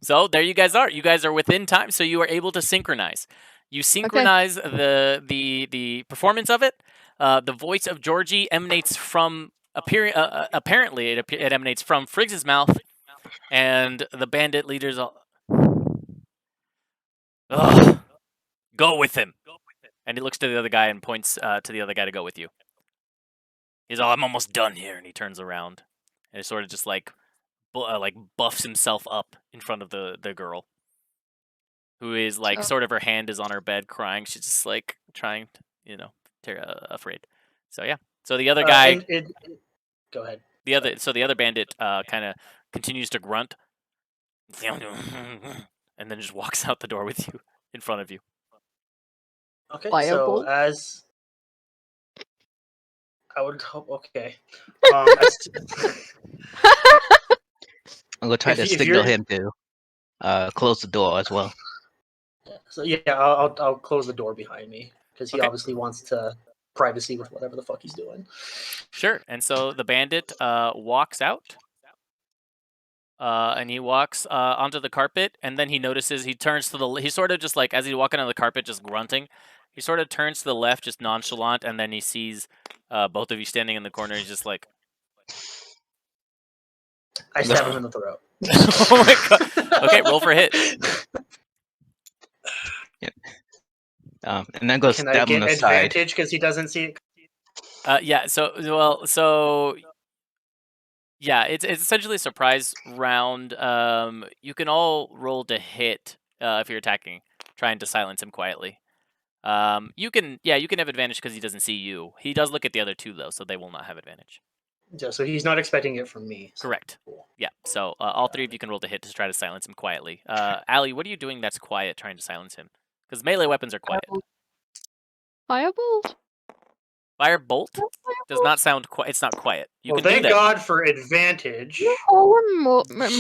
So there you guys are. You guys are within time, so you are able to synchronize. You synchronize the performance of it. The voice of Georgie emanates from apparently it emanates from Friggs's mouth, and the bandit leaders all, ugh, go with him. And he looks to the other guy and points to the other guy to go with you. He's all, I'm almost done here, and he turns around and sort of just like buffs himself up in front of the girl, who is like sort of her hand is on her bed crying. She's just like trying to, afraid. So yeah. So the other guy go ahead. the other bandit kind of continues to grunt and then just walks out the door with you in front of you. Okay, Viable? so as I would hope. Okay. I'm gonna try to signal him to close the door as well. So yeah, I'll close the door behind me because he Okay. obviously wants to privacy with whatever the fuck he's doing. Sure. And so the bandit walks out. And he walks onto the carpet, and then he notices he turns to the. He sort of just like as he's walking on the carpet, just grunting. He sort of turns to the left, just nonchalant, and then he sees both of you standing in the corner. He's just like, I stab him in the throat. oh my god! Okay, roll for a hit. And then go Can I stab him get on the side. advantage because he doesn't see it? Yeah. So yeah, it's essentially a surprise round. You can all roll to hit if you're attacking, trying to silence him quietly. You can have advantage because he doesn't see you. He does look at the other two though, so they will not have advantage. Yeah, so he's not expecting it from me. So Correct. cool. Yeah. So all three of you can roll to hit to try to silence him quietly. Allie, what are you doing that's quiet, trying to silence him? Because melee weapons are quiet. Firebolt? Firebolt does not sound quiet. It's not quiet. You Well, can do thank that. God for advantage. Yes!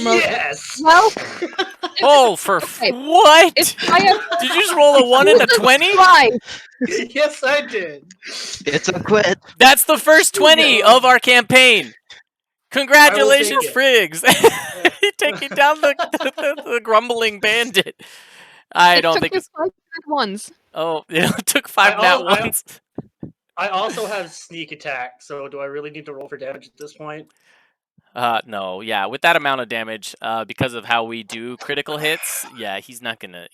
Yes. Well, Oh, for okay. what? It's fire. Did you just roll a 1 and a 20? Fly. Yes, I did. It's a quit. That's the first 20 of our campaign. Congratulations, it. Friggs. You're taking down the grumbling bandit. I don't think it's. 5 ones. Oh, it took 5 nat ones. I also have sneak attack, so do I really need to roll for damage at this point? No, yeah, with that amount of damage, because of how we do critical hits, yeah, he's not gonna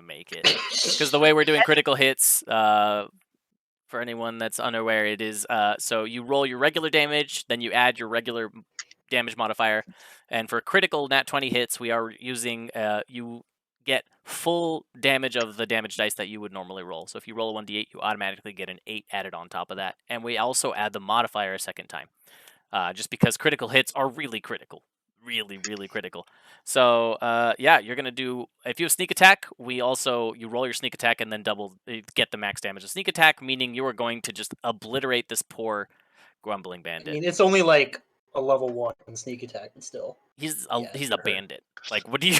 make it. Because the way we're doing critical hits, for anyone that's unaware, it is so you roll your regular damage, then you add your regular damage modifier, and for critical nat 20 hits, we are using you get full damage of the damage dice that you would normally roll. So if you roll a 1d8, you automatically get an 8 added on top of that. And we also add the modifier a second time, just because critical hits are really critical. Really, really critical. So, yeah, you're going to do... If you have sneak attack, you roll your sneak attack and then get the max damage of sneak attack, meaning you are going to just obliterate this poor grumbling bandit. I mean, it's only like a level 1 sneak attack, but still. He's Yeah, a sure. bandit. Like, what do you...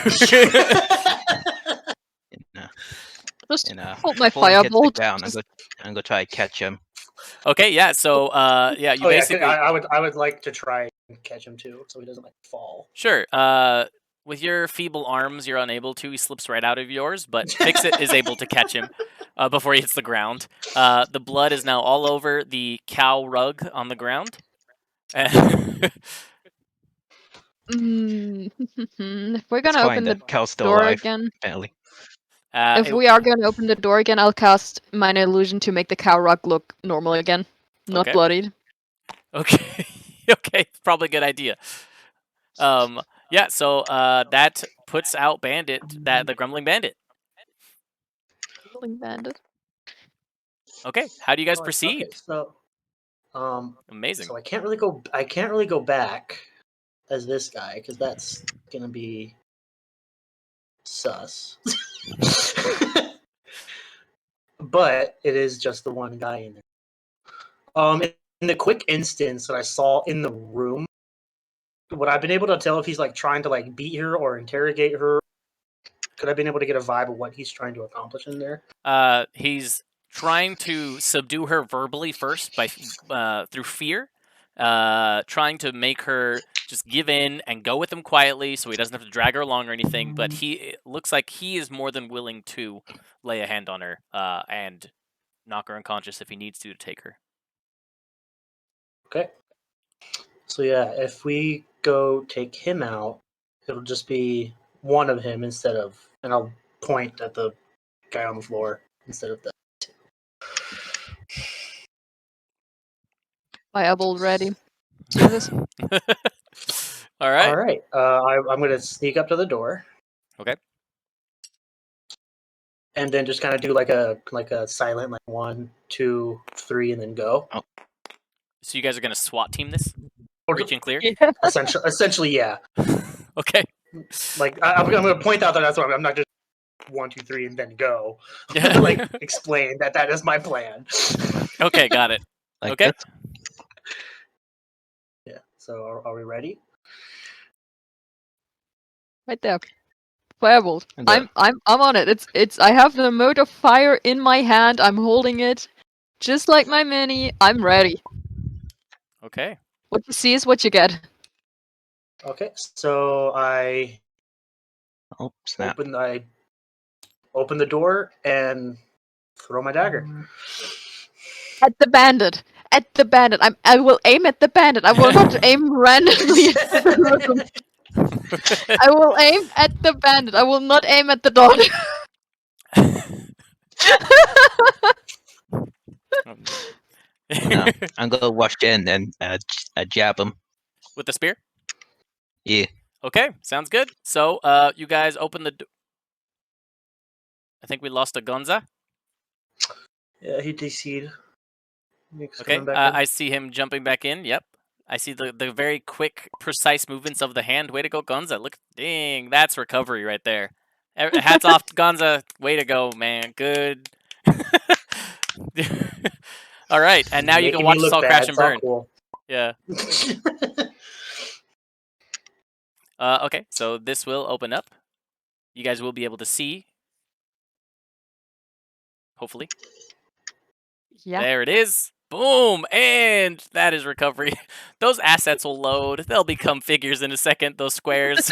Just And hold my before he hits the firebolt. ground, I'm gonna try to catch him. Okay, yeah. So, yeah, you Oh yeah, basically... I would like to try and catch him too, so he doesn't like fall. Sure. With your feeble arms, you're unable to. He slips right out of yours, but Fix-It is able to catch him before he hits the ground. The blood is now all over the cow rug on the ground. If we're gonna It's fine, open the cow's still door alive, again, apparently. if we are gonna open the door again, I'll cast Minor Illusion to make the cow rug look normal again, not Okay. bloodied. Okay. Okay, probably a good idea. Yeah, so that puts out the Grumbling Bandit. Grumbling Bandit. Okay, how do you guys Oh, proceed? Okay, so, Amazing. So I can't really go back as this guy because that's gonna be sus. But it is just the one guy in there. In the quick instance that I saw in the room, would I been able to tell if he's like trying to like beat her or interrogate her? Could I been able to get a vibe of what he's trying to accomplish in there? He's trying to subdue her verbally first by through fear, trying to make her just give in and go with him quietly, so he doesn't have to drag her along or anything. But it looks like he is more than willing to lay a hand on her and knock her unconscious if he needs to take her. Okay. So yeah, if we go take him out, it'll just be one of him instead of, and I'll point at the guy on the floor instead of the two. Firebolt ready. Do this. All right. All right. I'm going to sneak up to the door. Okay. And then just kind of do like a silent 1, 2, 3, and then go. Oh. So you guys are gonna SWAT team this? Reach and clear? Yeah. Essentially, yeah. Okay. Like I'm going to point out that that's what I'm not just 1, 2, 3, and then go. Yeah. Like explain that is my plan. Okay, got it. Like Okay. this. Yeah. So are we ready? Right there. Firebolt. And then- I'm on it. It's I have the mode of fire in my hand. I'm holding it. Just like my mini, I'm ready. Okay. What you see is what you get. Okay. So I Oh, snap. open the door and throw my dagger. At the bandit. At the bandit. I will aim at the bandit. I will not aim randomly at the I will aim at the bandit. I will not aim at the daughter. No, I'm gonna rush in and jab him. With the spear? Yeah. Okay, sounds good. So, you guys open the... I think we lost a Gonza. Yeah, he DC'd. Okay, I see him jumping back in. Yep. I see the very quick, precise movements of the hand. Way to go, Gonza. Look, dang, that's recovery right there. Hats off to Gonza. Way to go, man. Good. All right, and now you can watch us all crash and burn. Cool. Yeah. Okay, so this will open up. You guys will be able to see. Hopefully. Yeah. There it is. Boom! And that is recovery. Those assets will load. They'll become figures in a second, those squares.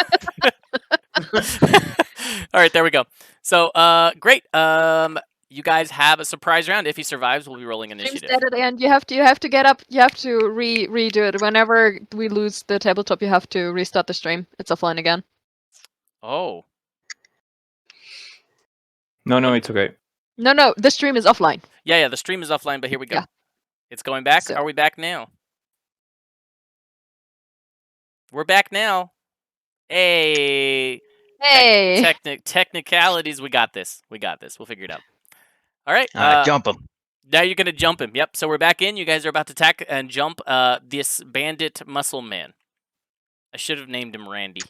All right, there we go. So, great. You guys have a surprise round. If he survives, we'll be rolling initiative. Dead at the end. You have to get up. You have to redo it. Whenever we lose the tabletop, you have to restart the stream. It's offline again. Oh. No, it's okay. No, the stream is offline. Yeah, the stream is offline, but here we go. Yeah. It's going back. So- Are we back now? We're back now. Hey. Hey. Technicalities. We got this. We got this. We'll figure it out. All right. Jump him. Now you're gonna jump him. Yep. So we're back in. You guys are about to attack and jump this bandit muscle man. I should have named him Randy.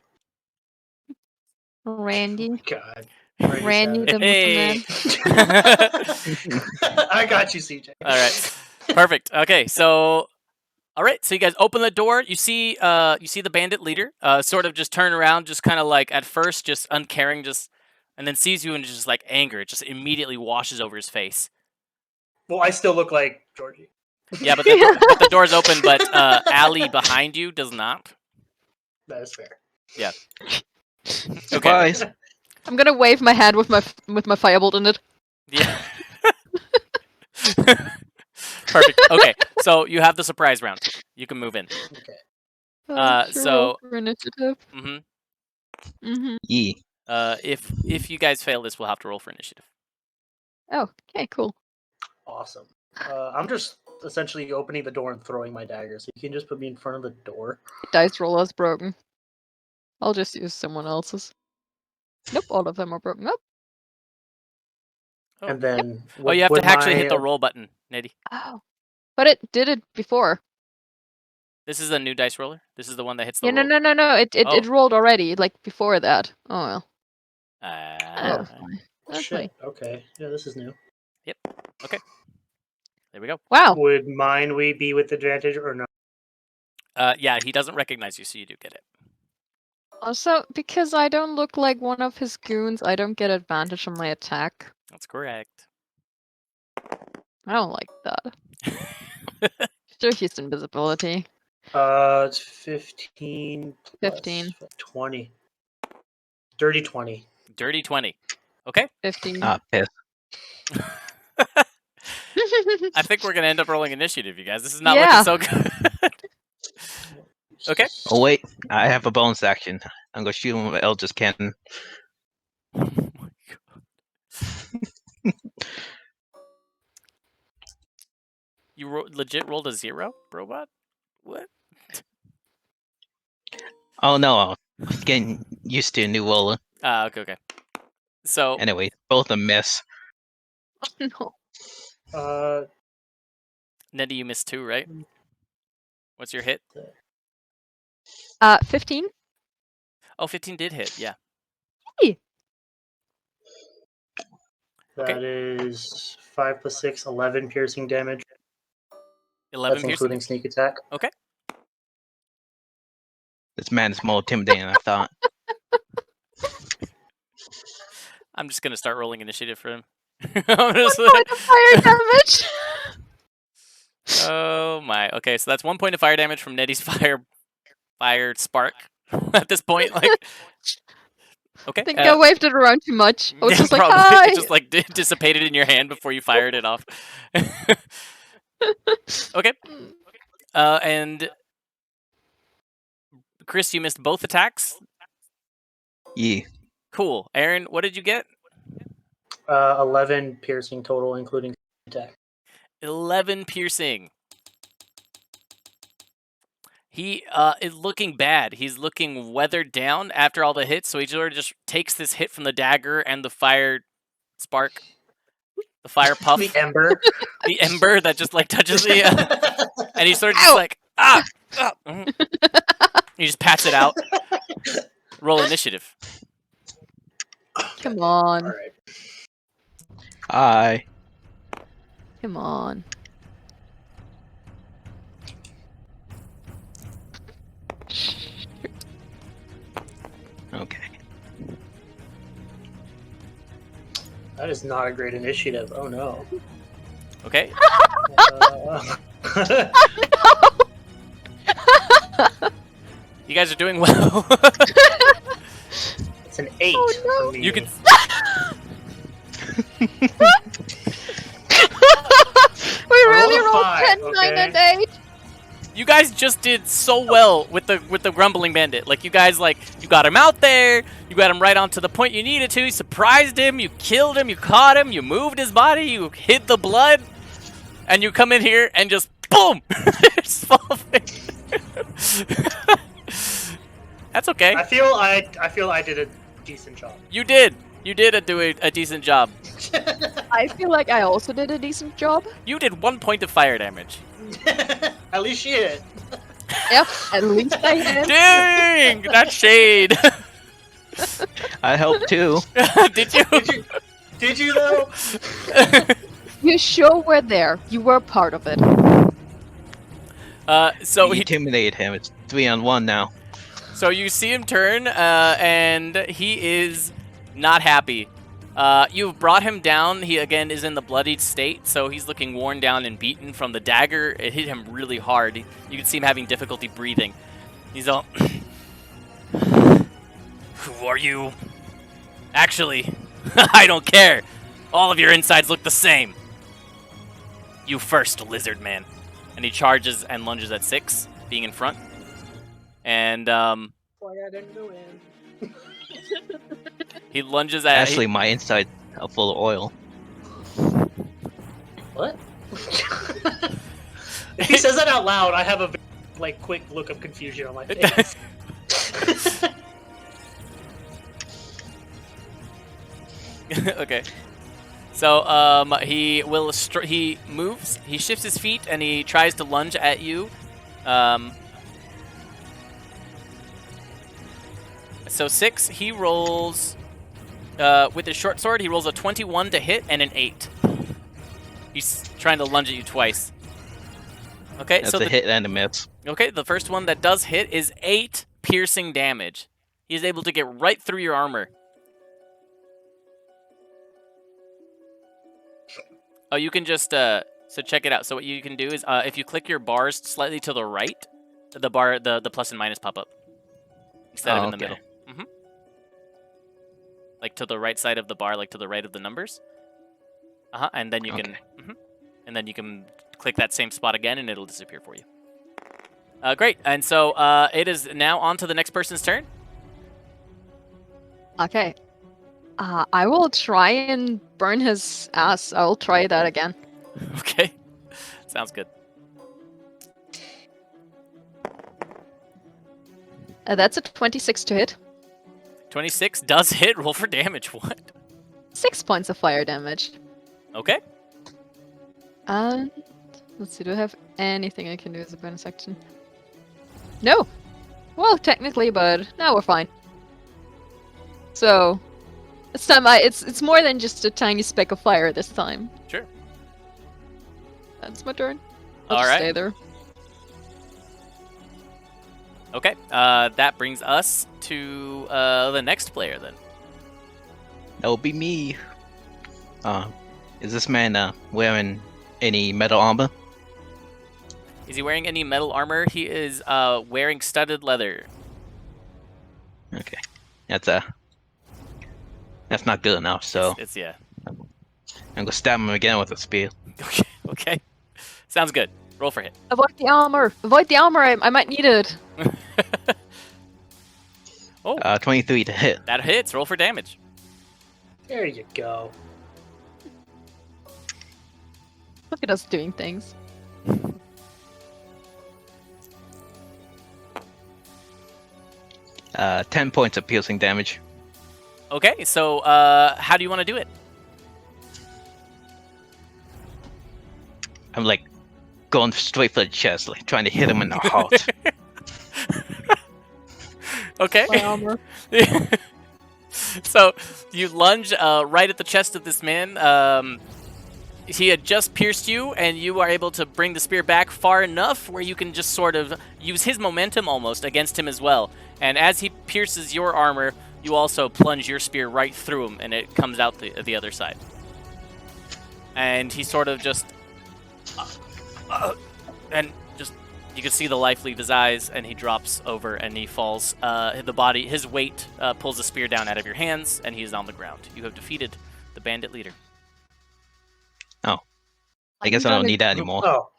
Randy. Oh, God. Randy the Hey. I got you, CJ. All right. Perfect. Okay. So, all right. So you guys open the door. You see the bandit leader, sort of just turn around, just kind of like at first just uncaring, and then sees you and just like anger. It just immediately washes over his face. Well, I still look like Georgie. Yeah, but the door's open, but Allie behind you does not. That is fair. Yeah. Surprise. I'm gonna wave my hand with my firebolt in it. Yeah. Perfect. Okay, so you have the surprise round. You can move in. Okay. So- for initiative. Yeah. If you guys fail this, we'll have to roll for initiative. Oh, okay, cool. Awesome. I'm just essentially opening the door and throwing my dagger, so you can just put me in front of the door. Dice roll is broken. I'll just use someone else's. Nope, all of them are broken up. Oh. And then... Oh, you have to actually hit the roll button, Nettie. Oh. But it did it before. This is a new dice roller. This is the one that hits the Yeah, roll. no. It Oh. rolled already, like before that. Oh well. Ah, That's Shit, okay. Yeah, this is new. there we go. Wow. Would mine we be with advantage or no? Yeah, he doesn't recognize you, so you do get it. Also, because I don't look like one of his goons, I don't get advantage on my attack. That's correct. I don't like that. Sure, he's invisibility. It's 15 plus 15. 20. Dirty 20. Dirty 20. Okay. 15. Piss. I think we're gonna end up rolling initiative, you guys. This is not Yeah. looking so good. Okay. Oh wait, I have a bonus action. I'm gonna shoot him with Eldritch Cannon. Oh my god. You legit rolled a 0, robot? What? Oh no, I'm getting used to a new roller. Okay. So Anyway, both a miss. No. Nettie, you missed 2, right? What's your hit? 15? Oh, 15 did hit, yeah. That is 5 plus 6, 11 piercing damage. 11 That's piercing. including sneak attack. This man is more intimidating than I thought. I'm just gonna start rolling initiative for him. I'm just One point of fire damage! Oh my. Okay, so that's 1 point of fire damage from Nettie's fire spark at this point. Like, okay. I think I waved it around too much. I was just like, probably. hi! It just like dissipated in your hand before you fired it off. Okay. And Chris, you missed both attacks. Yeah. Cool. Aaron, what did you get? 11 piercing total, including attack. 11 piercing. He is looking bad. He's looking weathered down after all the hits, so he sort of just takes this hit from the dagger and the fire spark, the fire puff, The ember. the ember that just like touches the, and he sort of just like he just pats it out. Roll initiative. Come on. All right. Hi. Come on. Okay. That is not a great initiative. Oh no. Okay. You guys are doing well. It's an 8 Oh, no. for me. You can. We really a rolled 5, 10, 9, okay? and 8. You guys just did so well with the grumbling bandit. Like, you guys, like, you got him out there, you got him right onto the point you needed to, you surprised him, you killed him, you caught him, you moved his body, you hid the blood, and you come in here and just boom, just fall off it. That's okay. I feel I did a decent job. You did. You did do a decent job. I feel like I also did a decent job. You did 1 point of fire damage. At least she hit. Yep, at least I did. Dang! That's shade. I helped too. Did you? Did you though? You sure were there. You were part of it. So We he intimidated him. It's 3-on-1 now. So you see him turn, and he is not happy. You've brought him down. He, again, is in the bloodied state, so he's looking worn down and beaten from the dagger. It hit him really hard. You can see him having difficulty breathing. He's all... Who are you? Actually, I don't care. All of your insides look the same. You first, lizard man. And he charges and lunges at 6, being in front. And Why I didn't go in. he lunges at. Actually, my insides are full of oil. What? If he says that out loud, I have a quick look of confusion on my face. Okay. So he will he moves. He shifts his feet and he tries to lunge at you. So 6. He rolls with his short sword. He rolls a 21 to hit and an 8. He's trying to lunge at you twice. Okay, That's so a hit and a miss. Okay, the first one that does hit is 8 piercing damage. He's able to get right through your armor. Oh, you can just so check it out. So what you can do is if you click your bars slightly to the right, the plus and minus pop up instead of in the middle. Mm-hmm. Like to the right side of the bar, like to the right of the numbers. And then you can, and then you can click that same spot again, and it'll disappear for you. Great, and so it is now on to the next person's turn. Okay. I will try and burn his ass. I'll try that again. Okay, sounds good. That's a 26 to hit. 26 does hit. Roll for damage. What? 6 points of fire damage. Okay. And let's see, do I have anything I can do as a bonus action? No. Well, technically, but now we're fine. So this time, it's more than just a tiny speck of fire this time. Sure. That's my turn. I'll All just right. stay there. Okay. That brings us to the next player then. That would be me. Is this man wearing any metal armor? Is he wearing any metal armor? He is wearing studded leather. Okay, that's not good enough. So It's yeah. I'm gonna stab him again with a spear. Okay. Okay. Sounds good. Roll for hit. Avoid the armor! Avoid the armor! I might need it. Oh, 23 to hit. that hits. Roll for damage. There you go. Look at us doing things. Uh, 10 points of piercing damage. Okay. So how do you want to do it? I'm like going straight for the chest, like trying to hit him in the heart. Okay. My armor. So you lunge right at the chest of this man. He had just pierced you, and you are able to bring the spear back far enough where you can just sort of use his momentum almost against him as well. And as he pierces your armor, you also plunge your spear right through him, and it comes out the other side. And he sort of just... and just... You can see the life leave his eyes, and he drops over, and he falls. His weight pulls the spear down out of your hands, and he is on the ground. You have defeated the bandit leader. Oh, I guess I don't need that anymore. Oh,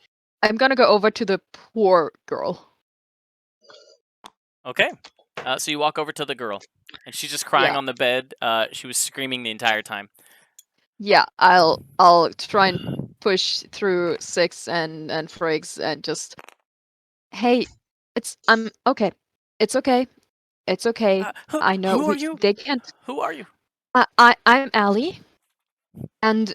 I'm gonna go over to the poor girl. Okay. So you walk over to the girl, and she's just crying Yeah. on the bed. She was screaming the entire time. Yeah, I'll try and push through 6 and Friggs and just, hey, it's okay. It's okay. It's okay. I know who are you? they can't. Who are you? I'm Allie, and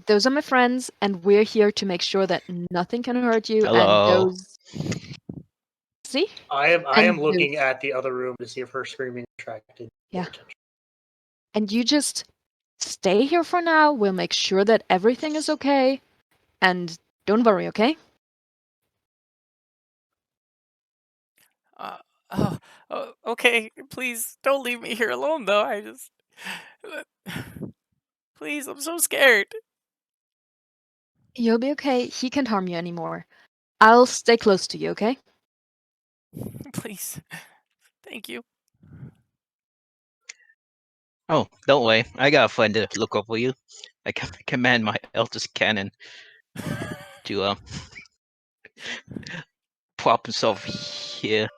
those are my friends, and we're here to make sure that nothing can hurt you. And Hello. those, see, I am and looking at the other room to see if her screaming attracted their Yeah. attention. and you just stay here for now. We'll make sure that everything is okay, and don't worry, okay? Okay. Please don't leave me here alone, though. I just. Please, I'm so scared. You'll be okay. He can't harm you anymore. I'll stay close to you, okay? Please. Thank you. Oh, don't worry. I got a friend to look over you. I can command my eldest cannon to prop himself here.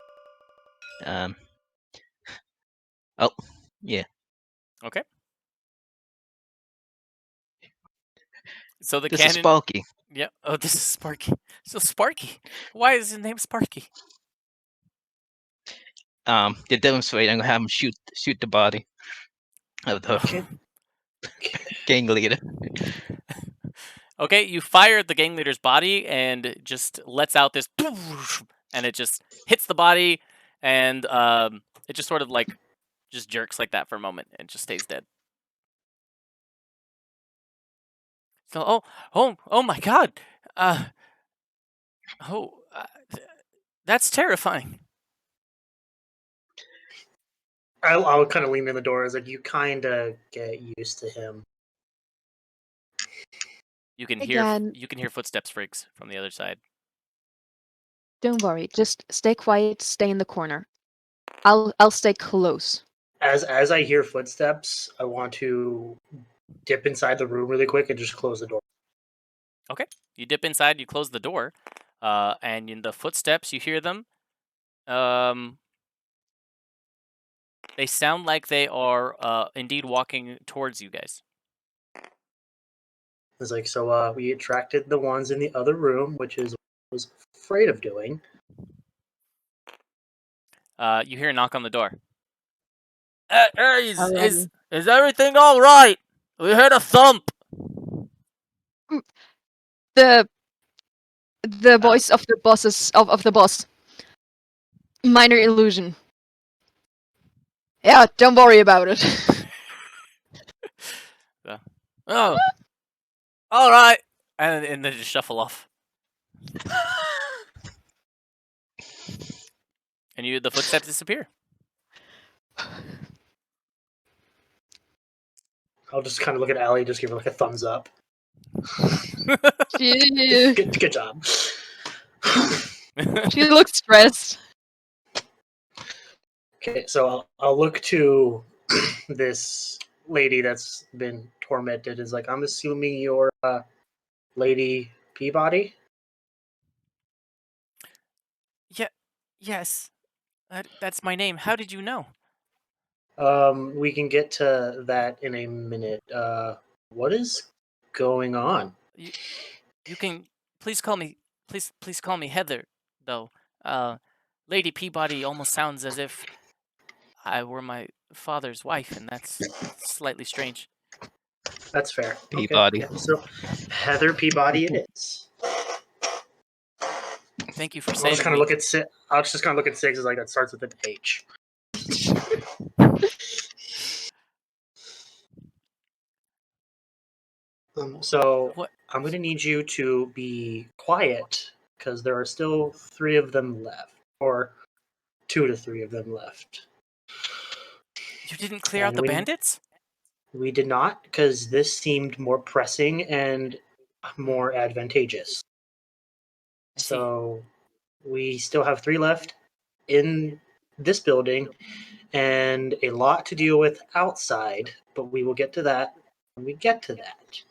Oh, yeah. Okay. So the This is cannon. Sparky. Yeah. Oh, this is Sparky. So Sparky. Why is his name Sparky? To demonstrate, I'm gonna have him shoot the body of the Okay. gang leader. Okay, you fire at the gang leader's body and it just lets out this, and it just hits the body, and it just sort of like just jerks like that for a moment and just stays dead. So, oh my God, uh, oh, that's terrifying. I'll kind of lean in the door as like you kind of get used to him. You can Again. hear footsteps, Friggs, from the other side. Don't worry. Just stay quiet. Stay in the corner. I'll stay close. As I hear footsteps, I want to dip inside the room really quick and just close the door. Okay, you dip inside, you close the door, and in the footsteps, you hear them. They sound like they are indeed walking towards you guys. It's like, so we attracted the ones in the other room, which is what I was afraid of doing. You hear a knock on the door. Alrighty. Is everything all right? We heard a thump. The voice of the bosses of the boss. Minor illusion. Yeah, don't worry about it. Oh, all right. And then just shuffle off. And the footsteps disappear. I'll just kind of look at Allie, just give her like a thumbs up. She Good job. looks stressed. Okay, so I'll look to this lady that's been tormented. Is like, I'm assuming you're Lady Peabody. Yeah, yes. That's my name. How did you know? We can get to that in a minute. What is going on? You can please call me please call me Heather, though. Lady Peabody almost sounds as if I were my father's wife, and that's slightly strange. That's fair. Peabody. Okay. So Heather Peabody it is. Thank you for I'll just saving kind of me. look at Six. I'll just kind of look at Six as like that starts with an H. So What? I'm going to need you to be quiet because there are still 3 of them left, or 2 to 3 of them left. You didn't clear out And the bandits? we did not, because this seemed more pressing and more advantageous. I see. So we still have 3 left in this building and a lot to deal with outside, but we will get to that when we get to that.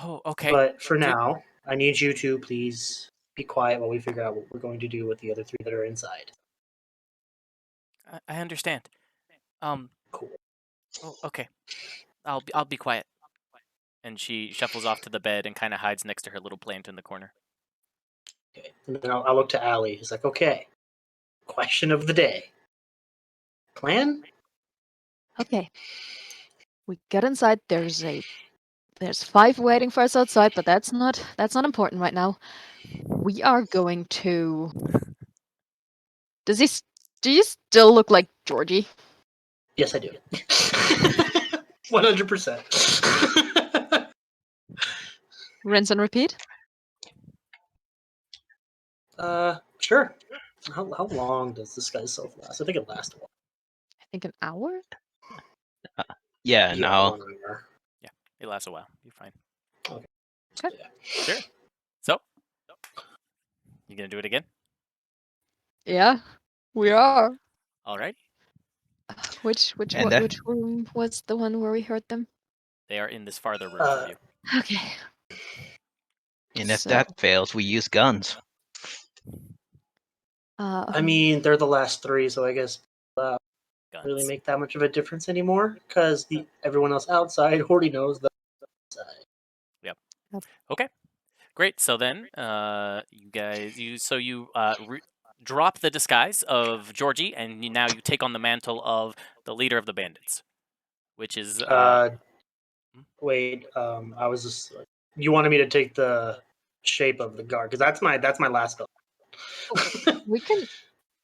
Oh, okay. But for now, I need you to please be quiet while we figure out what we're going to do with the other 3 that are inside. I understand. Cool. Oh, okay. I'll be quiet. And she shuffles off to the bed and kind of hides next to her little plant in the corner. Okay. And then I'll look to Allie. It's like, okay, question of the day. Plan? Okay. We get inside. There's 5 waiting for us outside, but that's not important right now. We are going to. Do you still look like Georgie? Yes, I do. 100%. Rinse and repeat. Sure. How long does this guy's self last? I think it lasts a while. I think an hour. Yeah, no. 1 hour. Yeah, it lasts a while. You're fine. Okay. Yeah. Sure. So, you gonna do it again? Yeah, we are. All right. Which And, room was the one where we heard them? They are in this farther room from you. Okay. And if So, that fails, we use guns. I mean, they're the last 3, so I guess Guns. really make that much of a difference anymore because everyone else outside already knows that. Yep. Okay. Great. So then, you guys, drop the disguise of Georgie, and now you take on the mantle of the leader of the bandits, which is Wait, I was just. You wanted me to take the shape of the guard because that's my last spell. we can.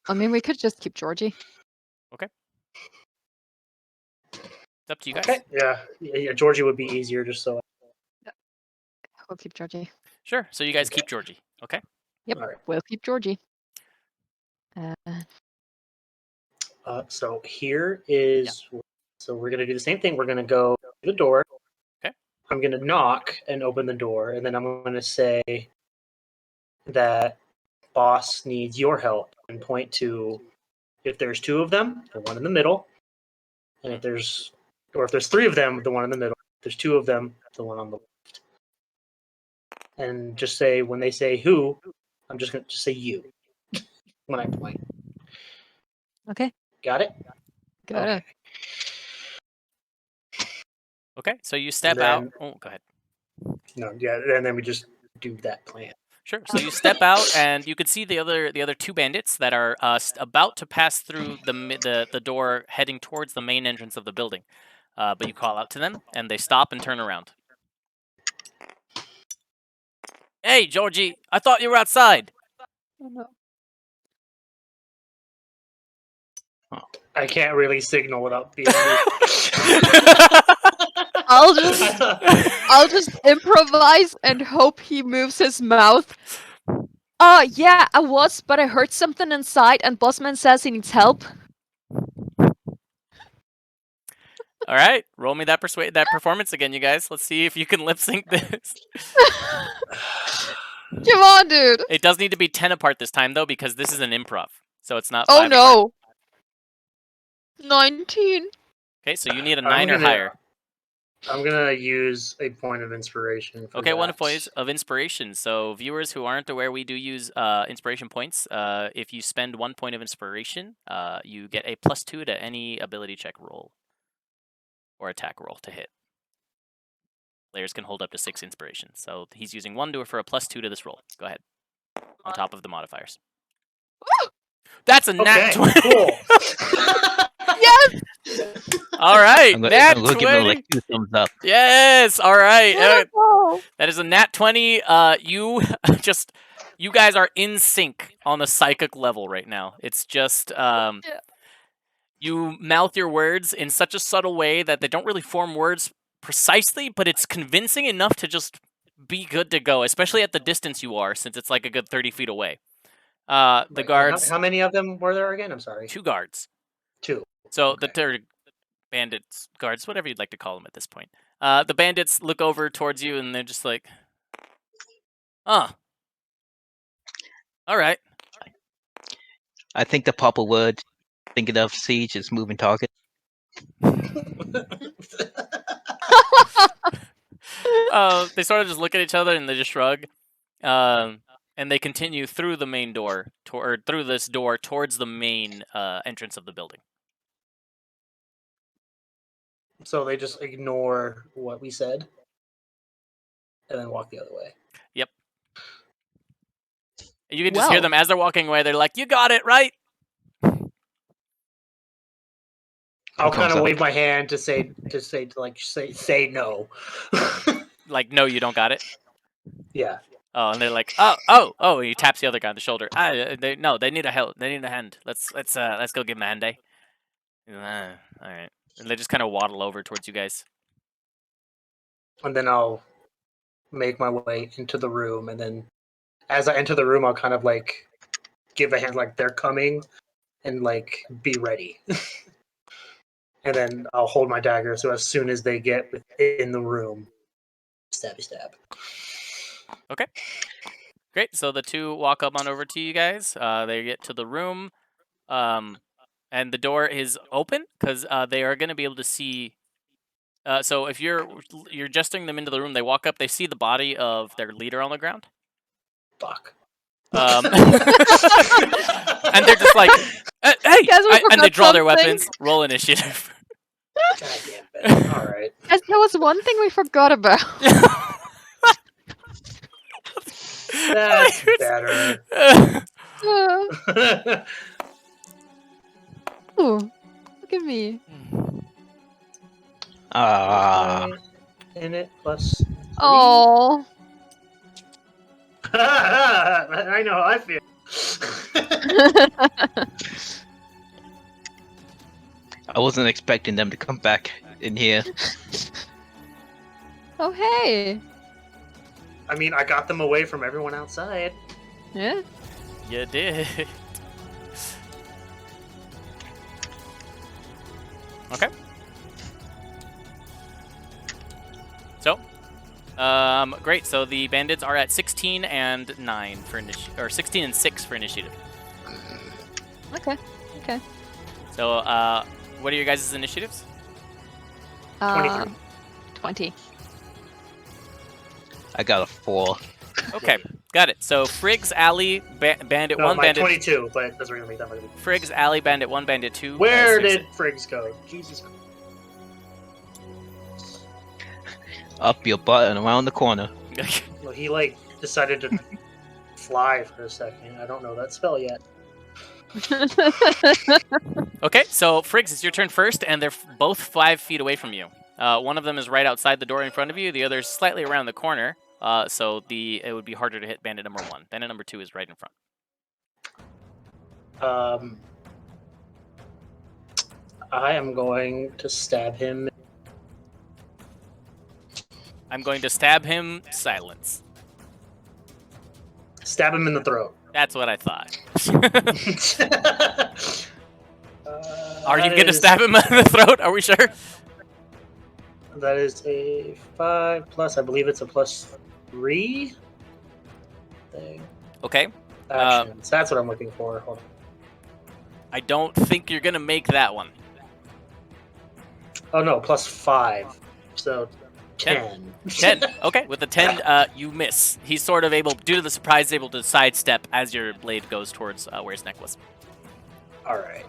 I mean, we could just keep Georgie. it's up to you guys. Okay. Yeah. Georgie would be easier just so. We'll keep Georgie. Sure. So you guys keep Georgie. Okay. Yep. All right. We'll keep Georgie. So here is. So we're gonna do the same thing. We're gonna go to the door. Okay. I'm gonna knock and open the door, and then I'm gonna say that boss needs your help and point to if there's 2 of them, the one in the middle, and if there's 3 of them, the one in the middle. If there's 2 of them, the one on the left. And just say when they say who, I'm just gonna say you when I point. Okay. Got it? Got it. Okay. So you step then- out. Oh, go ahead. No, yeah, and then we just do that plan. Sure. So you step out, and you can see the other 2 bandits that are about to pass through the door, heading towards the main entrance of the building. But you call out to them, and they stop and turn around. Hey, Georgie! I thought you were outside. Oh, no. I can't really signal without being. I'll just improvise and hope he moves his mouth. Yeah, I was, but I heard something inside, and Bossman says he needs help. All right, roll me that performance again, you guys. Let's see if you can lip sync this. Come on, dude. It does need to be 10 apart this time, though, because this is an improv, so it's not. Oh 5 apart. no. 19. Okay, so you need a 9 or higher. I'm gonna use a point of inspiration. For Okay, 1 that. point of inspiration. So viewers who aren't aware, we do use inspiration points. If you spend 1 point of inspiration, you get a +2 to any ability check roll or attack roll to hit. Players can hold up to 6 inspiration. So he's using 1 for a +2 to this roll. Go ahead. On top of the modifiers. That's a nat 20. Cool. Yes! All right, I'm nat gonna 20. give him like 2 thumbs up. Yes, all right. Wonderful. That is a nat 20. You guys are in sync on a psychic level right now. It's just you mouth your words in such a subtle way that they don't really form words precisely, but it's convincing enough to just be good to go, especially at the distance you are, since it's like a good 30 feet away. The guards. How many of them were there again? I'm sorry. 2 guards. 2. So Okay. the third bandits, guards, whatever you'd like to call them at this point. The bandits look over towards you and they're just like, all right. I think the proper word, thinking of siege, is moving target. They sort of just look at each other and they just shrug. And they continue through the main door, through this door towards the main entrance of the building. So they just ignore what we said and then walk the other way. Yep. You can just hear them as they're walking away. They're like, "You got it right." I'll thumbs kind of up. wave my hand to say no. Like, no, you don't got it. Yeah. Oh, and they're like, oh. He taps the other guy on the shoulder. They need a help. They need a hand. Let's go give him a hand, eh? All right. And they just kind of waddle over towards you guys. And then I'll make my way into the room, and then as I enter the room, I'll kind of like give a hand like they're coming, and like be ready. And then I'll hold my dagger, so as soon as they get within the room, stabby stab. Okay. Great. So the two walk up on over to you guys. They get to the room, and the door is open because they are going to be able to see. So if you're gesturing them into the room, they walk up. They see the body of their leader on the ground. Fuck. And they're just like, hey! And they draw their weapons. Roll initiative. God damn it. All right. Guys, there was one thing we forgot about. That's better. Ooh, look at me. In it plus. Oh. I know how I feel. I wasn't expecting them to come back in here. Oh, hey. I mean, I got them away from everyone outside. Yeah. You did. Okay. So, great. So the bandits are at 16 and 9 for or 16 and 6 for initiative. Okay. So, what are your guys' initiatives? 23. 20. I got a 4. Okay, got it. So Friggs, Alley, Bandit No, 1, my Bandit 22, but it doesn't really make that much. Friggs, Alley, Bandit 1, Bandit 2. Where did Friggs go? Jesus Christ. Up your butt and around the corner. Well, he like decided to fly for a second. I don't know that spell yet. Okay, so Friggs, it's your turn first, and they're both 5 feet away from you. One of them is right outside the door in front of you. The other is slightly around the corner. So it would be harder to hit Bandit number 1. Bandit number 2 is right in front. I am going to stab him. I'm going to stab him. Silence. Stab him in the throat. That's what I thought. Are you that going to is- stab him in the throat? Are we sure? That is a 5 plus. I believe it's a plus 3 thing. Okay. Actions. That's what I'm looking for. Hold on. I don't think you're going to make that one. Oh no, plus 5. So 10. 10. Okay, with the 10, you miss. He's sort of able, due to the surprise, able to sidestep as your blade goes towards where his neck was. All right.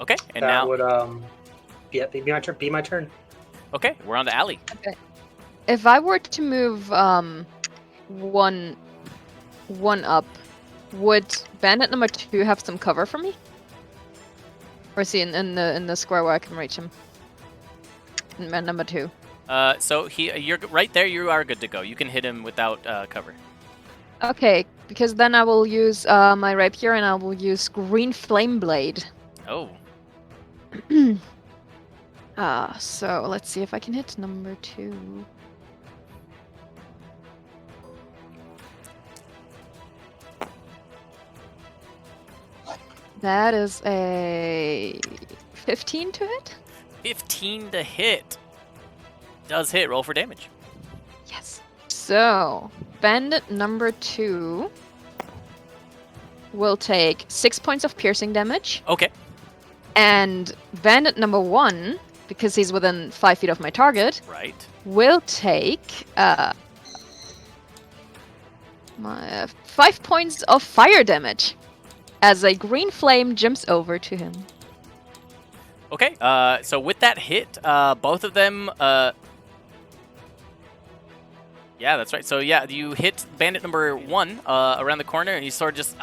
Okay, and That now, would yeah, be my turn. Be my turn. okay, we're on to Alley. If I were to move one up, would Bandit number 2 have some cover for me? Or is he in the square where I can reach him? Man number 2. So you're right there. You are good to go. You can hit him without cover. Okay, because then I will use my rapier and I will use Green Flame Blade. Oh, So let's see if I can hit number 2. That is a 15 to hit? 15 to hit. Does hit. Roll for damage. Yes. So, Bandit number 2 will take 6 points of piercing damage. Okay. And Bandit number 1, because he's within 5 feet of my target, Right. will take my 5 points of fire damage as a green flame jumps over to him. Okay. So with that hit, both of them Yeah, that's right. So yeah, you hit bandit number 1 around the corner, and he sort of just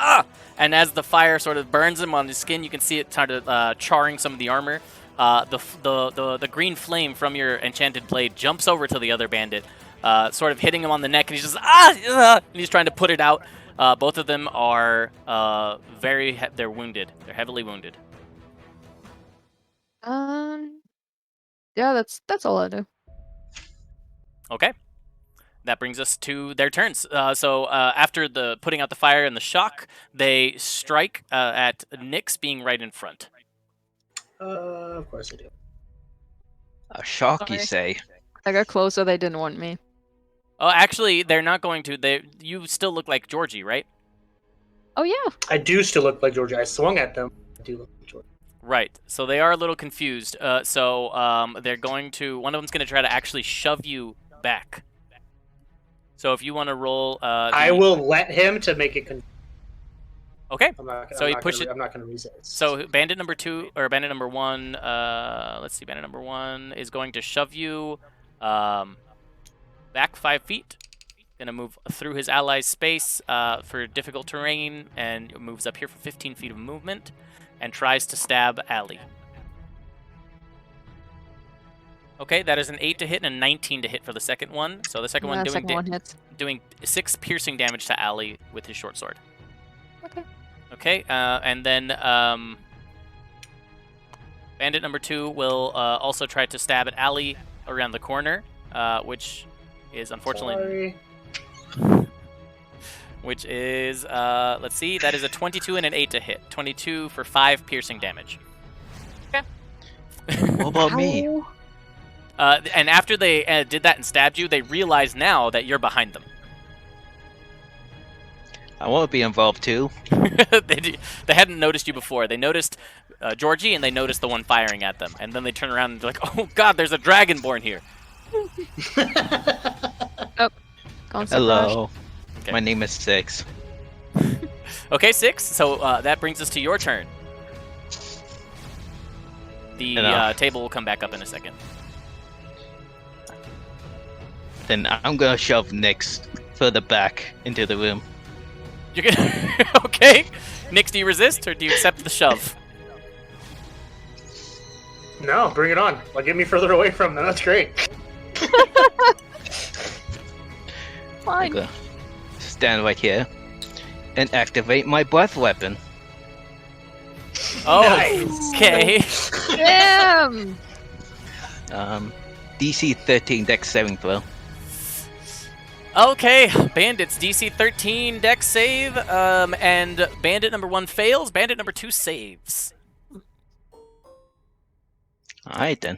and as the fire sort of burns him on his skin, you can see it kind of charring some of the armor. The green flame from your enchanted blade jumps over to the other bandit, sort of hitting him on the neck, and he's just and he's trying to put it out. Both of them are they're wounded. They're heavily wounded. Yeah, that's all I do. Okay. That brings us to their turns. So after the putting out the fire and the shock, they strike at Nyx being right in front. Of course I do. A shock, you Sorry. say? I got closer. They didn't want me. Oh, actually, they're not going to. You still look like Georgie, right? Oh yeah. I do still look like Georgia. I swung at them. I do look like Georgia. Right. So they are a little confused. They're going to. One of them's going to try to actually shove you back. So if you want to roll, I will let him to make it. Okay. So he pushes. I'm not going to resist. So bandit number 2 or bandit number 1. Let's see. Bandit number 1 is going to shove you back 5 feet. Gonna move through his ally's space for difficult terrain, and moves up here for 15 feet of movement, and tries to stab Allie. Okay, that is an 8 to hit and a 19 to hit for the second one. So the second one doing 6 piercing damage to Allie with his short sword. Okay. Okay, and then bandit number 2 will also try to stab at Allie around the corner, which is unfortunately... Sorry. Which is, let's see, that is a 22 and an 8 to hit. 22 for 5 piercing damage. Okay. What about me? And after they did that and stabbed you, they realize now that you're behind them. I want to be involved too. They hadn't noticed you before. They noticed Georgie, and they noticed the one firing at them. And then they turn around and they're like, oh god, there's a dragonborn here. Hello. Okay. My name is Six. Okay, 6. So that brings us to your turn. The table will come back up in a second. Then I'm gonna shove Nyx further back into the room. You're gonna okay. Nyx, do you resist or do you accept the shove? No, bring it on. Like, get me further away from them. That's great. Fine. I'm gonna stand right here and activate my breath weapon. Oh, Nice. okay. Damn. DC 13 Dex saving throw. Okay, bandits, DC 13 dex save, and bandit number 1 fails, bandit number 2 saves. Alright then.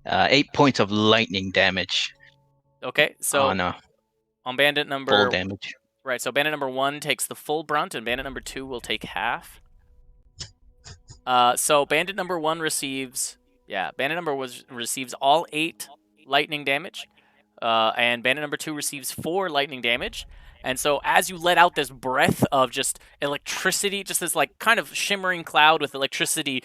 8 points of lightning damage. Okay, so on bandit number... full damage. Right, so bandit number 1 takes the full brunt, and bandit number 2 will take half. So bandit number 1 receives... Yeah, bandit number receives all 8 lightning damage, and bandit number 2 receives 4 lightning damage. And so as you let out this breath of just electricity, just this like kind of shimmering cloud with electricity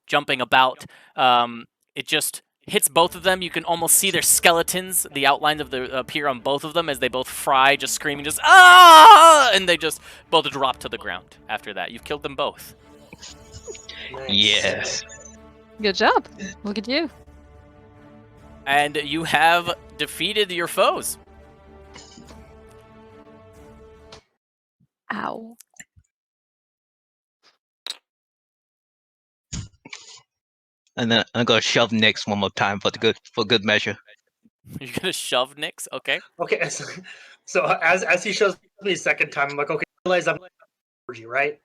jumping about, it just hits both of them. You can almost see their skeletons, the outlines of the appear on both of them as they both fry, just screaming, just ah! And they just both drop to the ground after that. You've killed them both. Nice. Yes. Good job. Look at you. And you have defeated your foes. Ow. And then I'm gonna shove Nyx one more time for good measure. You're gonna shove Nyx? Okay. Okay, so as he shows me a second time, I'm like, okay, I realize I'm Georgie, right?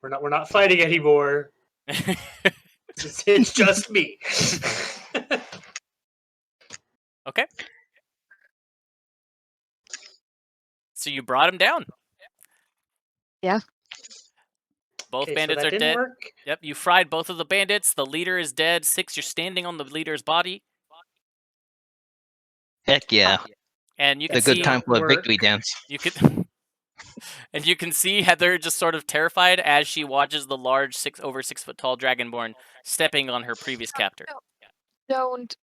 We're not fighting anymore. It's just me. Okay. So you brought him down. Yeah. Both Okay, bandits so are that dead. didn't work. Yep, you fried both of the bandits. The leader is dead. 6, you're standing on the leader's body. Heck yeah. And you can It's a see... good time for a work. victory dance. You could... And you can see Heather just sort of terrified as she watches the large over 6 foot tall dragonborn stepping on her previous captor. Don't.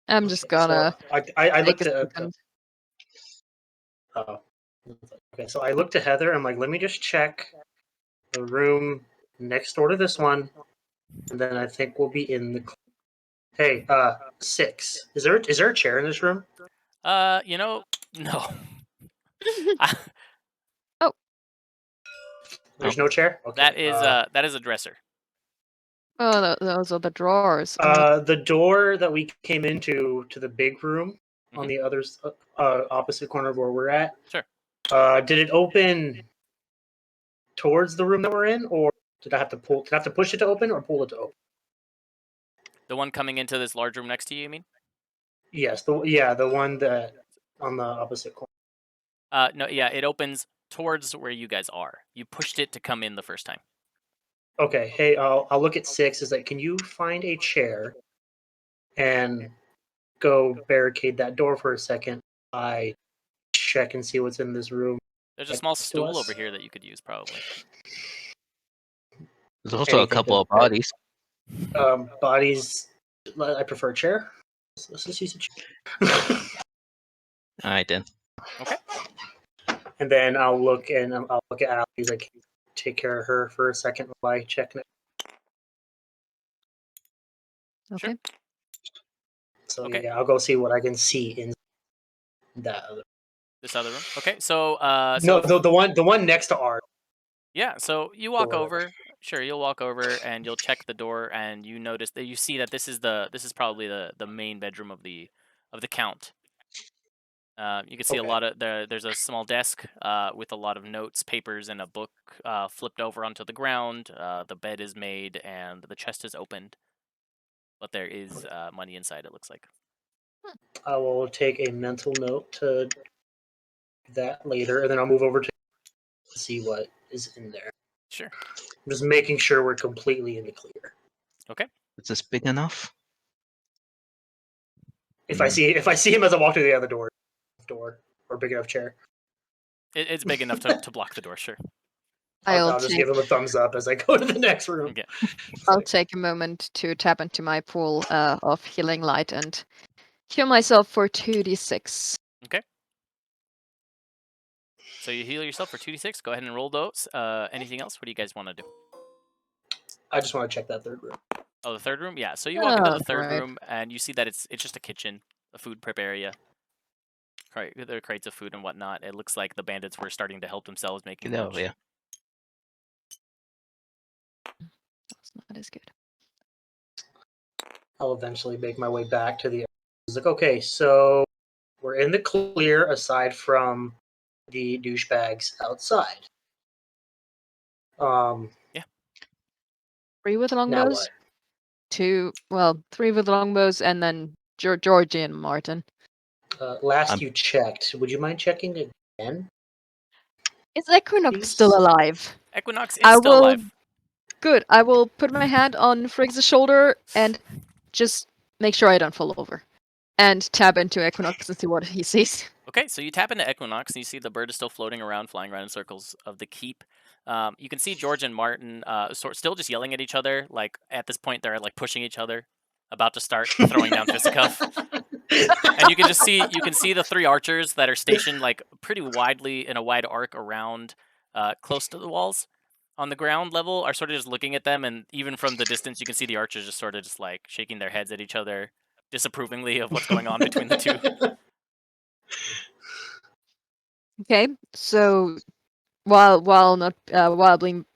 I'm just Okay, so gonna I take looked a at. second. Oh. Okay, so I looked at Heather. I'm like, let me just check the room next door to this one, and then I think we'll be in the. Hey, 6. Is there a chair in this room? You know, no. Oh, There's no chair. Okay. that is a dresser. oh, those are the drawers. Alright. The door that we came into to the big room on Mhm. the other opposite corner of where we're at. Sure. Did it open towards the room that we're in, or did I have to pull? Did I have to push it to open, or pull it to open? The one coming into this large room next to you mean? Yes. The one that on the opposite corner. No, yeah, it opens towards where you guys are. You pushed it to come in the first time. Okay. Hey, I'll look at 6. Is like, can you find a chair and go barricade that door for a second? I check and see what's in this room. There's a Right small next to stool us. over here that you could use, probably. There's also a Anything couple to- of bodies. Bodies. I prefer a chair. Let's just use a chair. All right then. Okay. And then I'll look at Allie's. Like, take care of her for a second while I check it. Okay. Sure. So Okay. yeah, I'll go see what I can see in that other. This other room. Okay, so No, the one next to ours. yeah, so you walk Door. over. Sure, you'll walk over and you'll check the door, and you notice that you see that this is probably the main bedroom of the count. You can see a Okay. lot of there's a small desk with a lot of notes, papers, and a book flipped over onto the ground. The bed is made and the chest is opened, but there is money inside. It looks like. I will take a mental note to that later, and then I'll move over to see what is in there. Sure. I'm just making sure we're completely in the clear. Okay. Is this big enough? If I see him as I walk through the other door or big enough chair, It's big enough to block the door. Sure. I'll just give him a thumbs up as I go to the next room. Okay. I'll take a moment to tap into my pool of healing light and heal myself for 2d6. Okay. So you heal yourself for 2d6. Go ahead and roll those. Anything else? What do you guys want to do? I just want to check that third room. Oh, the third room? Yeah. So you walk into the third Right. room and you see that it's just a kitchen, a food prep area. There are crates of food and whatnot. It looks like the bandits were starting to help themselves making Get lunch. over here. That's not as good. I'll eventually make my way back to the. It's like, okay, so we're in the clear aside from the douchebags outside. Yeah. 3 with Now longbows. what? 3 with longbows, and then Georgie and Martin. Last you checked, would you mind checking again? Is Equinox Please? still alive? Equinox is I still will- alive. Good. I will put my hand on Friggs' shoulder and just make sure I don't fall over. And tap into Equinox and see what he sees. Okay, so you tap into Equinox and you see the bird is still floating around, flying around in circles of the keep. You can see George and Martin still just yelling at each other. Like at this point, they're like pushing each other, about to start throwing down fisticuff. And you can see the 3 archers that are stationed like pretty widely in a wide arc around, close to the walls. On the ground level are sort of just looking at them, and even from the distance, you can see the archers just sort of just like shaking their heads at each other, disapprovingly of what's going on between the two. Okay, so while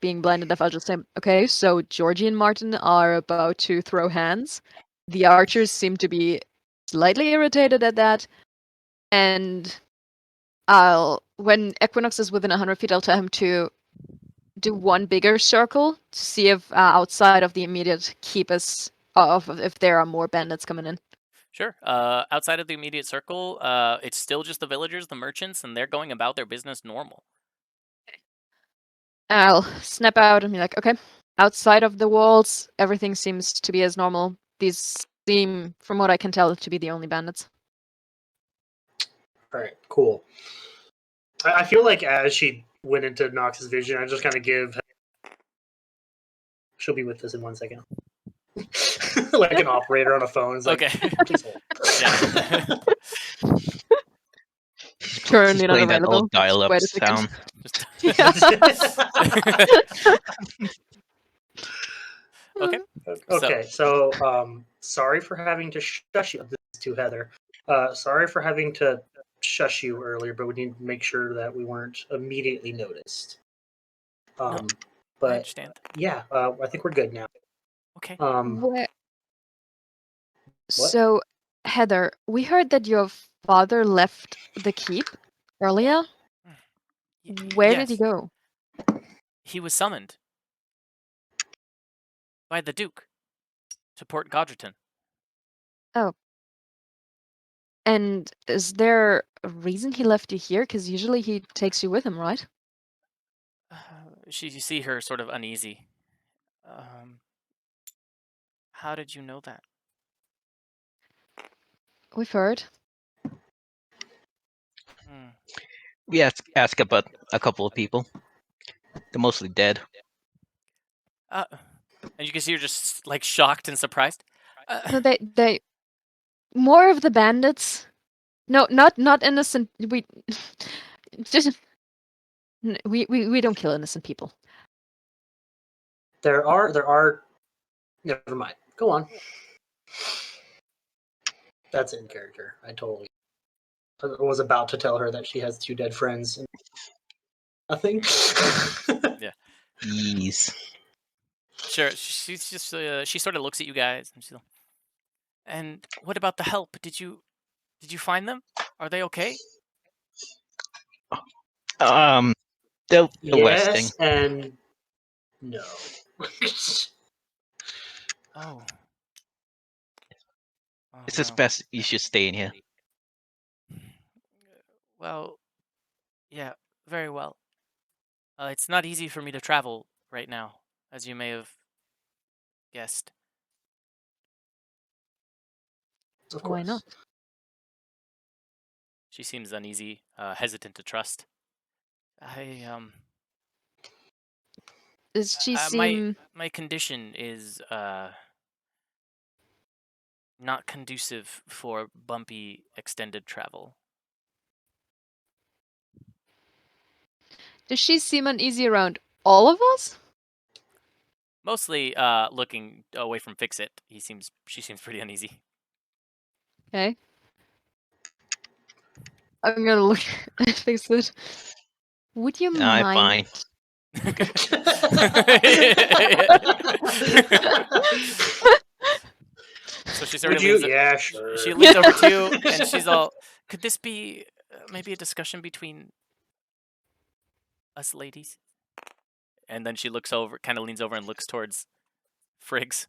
being blinded, if I'll just say, okay, so Georgie and Martin are about to throw hands. The archers seem to be slightly irritated at that, and when Equinox is within 100 feet, I'll tell him to do one bigger circle to see if outside of the immediate keep us if there are more bandits coming in. Sure. Outside of the immediate circle, it's still just the villagers, the merchants, and they're going about their business normal. I'll snap out and be like, okay, outside of the walls, everything seems to be as normal. These seem, from what I can tell, to be the only bandits. All right, cool. I feel like as she went into Nox's vision, I just kind of give. She'll be with us in 1 second. Like an operator on a phone. It's like, Okay. please hold. Yeah. Currently She's not playing that available. old dial-up Wait a second. sound. Okay. Okay, so sorry for having to shush you. This is to Heather. Sorry for having to shush you earlier, but we need to make sure that we weren't immediately noticed. I But understand. yeah, I think we're good now. Okay. What? So, Heather, we heard that your father left the keep earlier. Where did he Yes. go? He was summoned by the Duke to Port Godgerton. Oh. And is there a reason he left you here? Because usually he takes you with him, right? You see her sort of uneasy. How did you know that? We've heard. We ask about a couple of people. They're mostly dead. And you can see her just like shocked and surprised. No, they more of the bandits. No, not innocent. We just we don't kill innocent people. There are. Never mind. Go on. That's in character. I was about to tell her that she has 2 dead friends. And nothing. Yeah. Jeez. Sure. She's just she sort of looks at you guys and she's like, and what about the help? Did you find them? Are they okay? They're resting. Yes and no. Oh. It's just best you should stay in here. Well, yeah, very well. It's not easy for me to travel right now, as you may have guessed. Of Why course. not? She seems uneasy, hesitant to trust. Does she seem... my condition is not conducive for bumpy, extended travel. Does she seem uneasy around all of us? Mostly looking away from Fix-It. She seems pretty uneasy. Okay. I'm gonna look at Fix-It. Would you I'm mind? fine. So she sort Would of you? leans, Yeah, sure. she leans over to you and she's all, could this be maybe a discussion between us ladies? And then she looks over, kind of leans over and looks towards Friggs.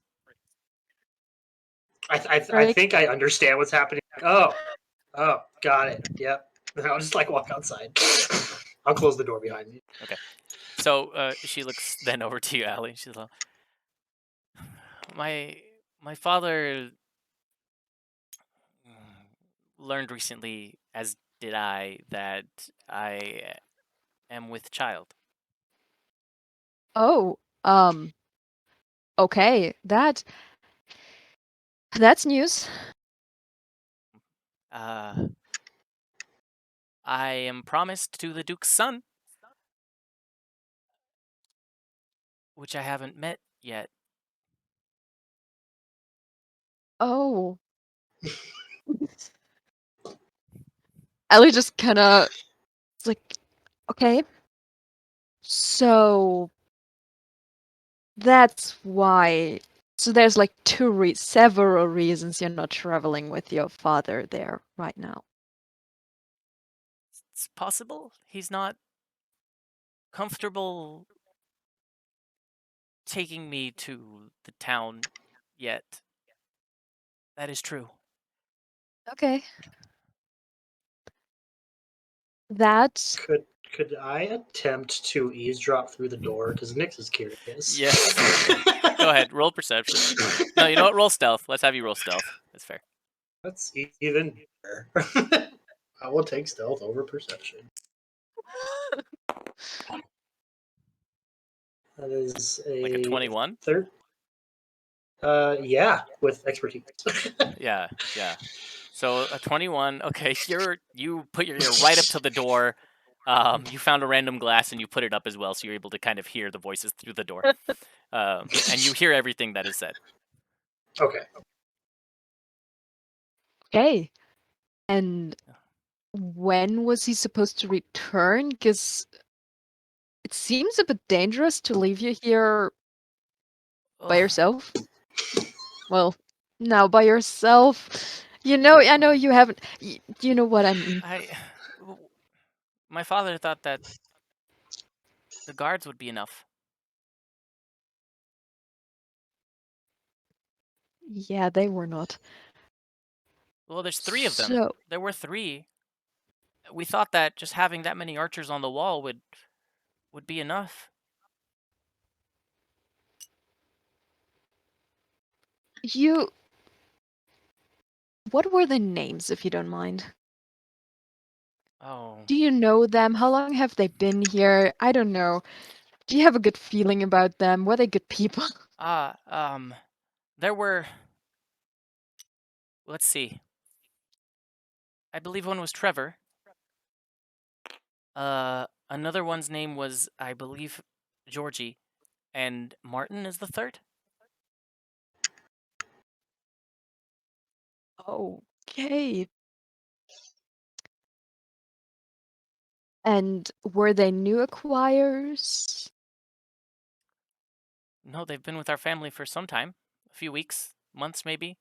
I think I understand what's happening. Oh, got it. Yep. I'll just like walk outside. I'll close the door behind me. Okay. So she looks then over to you, Allie. She's like, my father learned recently, as did I, that I am with child. Oh, okay. That's news. I am promised to the Duke's son, which I haven't met yet. Oh. Ellie just kind of like, okay. So that's why. So there's like several reasons you're not traveling with your father there right now. It's possible he's not comfortable taking me to the town yet. That is true. Okay. That's... Could I attempt to eavesdrop through the door? Because Nyx is curious. Yes. Go ahead. Roll perception. No, you know what? Roll stealth. Let's have you roll stealth. That's fair. That's even better. I will take stealth over perception. That is a Like a 21? third. Yeah, with expertise. Yeah. So a 21. Okay, you put your ear right up to the door. You found a random glass and you put it up as well, so you're able to kind of hear the voices through the door. And you hear everything that is said. Okay. Okay. And when was he supposed to return? Because it seems a bit dangerous to leave you here by Ugh. yourself. Well, now by yourself. You know, I know you haven't. You know what I mean. My father thought that the guards would be enough. Yeah, they were not. Well, there's 3 of them. So, There were 3. We thought that just having that many archers on the wall would be enough. what were the names, if you don't mind? Oh. Do you know them? How long have they been here? I don't know. Do you have a good feeling about them? Were they good people? There were. Let's see. I believe one was Trevor. Another one's name was, I believe, Georgie, and Martin is the third. Okay. And were they new acquires? No, they've been with our family for some time. A few weeks, months maybe.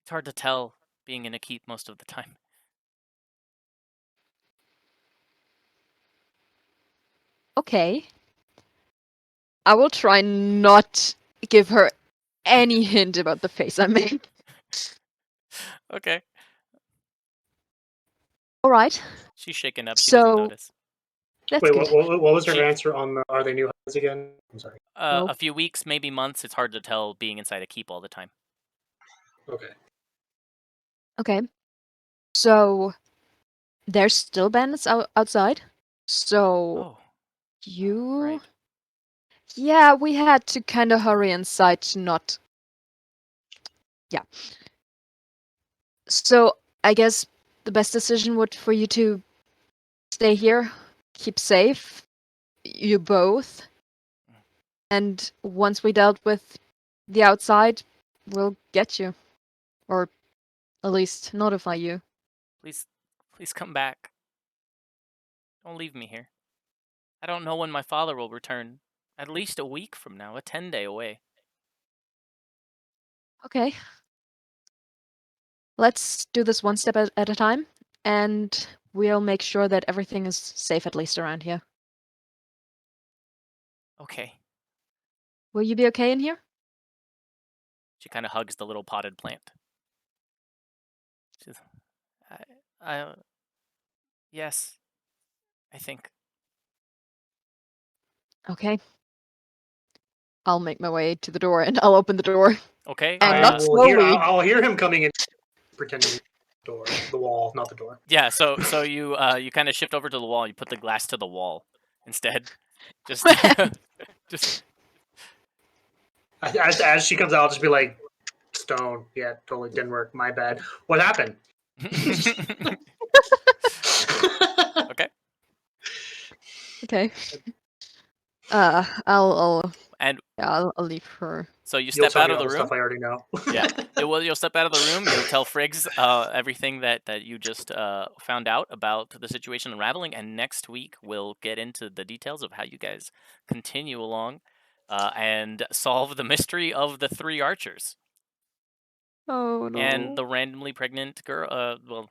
It's hard to tell being in a keep most of the time. Okay. I will try not give her any hint about the face I made. Okay. All right. She's shaken up. She doesn't notice. That's Wait, good. what was her She- answer on the are they new houses again? I'm sorry. A few weeks, maybe months. It's hard to tell being inside a keep all the time. Okay. Okay. So there's still bandits outside. So Oh, you right. Yeah, we had to kind of hurry inside to not. Yeah. So I guess the best decision would for you to stay here, keep safe, you both. And once we dealt with the outside, we'll get you. Or at least notify you. Please come back. Don't leave me here. I don't know when my father will return. At least a week from now, a 10-day away. Okay. Let's do this one step at a time, and we'll make sure that everything is safe at least around here. Okay. Will you be okay in here? She kind of hugs the little potted plant. She's, yes, I think. Okay. I'll make my way to the door and I'll open the door. Okay. And not slowly. I'll hear him coming in, pretending the wall, not the door. Yeah. So you you kind of shift over to the wall. You put the glass to the wall instead. Just As she comes out, I'll just be like, stone. Yeah, totally didn't work. My bad. What happened? Okay. Okay. I'll leave her. So you You'll step tell out me of all the the room. stuff I already know. Yeah. You'll step out of the room. You'll tell Friggs everything that you just found out about the situation unraveling, and next week we'll get into the details of how you guys continue along and solve the mystery of the 3 archers Oh no. and the randomly pregnant girl. Well,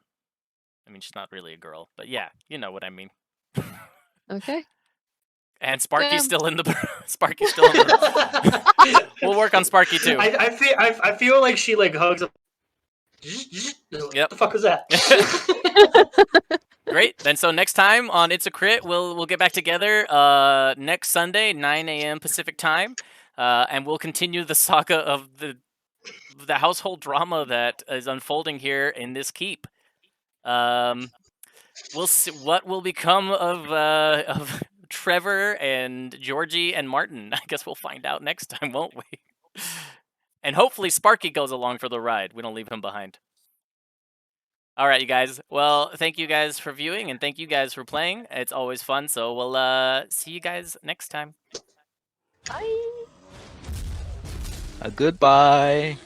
I mean she's not really a girl, but yeah, you know what I mean. Okay. And Sparky's Damn. still in the Sparky's still in the. We'll work on Sparky too. I feel like she like hugs him. Yep. What the fuck was that? Great. Then so next time on It's a Crit, we'll get back together next Sunday, 9 a.m. Pacific time, and we'll continue the saga of the household drama that is unfolding here in this keep. We'll see what will become of Trevor and Georgie and Martin. I guess we'll find out next time, won't we? And hopefully Sparky goes along for the ride. We don't leave him behind. All right, you guys. Well, thank you guys for viewing, and thank you guys for playing. It's always fun. So we'll see you guys next time. Bye. Goodbye.